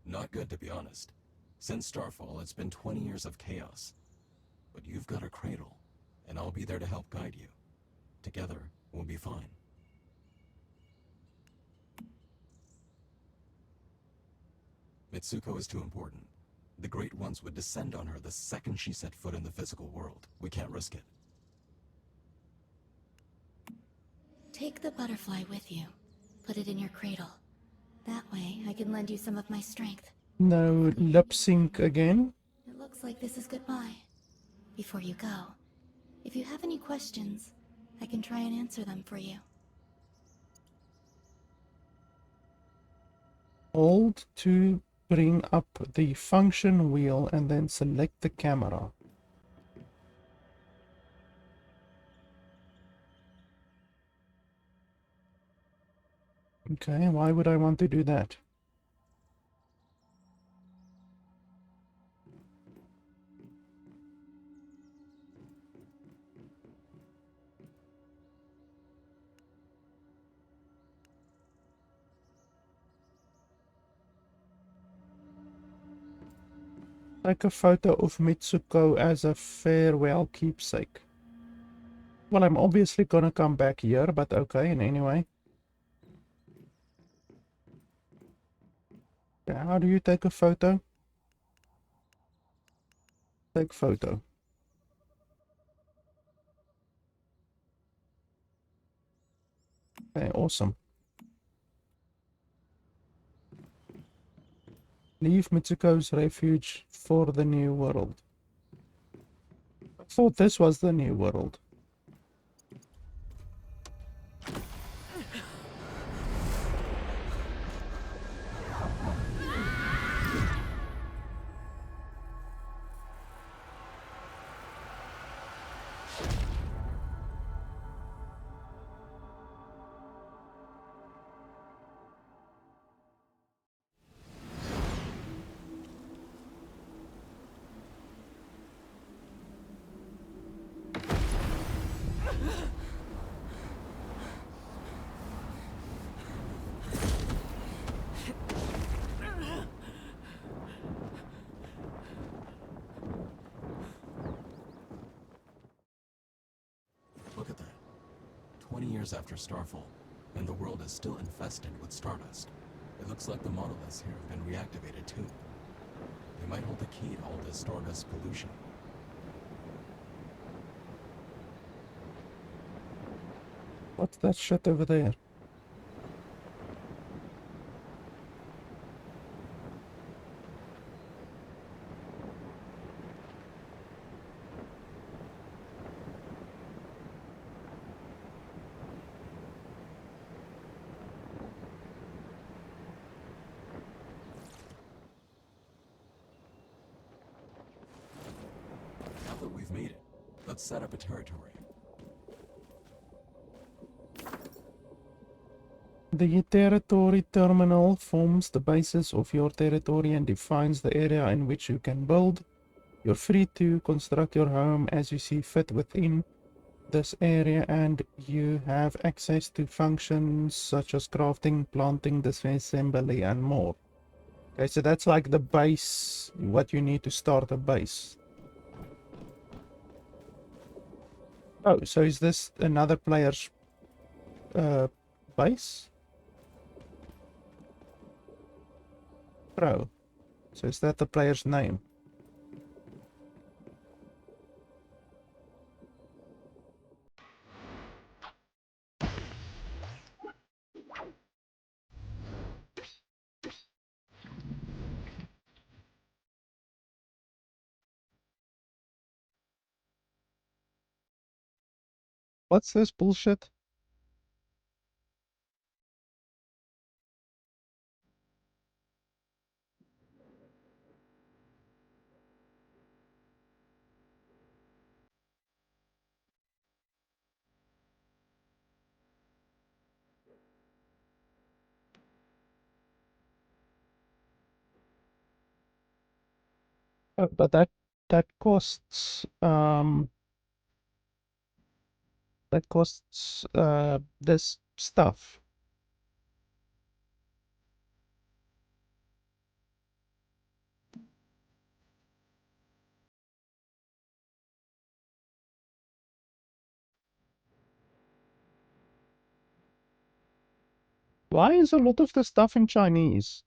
Not good, to be honest. Since Starfall, it's been 20 years of chaos. But you've got a cradle, and I'll be there to help guide you. Together, we'll be fine. Mitsuko is too important. The Great Ones would descend on her the second she set foot in the physical world. We can't risk it. Take the butterfly with you. Put it in your cradle. That way, I can lend you some of my strength. No lip sync again? It looks like this is goodbye. Before you go, if you have any questions, I can try and answer them for you. Hold to bring up the function wheel and then select the camera. Okay, why would I want to do that? Take a photo of Mitsuko as a farewell keepsake. Well, I'm obviously gonna come back here, but okay, in any way. Yeah, how do you take a photo? Take photo. Okay, awesome. Leave Mitsuko's refuge for the new world. I thought this was the new world. Look at that. 20 years after Starfall, and the world is still infested with stardust. It looks like the monoliths here have been reactivated too. They might hold the key to all this stardust pollution. What's that shit over there? Now that we've made it, let's set up a territory. The territory terminal forms the basis of your territory and defines the area in which you can build. You're free to construct your home as you see fit within this area, and you have access to functions such as crafting, planting, disassembly, and more. Okay, so that's like the base, what you need to start a base. Oh, so is this another player's base? Pro. So is that the player's name? What's this bullshit? Oh, but that costs this stuff. Why is a lot of the stuff in Chinese?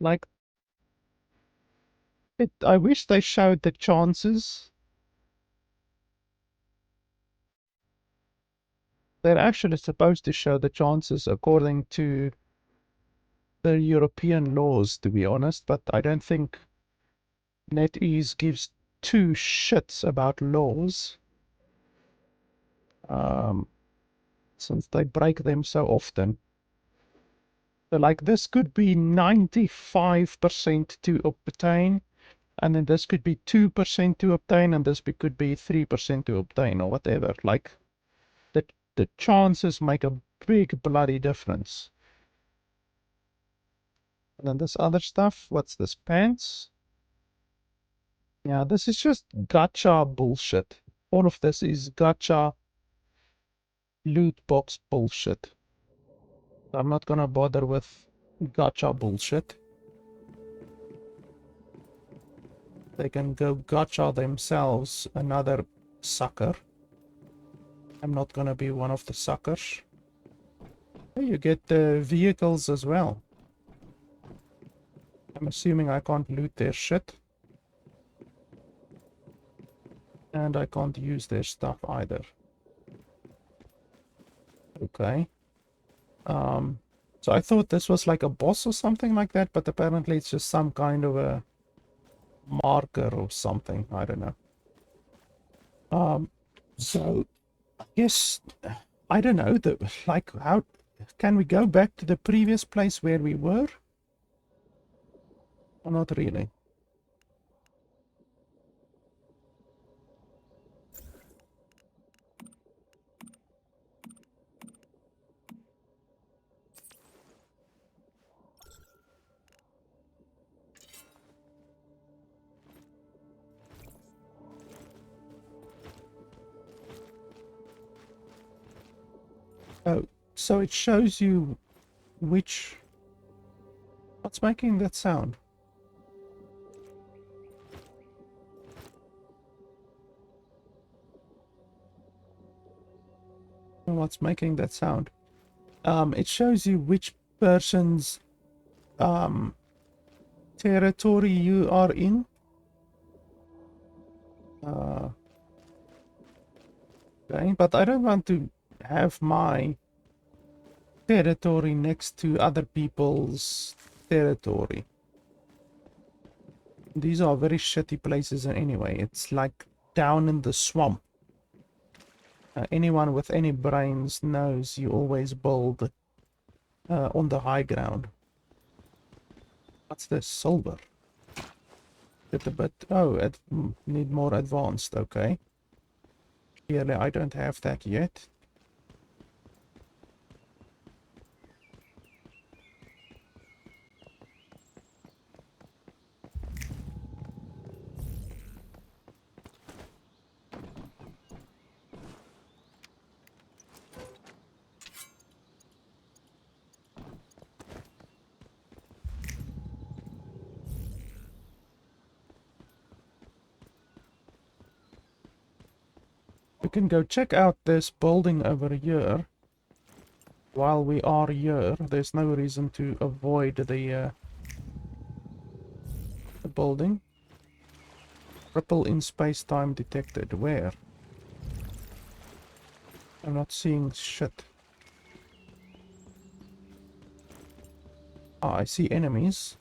Like, I wish they showed the chances. They're actually supposed to show the chances according to the European laws, to be honest, but I don't think NetEase gives two shits about laws, since they break them so often. So like this could be 95% to obtain, and then this could be 2% to obtain, and this could be 3% to obtain, or whatever. Like the chances make a big bloody difference. And then this other stuff, what's this? Pants? Yeah, this is just gacha bullshit. All of this is gacha loot box bullshit. I'm not gonna bother with gacha bullshit. They can go gacha themselves, another sucker. I'm not gonna be one of the suckers. You get the vehicles as well. I'm assuming I can't loot their shit. And I can't use their stuff either. Okay. So I thought this was like a boss or something like that, but apparently it's just some kind of a marker or something. I don't know. So I guess I don't know. Like, how can we go back to the previous place where we were? Or not really. Oh, so it shows you which... What's making that sound? What's making that sound? It shows you which person's territory you are in. Okay, but I don't want to have my territory next to other people's territory. These are very shitty places anyway. It's like down in the swamp. Anyone with any brains knows you always build on the high ground. What's this? Silver. Get a bit... Oh, need more advanced. Okay. Clearly I don't have that yet. We can go check out this building over here. While we are here, there's no reason to avoid the building. Ripple in space-time detected. Where? I'm not seeing shit. Ah, I see enemies.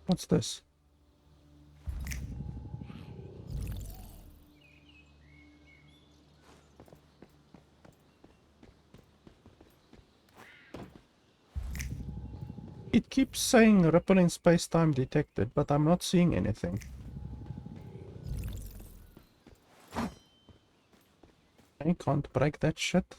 What's this? It keeps saying ripple in space-time detected, but I'm not seeing anything. I can't break that shit.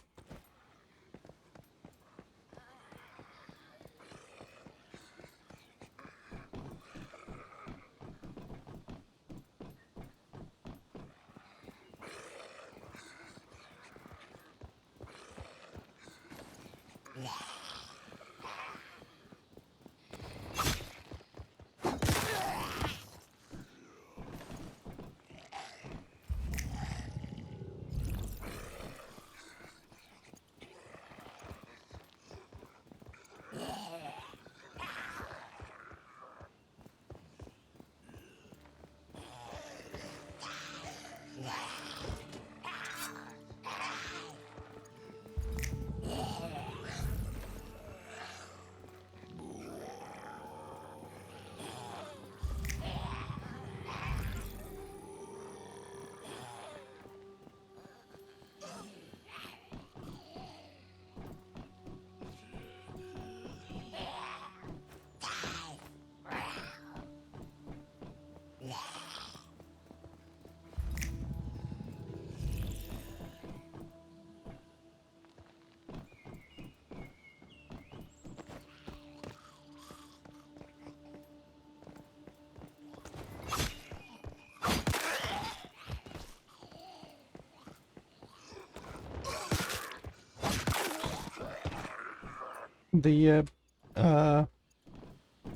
the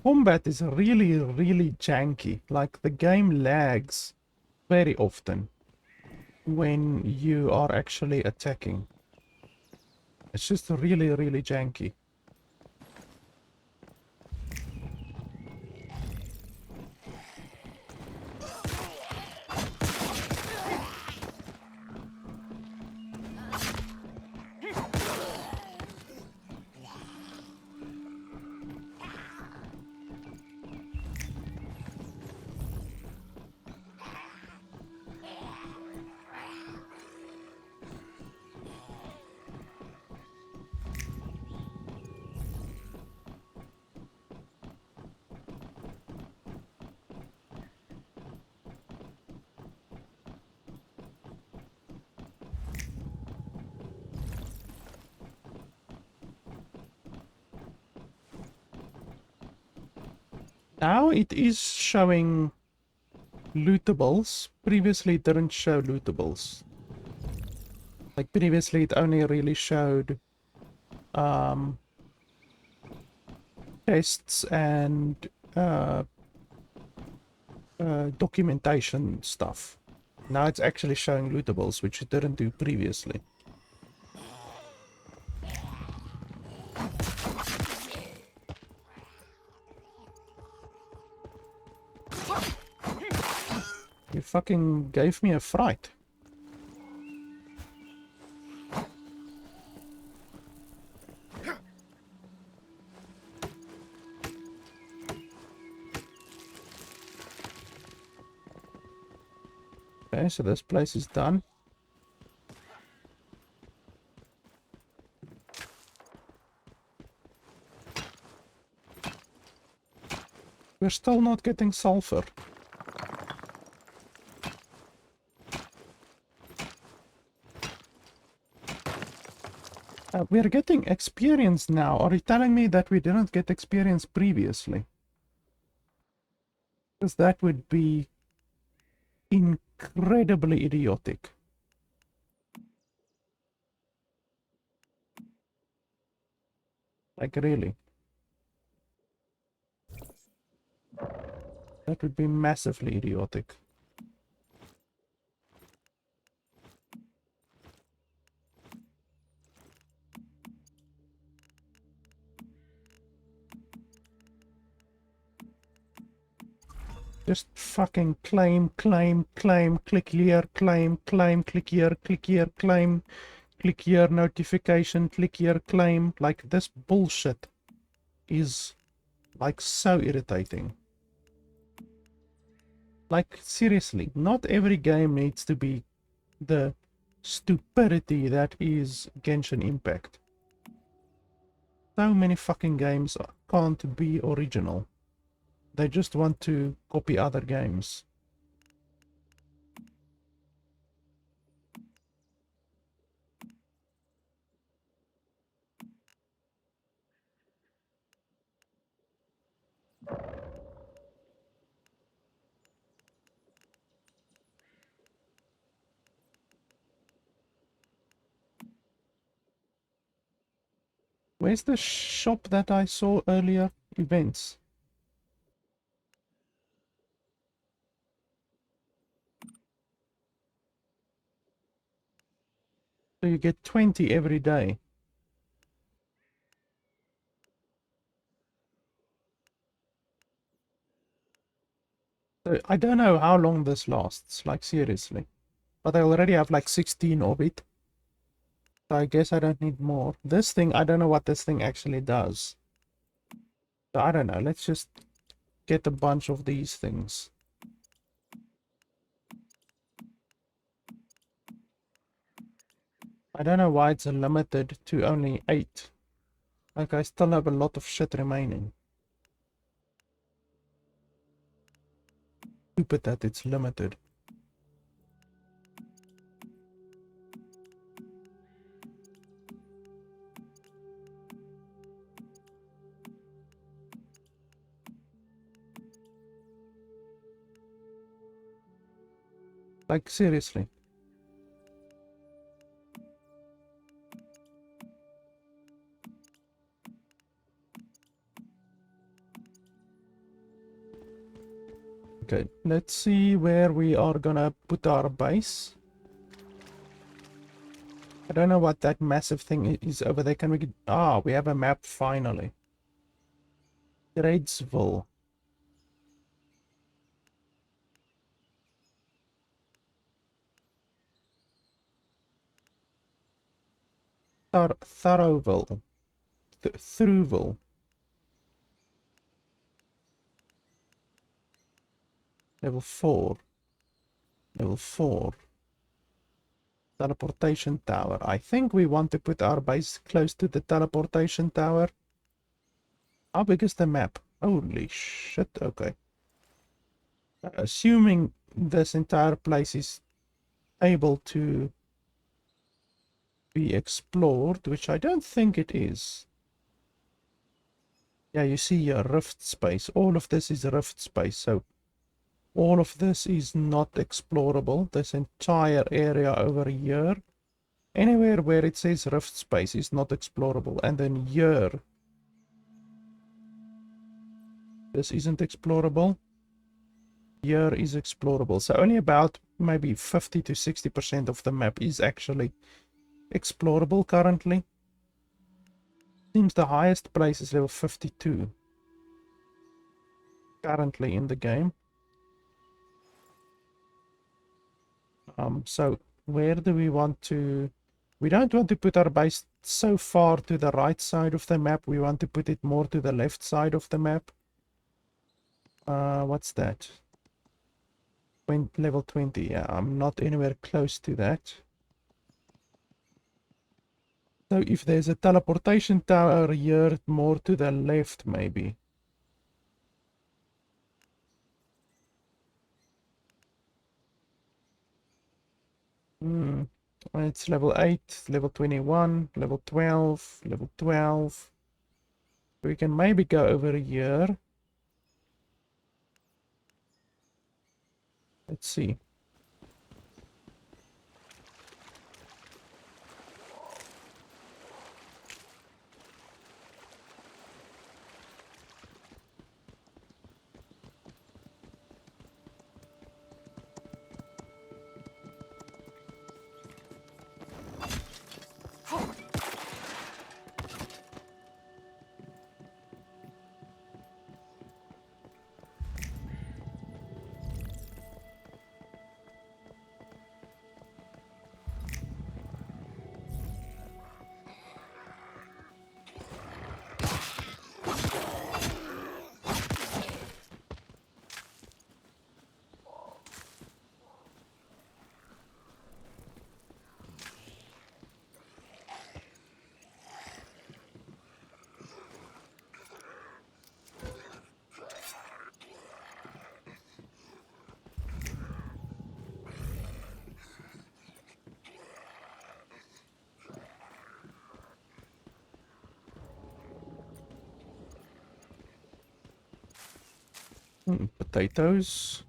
combat is really, really janky. Like, the game lags very often when you are actually attacking. It's just really, really janky. Now it is showing lootables. Previously it didn't show lootables. Like, previously it only really showed tests and documentation stuff. Now it's actually showing lootables, which it didn't do previously. You fucking gave me a fright. Okay, so this place is done. We're still not getting sulfur. We're getting experience now. Are you telling me that we didn't get experience previously? Because that would be incredibly idiotic. Like, really. That would be massively idiotic. Just fucking claim, click here, claim, click here, claim, click here, notification, click here, claim. Like, this bullshit is, like, so irritating. Like, seriously, not every game needs to be the stupidity that is Genshin Impact. So many fucking games can't be original. They just want to copy other games. Where's the shop that I saw earlier? Events. So you get 20 every day. So I don't know how long this lasts, like, seriously. But I already have like 16 of it. So I guess I don't need more. This thing, I don't know what this thing actually does. So I don't know, let's just get a bunch of these things. I don't know why it's limited to only 8. Like, I still have a lot of shit remaining. Stupid that it's limited. Like, seriously. Okay, let's see where we are gonna put our base. I don't know what that massive thing is over there. Can we get... Ah, we have a map finally. Tradesville. Thoroughville. Throughville. Level 4. Level 4. Teleportation tower. I think we want to put our base close to the teleportation tower. How big is the map? Holy shit, okay. Assuming this entire place is able to be explored, which I don't think it is. Yeah, you see here, rift space. All of this is rift space, so all of this is not explorable. This entire area over here, anywhere where it says rift space is not explorable. And then here, this isn't explorable. Here is explorable. So only about maybe 50 to 60% of the map is actually explorable currently. Seems the highest place is level 52 currently in the game. So where do we want to... We don't want to put our base so far to the right side of the map. We want to put it more to the left side of the map. What's that? Level 20. Yeah, I'm not anywhere close to that. So if there's a teleportation tower here, more to the left maybe. It's level 8, level 21, level 12, level 12. We can maybe go over here. Let's see. Potatoes.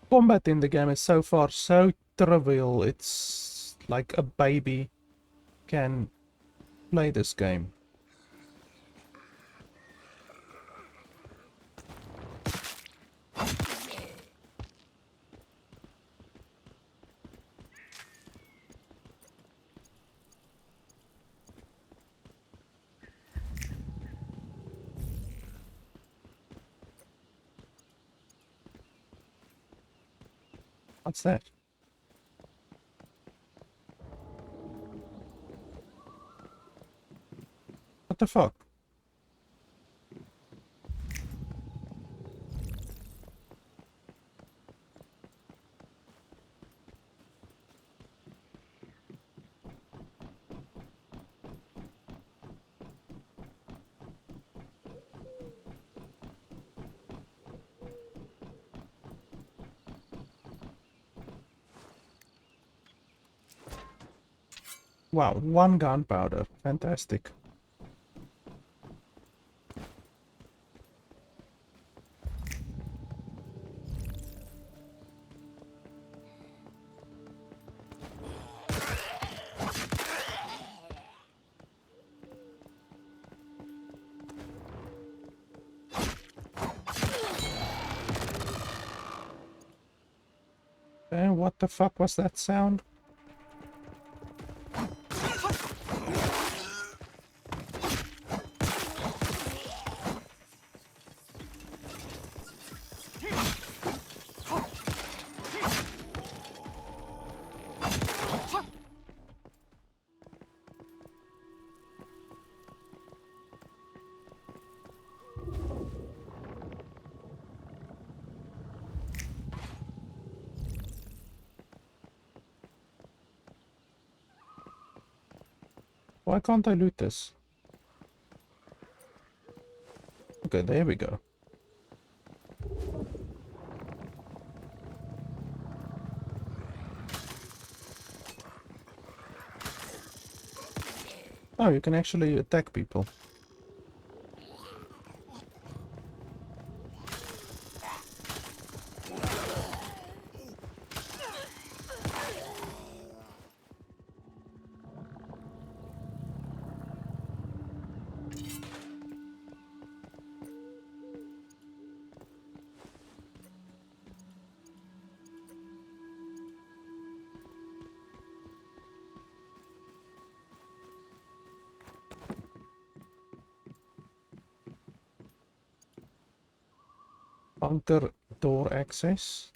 Combat in the game is so far so trivial. It's like a baby can play this game. What's that? What the fuck? Wow, 1 gunpowder. Fantastic. And what the fuck was that sound? Why can't I loot this? Okay, there we go. Oh, you can actually attack people. Bunker door access.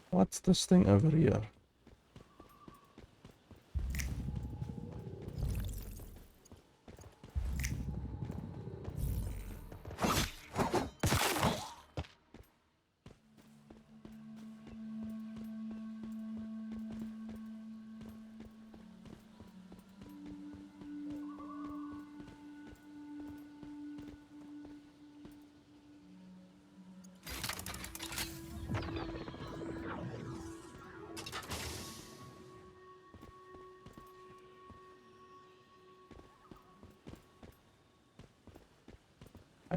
What's this thing over here?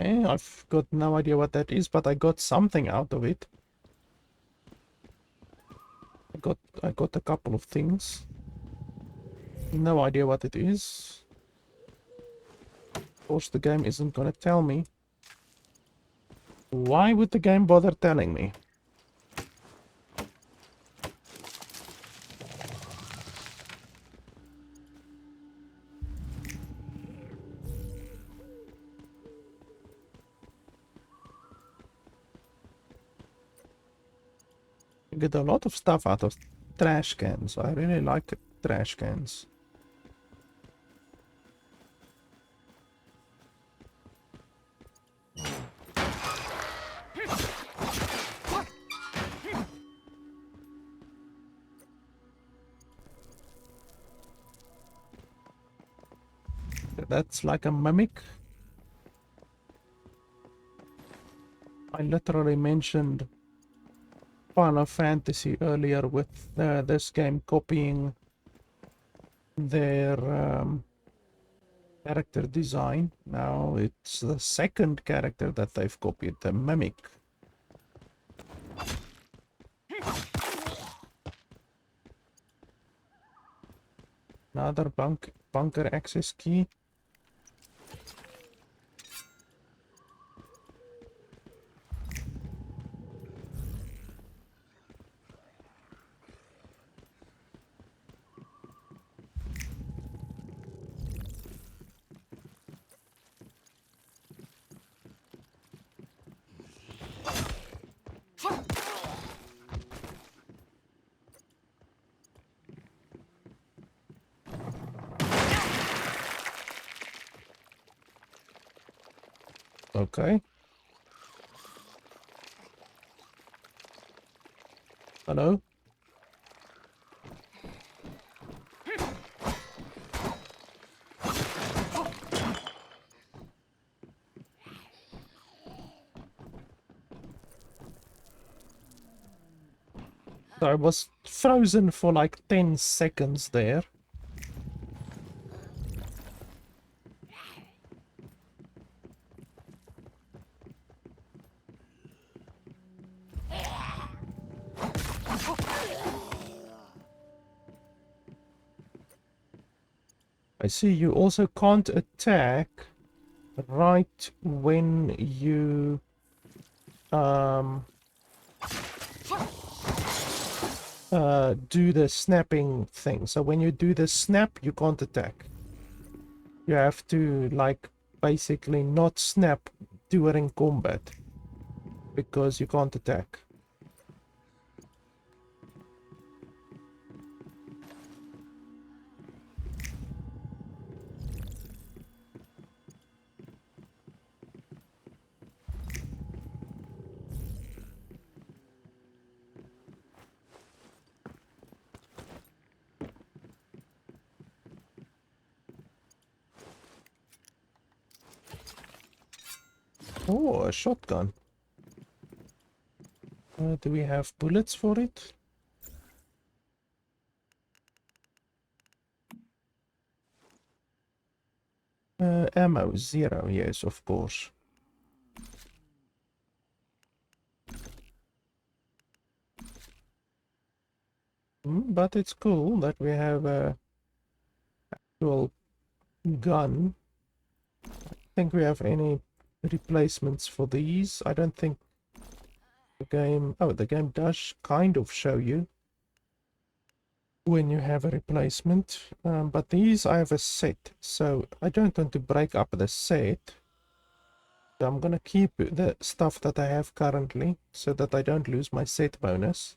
I've got no idea what that is, but I got something out of it. I got a couple of things. No idea what it is. Of course, the game isn't gonna tell me. Why would the game bother telling me? You get a lot of stuff out of trash cans. I really like trash cans. That's like a mimic. I literally mentioned Final Fantasy earlier with this game copying their character design. Now it's the second character that they've copied, the mimic. Another bunker access key. Okay. Hello? So I was frozen for like 10 seconds there. I see you also can't attack right when you do the snapping thing. So when you do the snap, you can't attack. You have to like basically not snap during combat because you can't attack. Oh, a shotgun. Do we have bullets for it? Ammo, 0, yes, of course. But it's cool that we have a actual gun. I think we have any replacements for these. I don't think the game... Oh, the game does kind of show you when you have a replacement. But these I have a set, so I don't want to break up the set. So I'm gonna keep the stuff that I have currently so that I don't lose my set bonus.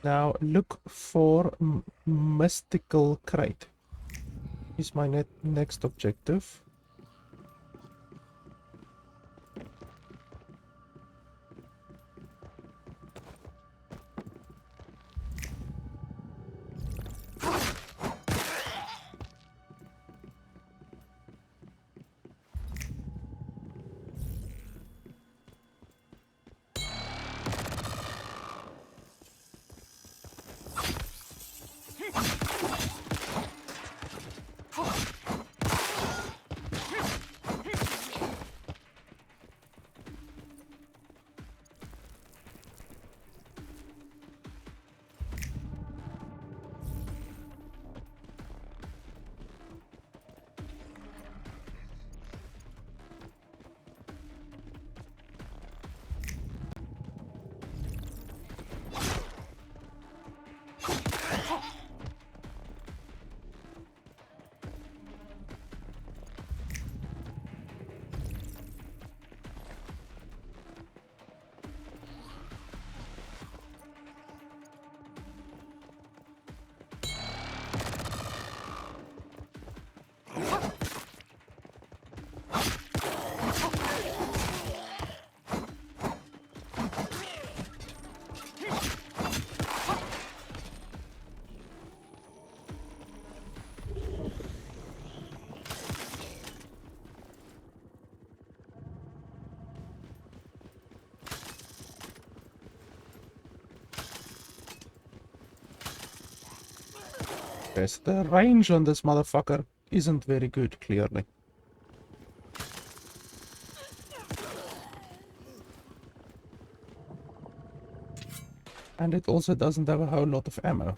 Now look for mystical crate. Is my next objective. Yes, the range on this motherfucker isn't very good, clearly. And it also doesn't have a whole lot of ammo.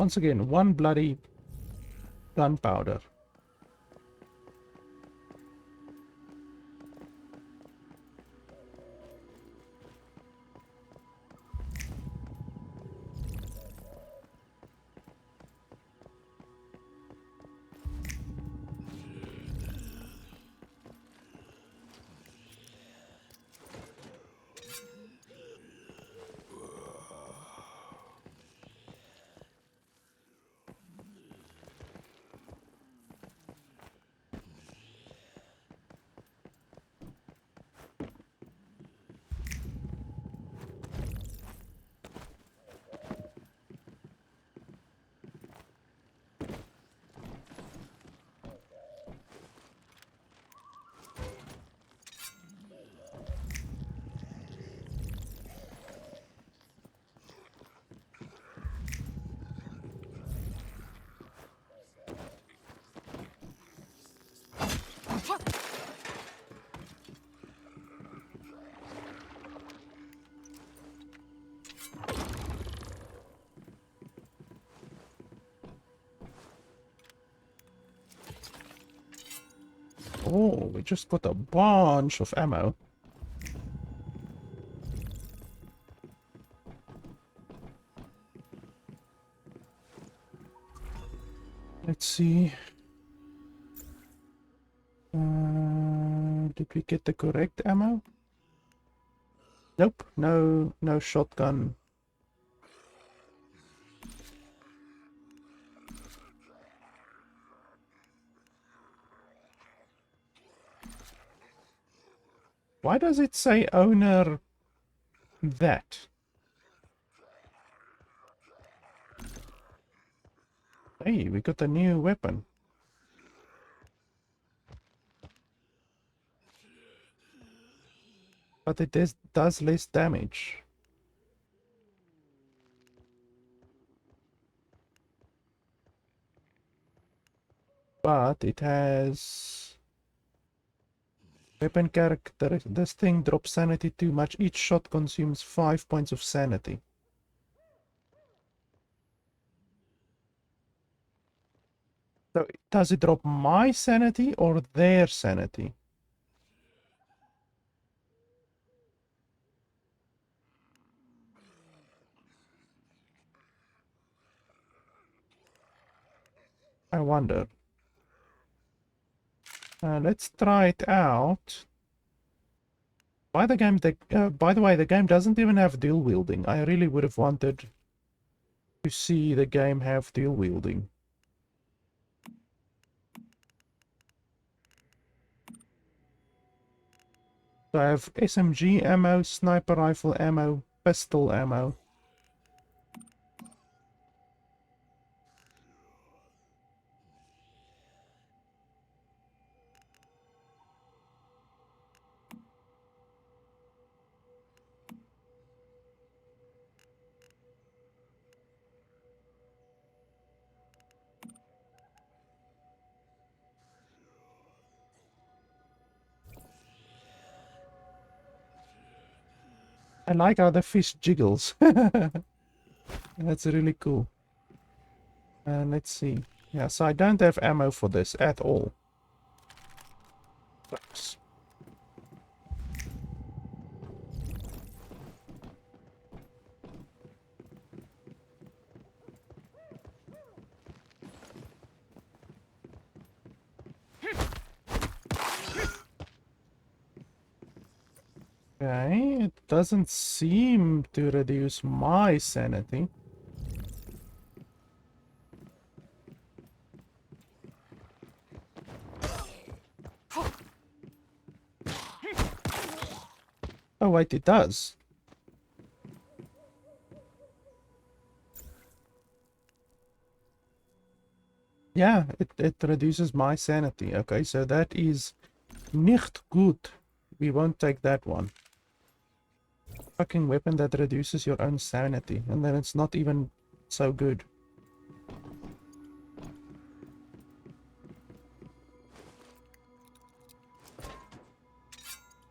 once again, one bloody gunpowder. Oh, we just got a bunch of ammo. Let's see. Did we get the correct ammo? Nope, no shotgun. Why does it say owner that? Hey, we got a new weapon. But it does less damage. But it has weapon character. This thing drops sanity too much. Each shot consumes 5 points of sanity. So does it drop my sanity or their sanity? I wonder. Let's try it out. By the way, the game doesn't even have dual wielding. I really would have wanted to see the game have dual wielding. So I have SMG ammo, sniper rifle ammo, pistol ammo. I like how the fish jiggles. That's really cool. Let's see. Yeah, so I don't have ammo for this at all. Oops. Okay, it doesn't seem to reduce my sanity. Oh wait, it does. Yeah, it reduces my sanity. Okay, so that is nicht gut. We won't take that one. Fucking weapon that reduces your own sanity, and then it's not even so good.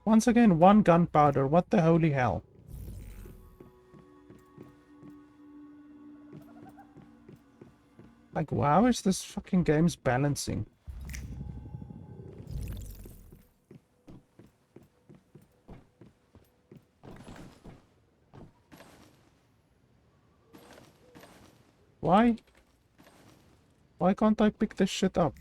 Once again, one gunpowder. What the holy hell? Like, wow, is this fucking game's balancing? Why? Why can't I pick this shit up?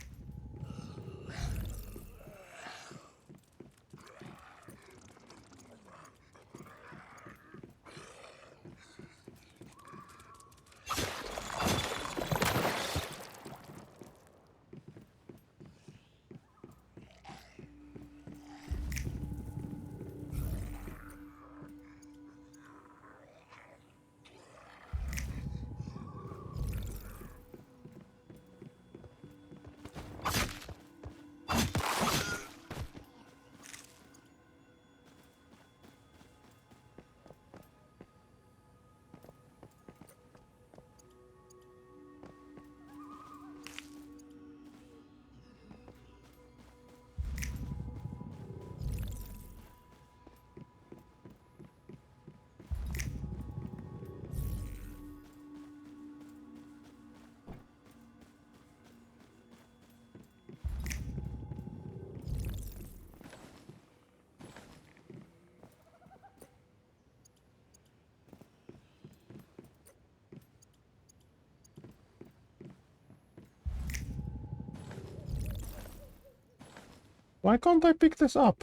Why can't I pick this up?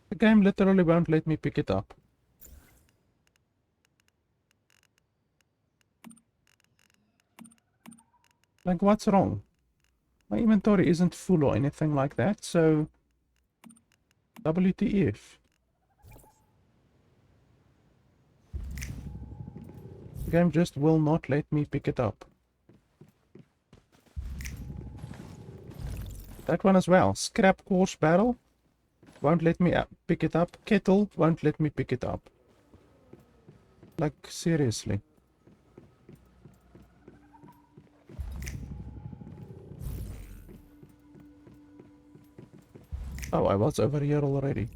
The game literally won't let me pick it up. Like, what's wrong? My inventory isn't full or anything like that, so... WTF. The game just will not let me pick it up. That one as well. Scrap course barrel. Won't let me pick it up. Kettle won't let me pick it up. Like, seriously. Oh, I was over here already.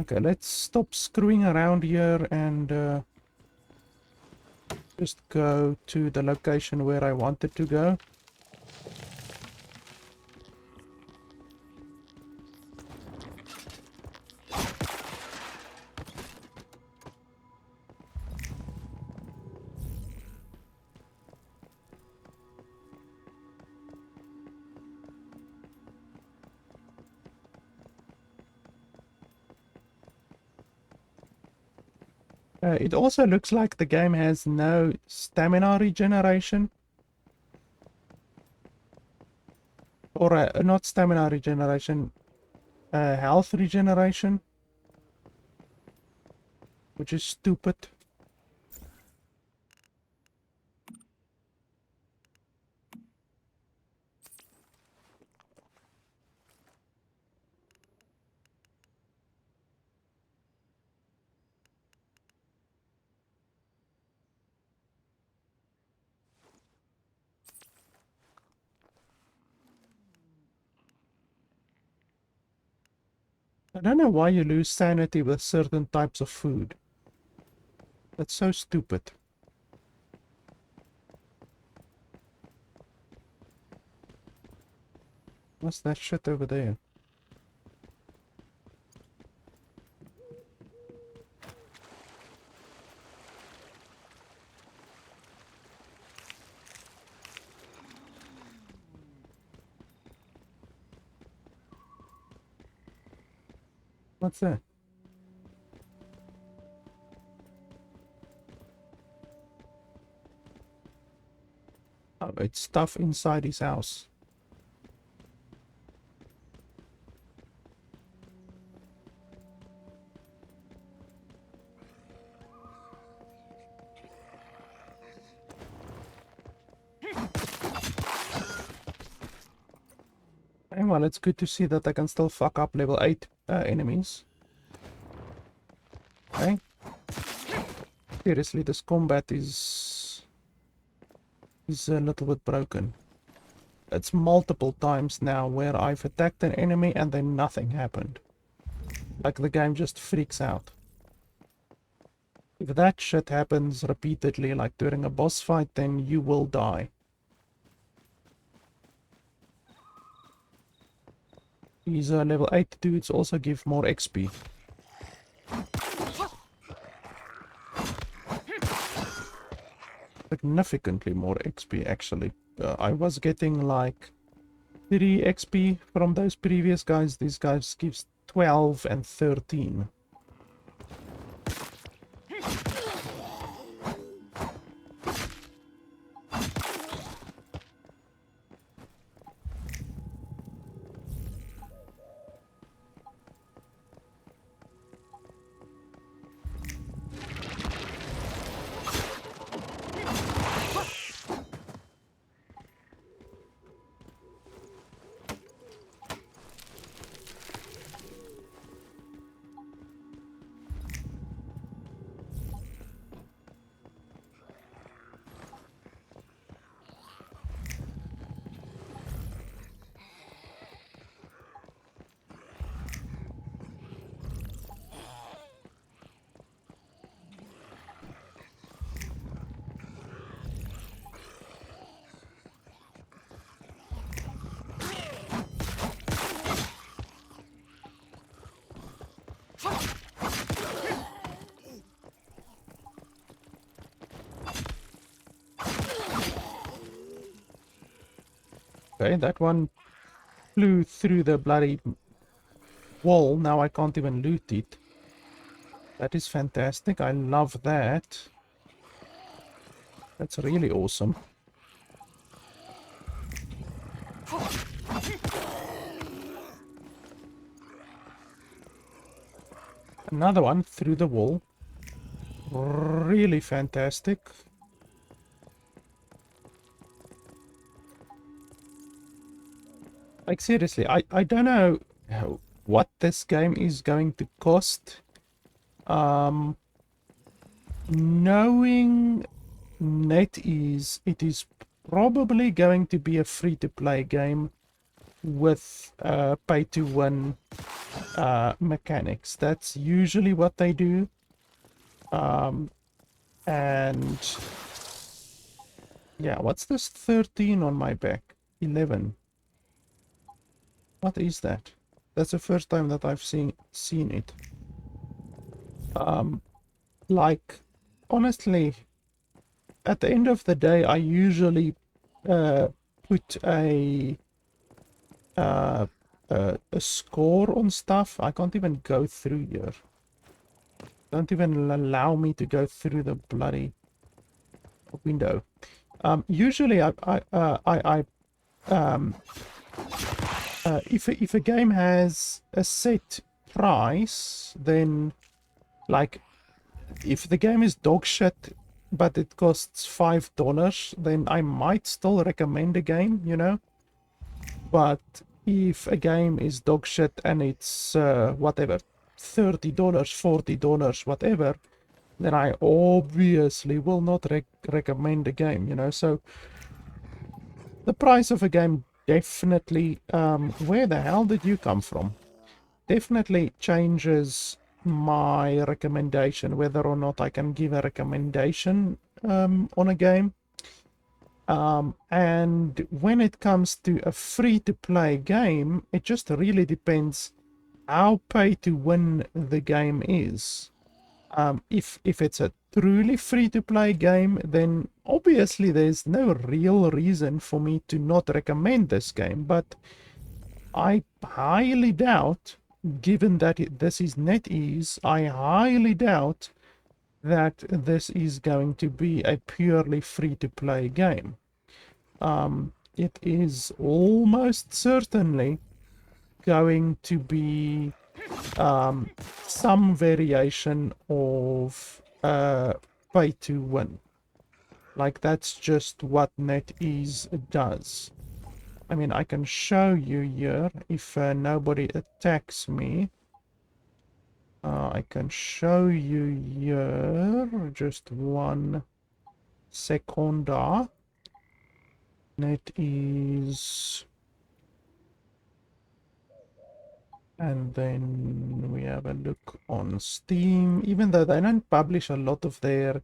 Okay, let's stop screwing around here and just go to the location where I wanted to go. It also looks like the game has no stamina regeneration. Or not stamina regeneration, health regeneration. Which is stupid. I don't know why you lose sanity with certain types of food. That's so stupid. What's that shit over there? What's that? Oh, it's stuff inside his house. Okay, well, it's good to see that I can still fuck up level 8 enemies. Okay. Seriously, this combat is a little bit broken. it's multiple times now where I've attacked an enemy and then nothing happened. Like the game just freaks out. If that shit happens repeatedly, like during a boss fight, then you will die. These level 8 dudes also give more XP. Significantly more XP, actually. I was getting like 3 XP from those previous guys. These guys gives 12 and 13. Okay, that one flew through the bloody wall. Now I can't even loot it. That is fantastic. I love that. That's really awesome. Another one through the wall. Really fantastic. Like seriously, I don't know what this game is going to cost. Knowing NetEase, it is probably going to be a free-to-play game with pay-to-win mechanics. That's usually what they do. And yeah, what's this 13 on my back? 11. What is that? That's the first time that I've seen it. Like, honestly, at the end of the day, I usually put a score on stuff. I can't even go through here. Don't even allow me to go through the bloody window. Usually, if a game has a set price, then like if the game is dog shit but it costs $5, then I might still recommend a game, you know. But if a game is dog shit and it's whatever, $30, $40, whatever, then I obviously will not recommend a game, you know. So the price of a game definitely, where the hell did you come from? Definitely changes my recommendation, whether or not I can give a recommendation on a game. And when it comes to a free-to-play game, it just really depends how pay-to-win the game is. If it's a truly free-to-play game, then obviously there's no real reason for me to not recommend this game. But I highly doubt, given that this is NetEase, I highly doubt that this is going to be a purely free-to-play game. It is almost certainly going to be some variation of pay-to-win. Like, that's just what NetEase does. I mean, I can show you here if nobody attacks me. I can show you here, just 1 second. NetEase, and then we have a look on Steam, even though they don't publish a lot of their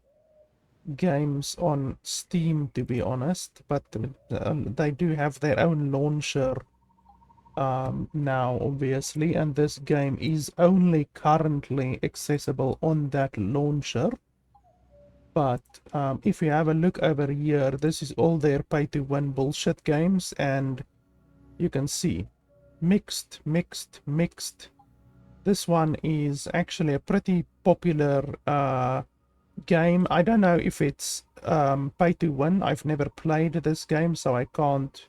games on Steam, to be honest, but they do have their own launcher now, obviously, and this game is only currently accessible on that launcher. But if you have a look over here, this is all their pay-to-win bullshit games, and you can see mixed. This one is actually a pretty popular game. I don't know if it's pay-to-win. I've never played this game, so I can't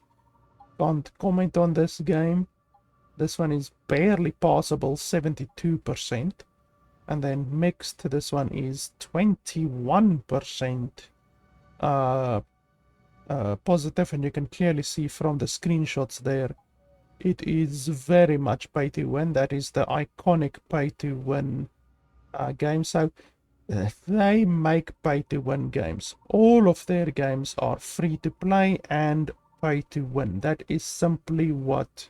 comment on this game. This one is barely passable, 72%. And then mixed, this one is 21% positive, and you can clearly see from the screenshots there, it is very much pay to win. That is the iconic pay to win game. So they make pay to win games. All of their games are free to play and pay to win. That is simply what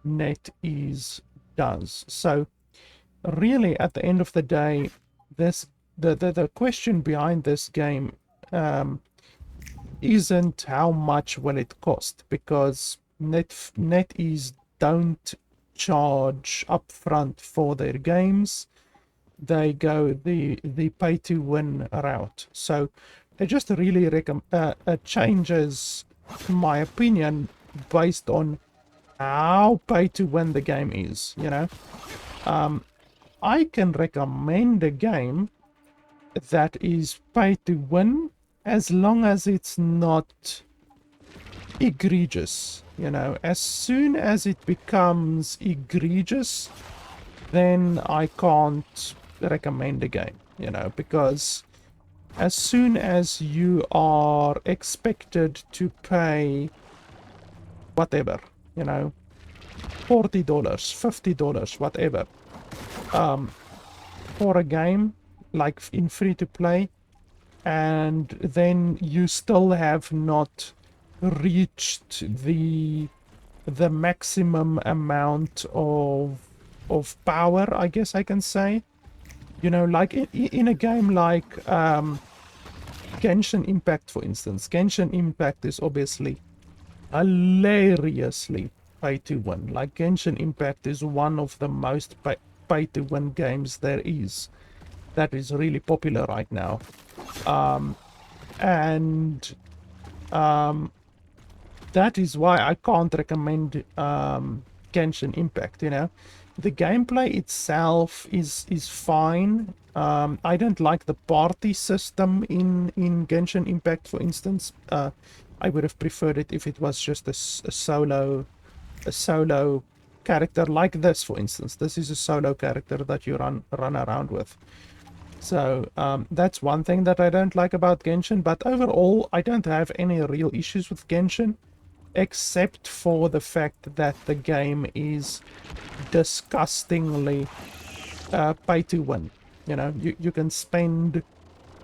NetEase does. So really, at the end of the day, the question behind this game isn't how much will it cost, because NetEase don't charge upfront for their games. They go the pay to win route. So it just really changes my opinion based on how pay to win the game is, you know. I can recommend a game that is pay to win as long as it's not egregious, you know. As soon as it becomes egregious, then I can't recommend a game, you know, because as soon as you are expected to pay whatever, you know, $40, $50, whatever, for a game like in free to play, and then you still have not reached the maximum amount of power, I guess I can say, you know, like in a game like Genshin Impact, for instance. Genshin Impact is obviously hilariously pay to win. Like, Genshin Impact is one of the most pay to win games there is. That is really popular right now. That is why I can't recommend Genshin Impact, you know. The gameplay itself is fine. I don't like the party system in Genshin Impact, for instance. I would have preferred it if it was just a solo character like this, for instance. This is a solo character that you run around with. So that's one thing that I don't like about Genshin, but overall I don't have any real issues with Genshin, except for the fact that the game is disgustingly pay to win. You know, you can spend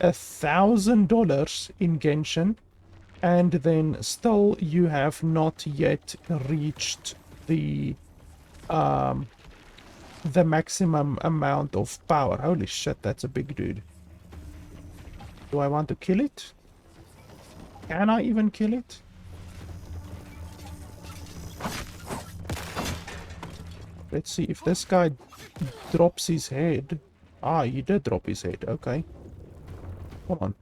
$1,000 in Genshin, and then still you have not yet reached the maximum amount of power. Holy shit, that's a big dude. Do I want to kill it? Can I even kill it? Let's see if this guy drops his head. Ah, he did drop his head. Okay. Come on.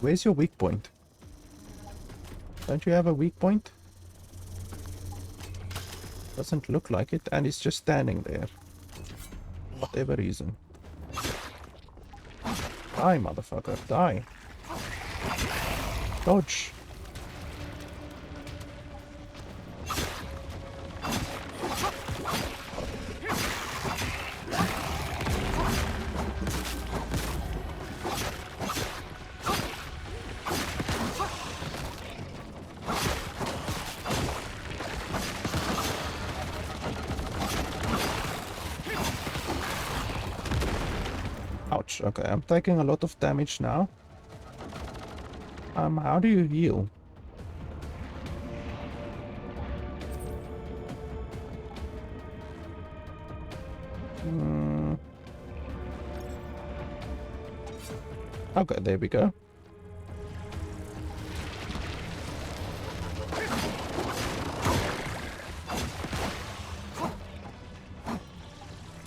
Where's your weak point? Don't you have a weak point? Doesn't look like it, and it's just standing there. Whatever reason. Die, motherfucker, die. Dodge. Ouch. damage. Okay, I'm taking a lot of damage now. How do you heal? Okay, there we go.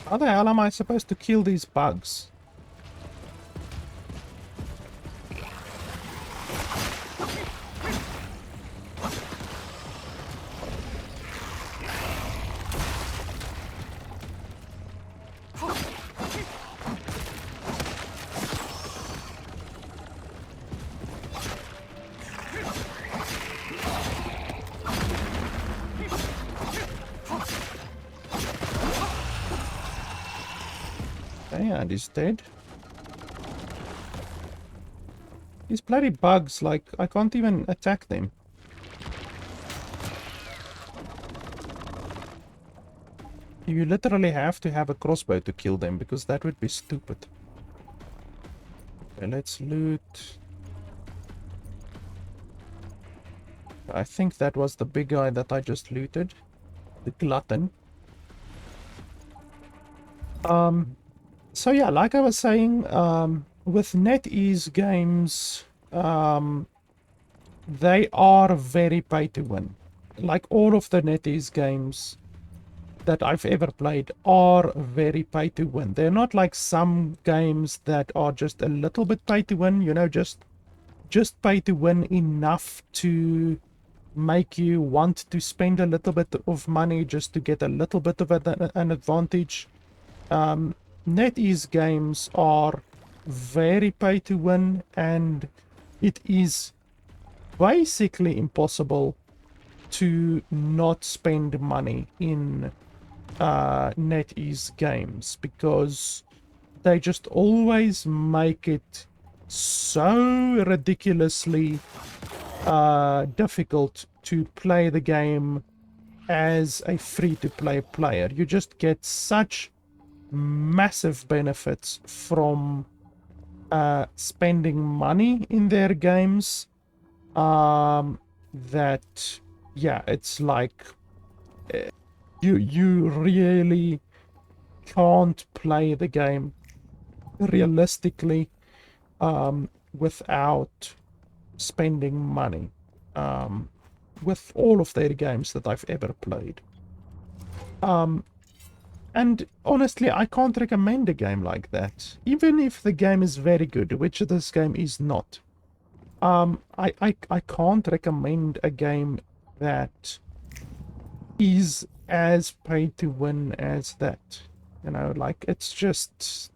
How the hell am I supposed to kill these bugs? Okay, and he's dead. These bloody bugs, like, I can't even attack them. You literally have to have a crossbow to kill them, because that would be stupid. Okay, let's loot. I think that was the big guy that I just looted. The glutton. So yeah, like I was saying, with NetEase games, they are very pay to win. Like all of the NetEase games that I've ever played are very pay to win. They're not like some games that are just a little bit pay to win, you know, just pay to win enough to make you want to spend a little bit of money just to get a little bit of an advantage. NetEase games are very pay to win, and it is basically impossible to not spend money in NetEase games, because they just always make it so ridiculously difficult to play the game as a free-to-play player. You just get such massive benefits from spending money in their games that, yeah, it's like you really can't play the game realistically without spending money with all of their games that I've ever played. And honestly, I can't recommend a game like that, even if the game is very good, which this game is not. I can't recommend a game that is as pay to win as that. You know, like, it just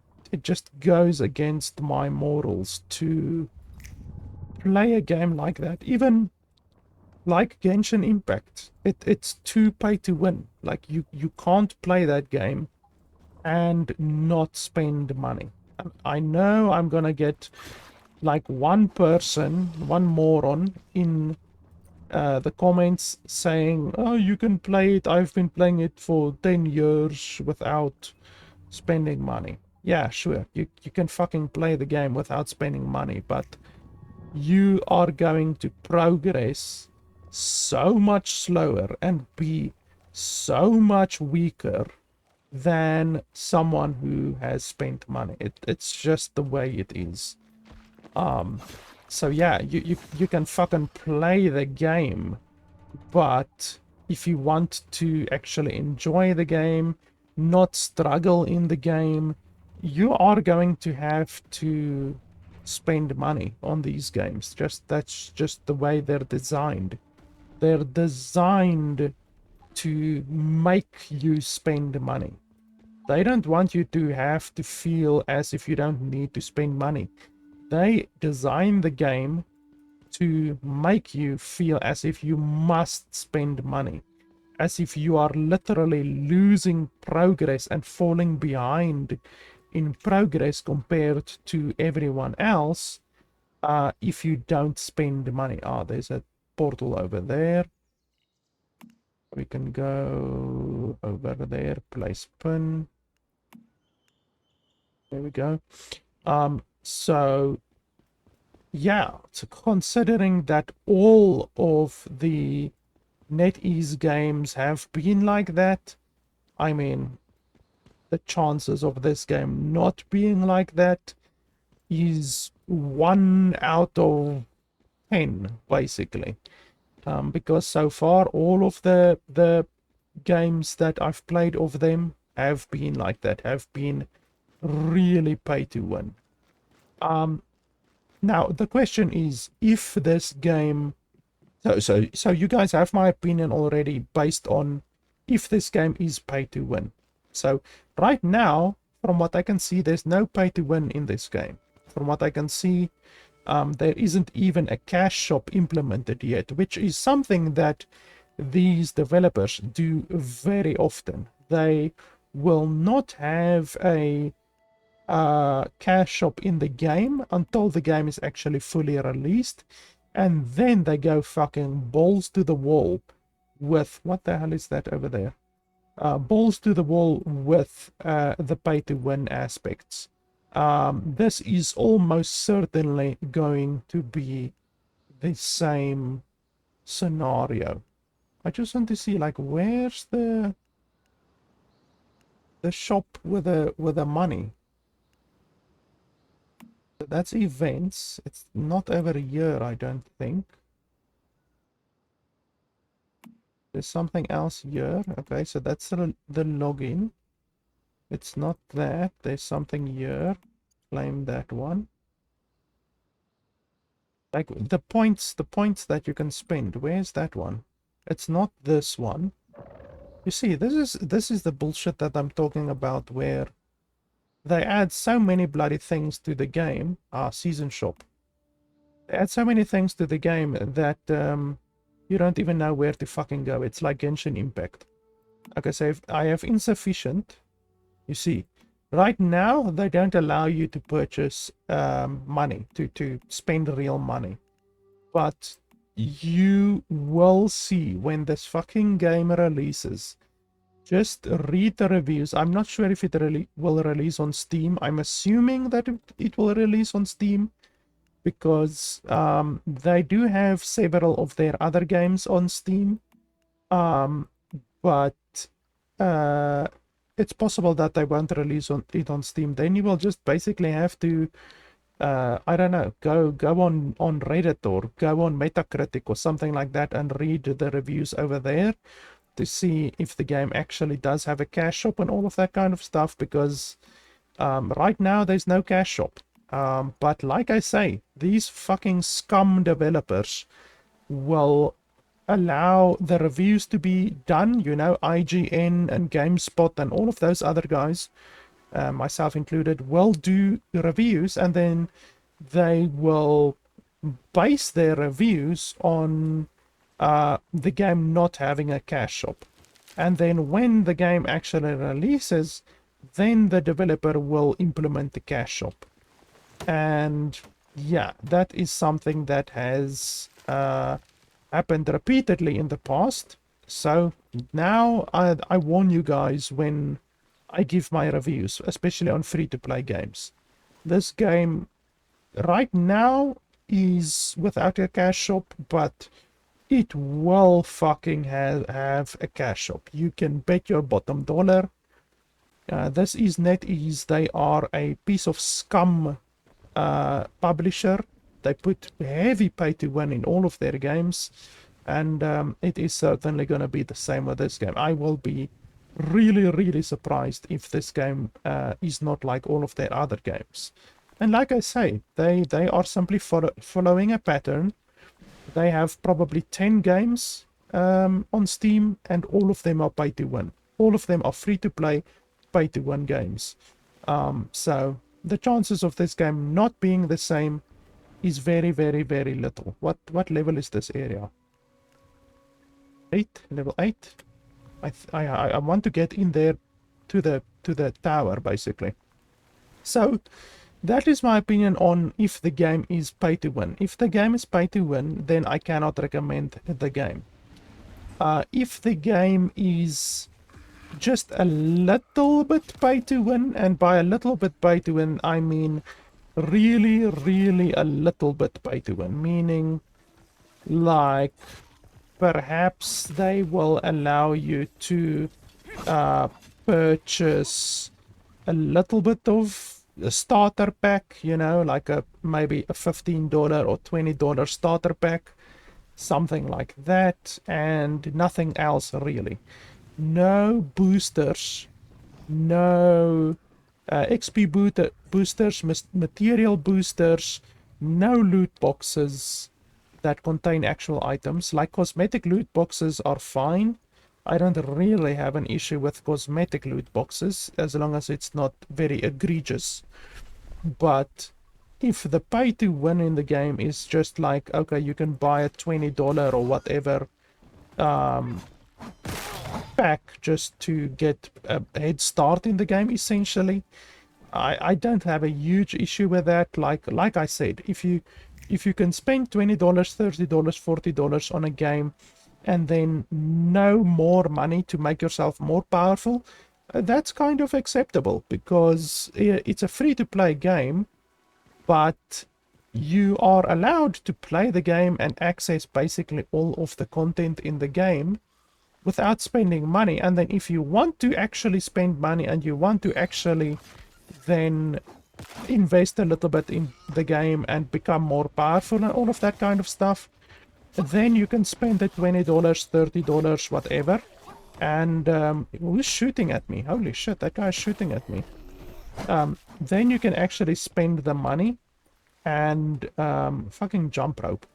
goes against my morals to play a game like that. Even like Genshin Impact, it's too pay to win. Like, you can't play that game and not spend money. I know I'm gonna get like one moron in the comments saying, oh, you can play it, I've been playing it for 10 years without spending money. Yeah, sure, you can fucking play the game without spending money, but you are going to progress so much slower and be so much weaker than someone who has spent money. It's just the way it is. So yeah, you can fucking play the game, but if you want to actually enjoy the game, not struggle in the game, you are going to have to spend money on these games. That's just the way they're designed. They're designed to make you spend money. They don't want you to have to feel as if you don't need to spend money. They design the game to make you feel as if you must spend money, as if you are literally losing progress and falling behind in progress compared to everyone else if you don't spend money. Ah, there's a portal over there. We can go over there, place pin. There we go. So yeah, so considering that all of the NetEase games have been like that, I mean, the chances of this game not being like that is 1 out of 10, basically. Because so far all of the games that I've played of them have been like that, have been really pay to win. Now the question is, if this game, so you guys have my opinion already based on if this game is pay to win. So right now, from what I can see, there's no pay to win in this game. From what I can see, there isn't even a cash shop implemented yet, which is something that these developers do very often. They will not have a cash shop in the game until the game is actually fully released, and then they go fucking balls to the wall with, what the hell is that over there? Balls to the wall with the pay to win aspects. This is almost certainly going to be the same scenario. I just want to see, like, where's the shop with the money? That's events. It's not over here, I don't think. There's something else here. Okay, so that's the login. It's not that. There's something here. Claim that one. Like the points that you can spend. Where's that one? It's not this one. You see, this is the bullshit that I'm talking about, where they add so many bloody things to the game. Season shop. They add so many things to the game that you don't even know where to fucking go. It's like Genshin Impact. Okay, so if I have insufficient, you see, right now they don't allow you to purchase money, to spend real money. But you will see when this fucking game releases. Just read the reviews. I'm not sure if it will release on Steam. I'm assuming that it will release on Steam, because they do have several of their other games on Steam. But it's possible that they won't release it on Steam. Then you will just basically have to, I don't know, go on Reddit or go on Metacritic or something like that and read the reviews over there to see if the game actually does have a cash shop and all of that kind of stuff, because right now there's no cash shop. But like I say, these fucking scum developers will allow the reviews to be done. You know, IGN and GameSpot and all of those other guys, myself included, will do reviews, and then they will base their reviews on the game not having a cash shop. And then when the game actually releases, then the developer will implement the cash shop. And yeah, that is something that has happened repeatedly in the past. So now I warn you guys when I give my reviews, especially on free-to-play games. This game right now is without a cash shop, but it will fucking have a cash shop. You can bet your bottom dollar. This is NetEase. They are a piece of scum publisher. They put heavy pay to win in all of their games, and it is certainly going to be the same with this game. I will be really surprised if this game is not like all of their other games. And like I say, they are simply following a pattern. They have probably 10 games on Steam, and all of them are pay to win. All of them are free to play, pay to win games. So the chances of this game not being the same is very little. What level is this area? 8, level 8. I want to get in there to the tower, basically. So that is my opinion on if the game is pay to win. If the game is pay to win, then I cannot recommend the game. If the game is just a little bit pay to win, and by a little bit pay to win I mean really a little bit pay to win, meaning like perhaps they will allow you to purchase a little bit of a starter pack, you know, like a maybe a $15 or $20 starter pack, something like that, and nothing else really. No boosters, no XP boosters, material boosters, no loot boxes that contain actual items. Like cosmetic loot boxes are fine. I don't really have an issue with cosmetic loot boxes as long as it's not very egregious. But if the pay to win in the game is just like, okay, you can buy a $20 or whatever pack just to get a head start in the game, essentially, I don't have a huge issue with that. Like I said, if you can spend $20, $30, $40 on a game and then no more money to make yourself more powerful, that's kind of acceptable, because it's a free-to-play game, but you are allowed to play the game and access basically all of the content in the game without spending money. And then if you want to actually spend money and you want to actually then invest a little bit in the game and become more powerful and all of that kind of stuff, then you can spend the $20, $30, whatever. And who's shooting at me? Holy shit, that guy's shooting at me. Then you can actually spend the money and fucking jump rope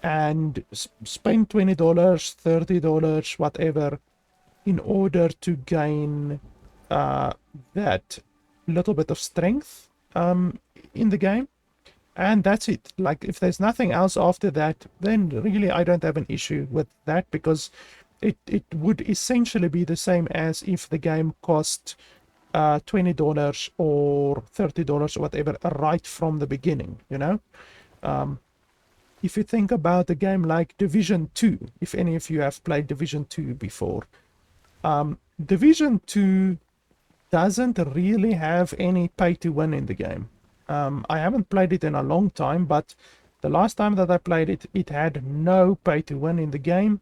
and spend $20, $30, whatever, in order to gain that little bit of strength in the game. And that's it. Like, if there's nothing else after that, then really I don't have an issue with that, because it would essentially be the same as if the game cost $20 or $30 or whatever right from the beginning, you know. If you think about a game like Division 2, if any of you have played Division 2 before, Division 2 doesn't really have any pay to win in the game. I haven't played it in a long time, but the last time that I played it, it had no pay to win in the game.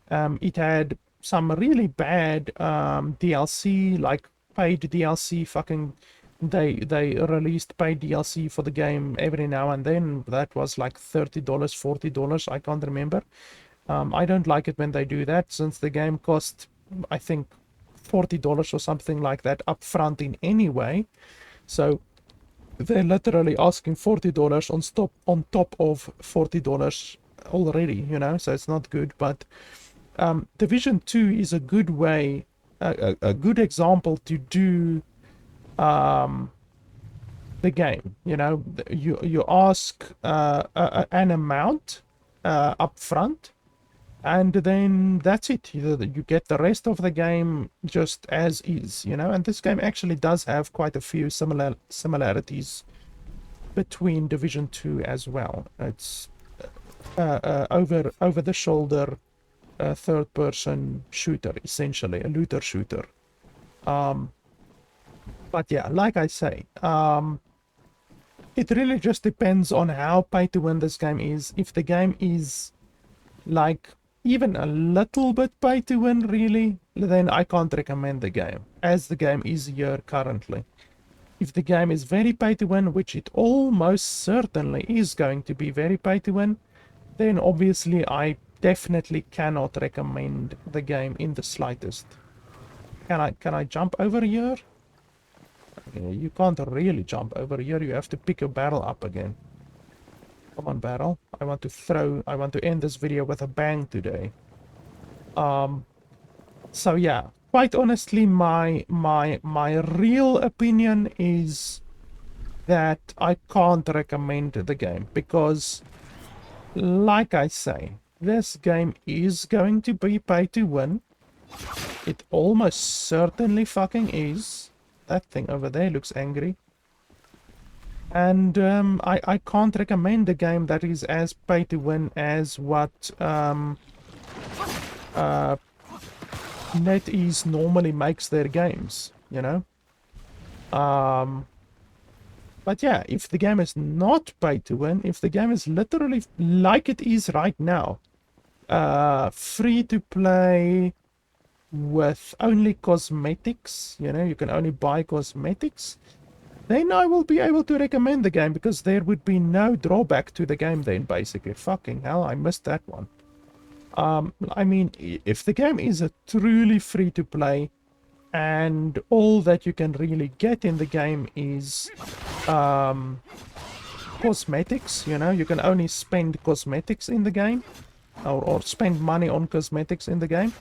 It had some really bad DLC, like paid DLC. Fucking they released paid DLC for the game every now and then. That was like $30, $40, I can't remember. I don't like it when they do that, since the game cost, I think, $40 or something like that up front in any way. So they're literally asking $40 on top of $40 already, you know, so it's not good. But Division 2 is a good way, a good example to do the game. You know, you ask an amount up front, and then that's it. You get the rest of the game just as is, you know. And this game actually does have quite a few similarities between Division 2 as well. It's over the shoulder third person shooter, essentially a looter shooter. But yeah, like I say, it really just depends on how pay to win this game is. If the game is like even a little bit pay to win, really, then I can't recommend the game, as the game is here currently. If the game is very pay to win, which it almost certainly is going to be very pay to win, then obviously I definitely cannot recommend the game in the slightest. Can I jump over here? You can't really jump over here. You have to pick your barrel up again. Come on, barrel. I want to end this video with a bang today. So yeah, quite honestly, my real opinion is that I can't recommend the game, because like I say, this game is going to be pay to win. It almost certainly fucking is. That thing over there looks angry. And I can't recommend a game that is as pay to win as what NetEase normally makes their games, you know. But yeah, if the game is not pay to win, if the game is literally like it is right now, free to play with only cosmetics, you know, you can only buy cosmetics, then I will be able to recommend the game, because there would be no drawback to the game then, basically. Fucking hell, I missed that one. I mean, if the game is a truly free to play, and all that you can really get in the game is cosmetics, you know, you can only spend cosmetics in the game, or spend money on cosmetics in the game,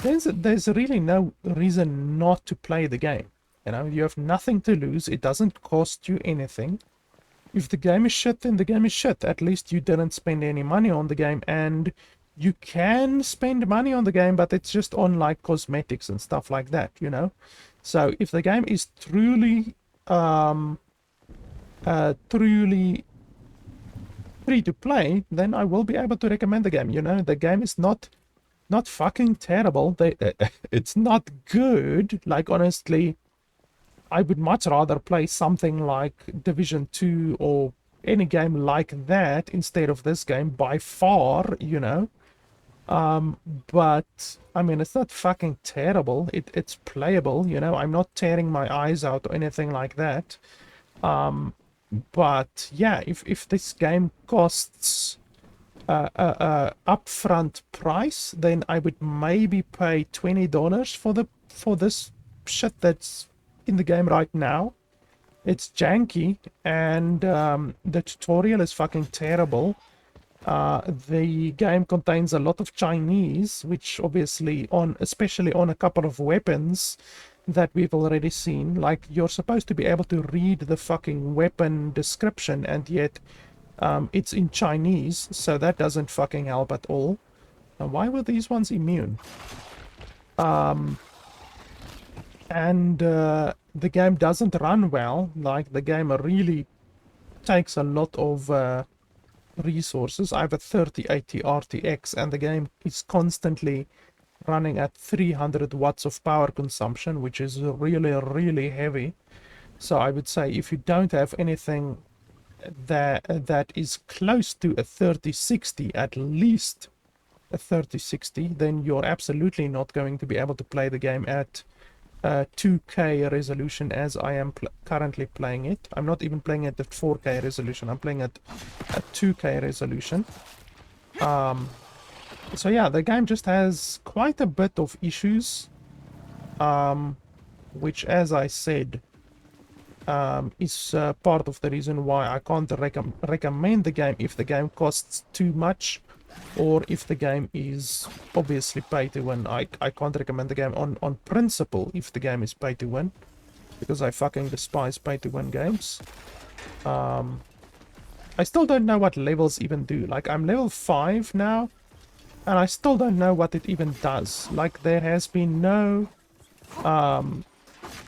there's really no reason not to play the game. You know, you have nothing to lose. It doesn't cost you anything. If the game is shit, then the game is shit. At least you didn't spend any money on the game, and you can spend money on the game, but it's just on like cosmetics and stuff like that, you know. So if the game is truly truly free to play, then I will be able to recommend the game. You know, the game is not fucking terrible. It's not good. Like, honestly, I would much rather play something like Division 2 or any game like that instead of this game by far, you know. But I mean, it's not fucking terrible. It's playable, you know. I'm not tearing my eyes out or anything like that. But yeah, if this game costs upfront price, then I would maybe pay $20 for this shit that's in the game right now. It's janky, and the tutorial is fucking terrible. The game contains a lot of Chinese, which obviously, especially on a couple of weapons that we've already seen, like, you're supposed to be able to read the fucking weapon description, and yet it's in Chinese, so that doesn't fucking help at all. Now, why were these ones immune? And the game doesn't run well. Like, the game really takes a lot of resources. I have a 3080 RTX, and the game is constantly running at 300 watts of power consumption, which is really heavy. So I would say, if you don't have anything that is close to a 3060, at least a 3060, then you're absolutely not going to be able to play the game at 2K resolution as I am currently playing it. I'm not even playing it at 4K resolution. I'm playing it at 2K resolution. So yeah, the game just has quite a bit of issues, which, as I said, is part of the reason why I can't recommend the game if the game costs too much, or if the game is obviously pay to win. I can't recommend the game on principle if the game is pay to win, because I fucking despise pay to win games. I still don't know what levels even do. Like, I'm level 5 now, and I still don't know what it even does. Like, there has been no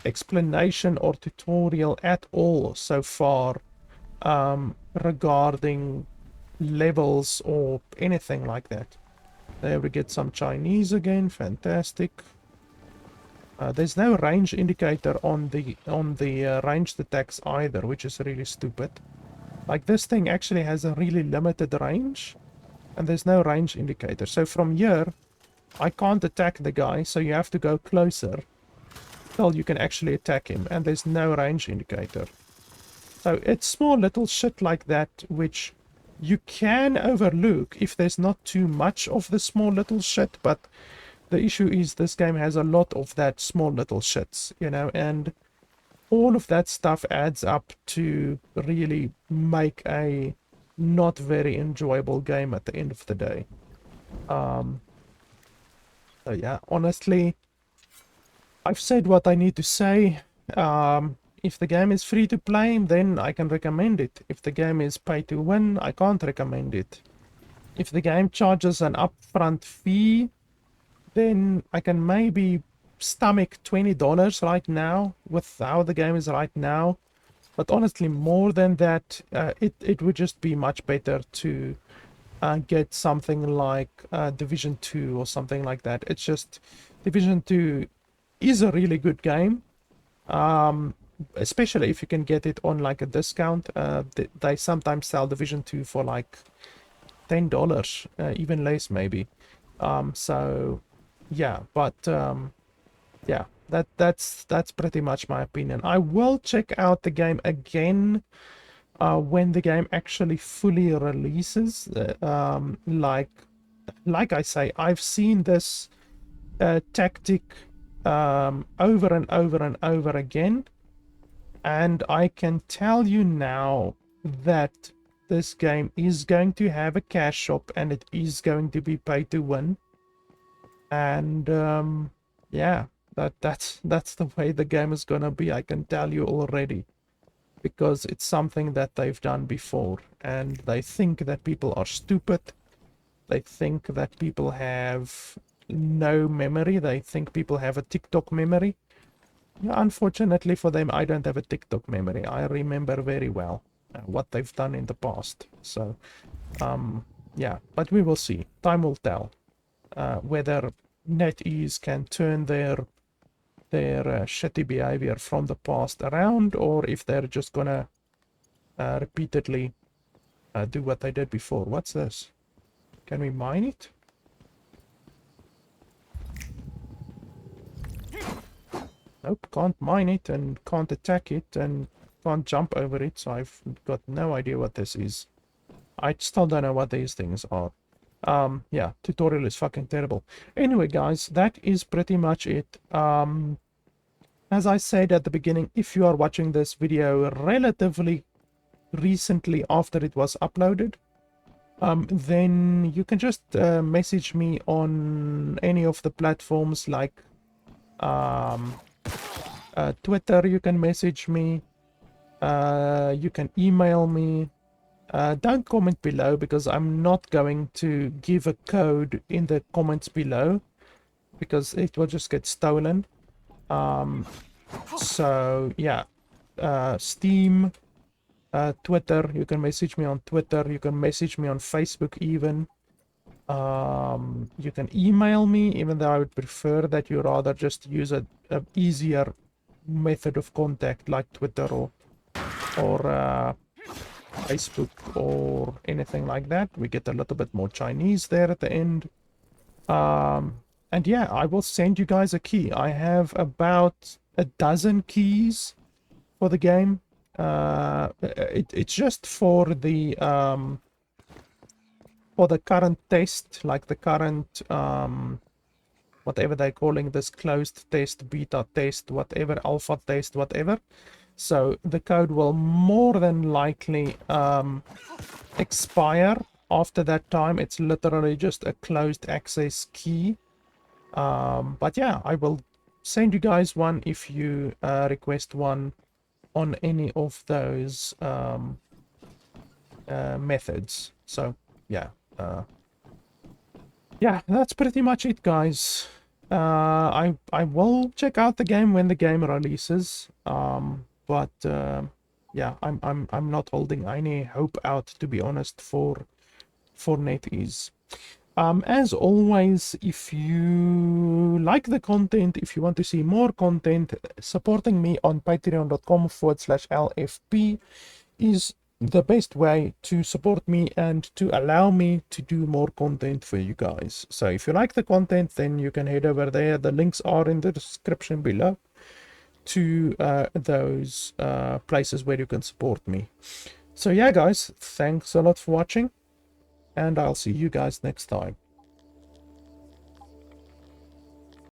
explanation or tutorial at all so far regarding levels or anything like that. There we get some Chinese again. Fantastic. There's no range indicator on the ranged attacks either, which is really stupid. Like, this thing actually has a really limited range, and there's no range indicator. So from here, I can't attack the guy, so you have to go closer till you can actually attack him, and there's no range indicator. So it's small little shit like that which you can overlook if there's not too much of the small little shit, but the issue is this game has a lot of that small little shits, you know, and all of that stuff adds up to really make a not very enjoyable game at the end of the day. So yeah, honestly, I've said what I need to say. If the game is free to play, then I can recommend it. If the game is pay to win, I can't recommend it. If the game charges an upfront fee, then I can maybe stomach $20 right now with how the game is right now. But honestly, more than that, it would just be much better to get something like Division 2 or something like that. It's just, Division 2 is a really good game. especially if you can get it on like a discount. They sometimes sell Division 2 for like $10, even less maybe. So yeah, but yeah, that's pretty much my opinion. I will check out the game again when the game actually fully releases. Like I say, I've seen this tactic over and over and over again, and I can tell you now that this game is going to have a cash shop and it is going to be pay to win. And yeah, that's the way the game is gonna be, I can tell you already, because it's something that they've done before, and they think that people are stupid. They think that people have no memory. They think people have a TikTok memory. Yeah, unfortunately for them, I don't have a TikTok memory. I remember very well what they've done in the past. So yeah, but we will see. Time will tell whether NetEase can turn their shitty behavior from the past around, or if they're just gonna repeatedly do what they did before. What's this? Can we mine it? Nope, can't mine it, and can't attack it, and can't jump over it, so I've got no idea what this is. I still don't know what these things are. Yeah, tutorial is fucking terrible. Anyway, guys, that is pretty much it. As I said at the beginning, if you are watching this video relatively recently after it was uploaded, then you can just message me on any of the platforms like Twitter. You can message me, you can email me. Don't comment below, because I'm not going to give a code in the comments below, because it will just get stolen. So yeah, Steam, Twitter, you can message me on Twitter, you can message me on Facebook even. You can email me, even though I would prefer that you rather just use a easier method of contact like Twitter or Facebook or anything like that. We get a little bit more Chinese there at the end. And yeah, I will send you guys a key. I have about a dozen keys for the game. It's just for the current test, like the current whatever they're calling this, closed test, beta test, whatever, alpha test, whatever. So the code will more than likely expire after that time. It's literally just a closed access key. But yeah, I will send you guys one if you request one on any of those methods. So yeah, yeah, that's pretty much it, guys. I will check out the game when the game releases. But yeah, I'm not holding any hope out, to be honest, for NetEase. As always, if you like the content, if you want to see more content, supporting me on patreon.com/LFP is the best way to support me and to allow me to do more content for you guys. So if you like the content, then you can head over there. The links are in the description below to those places where you can support me. So yeah, guys, thanks a lot for watching, and I'll see you guys next time.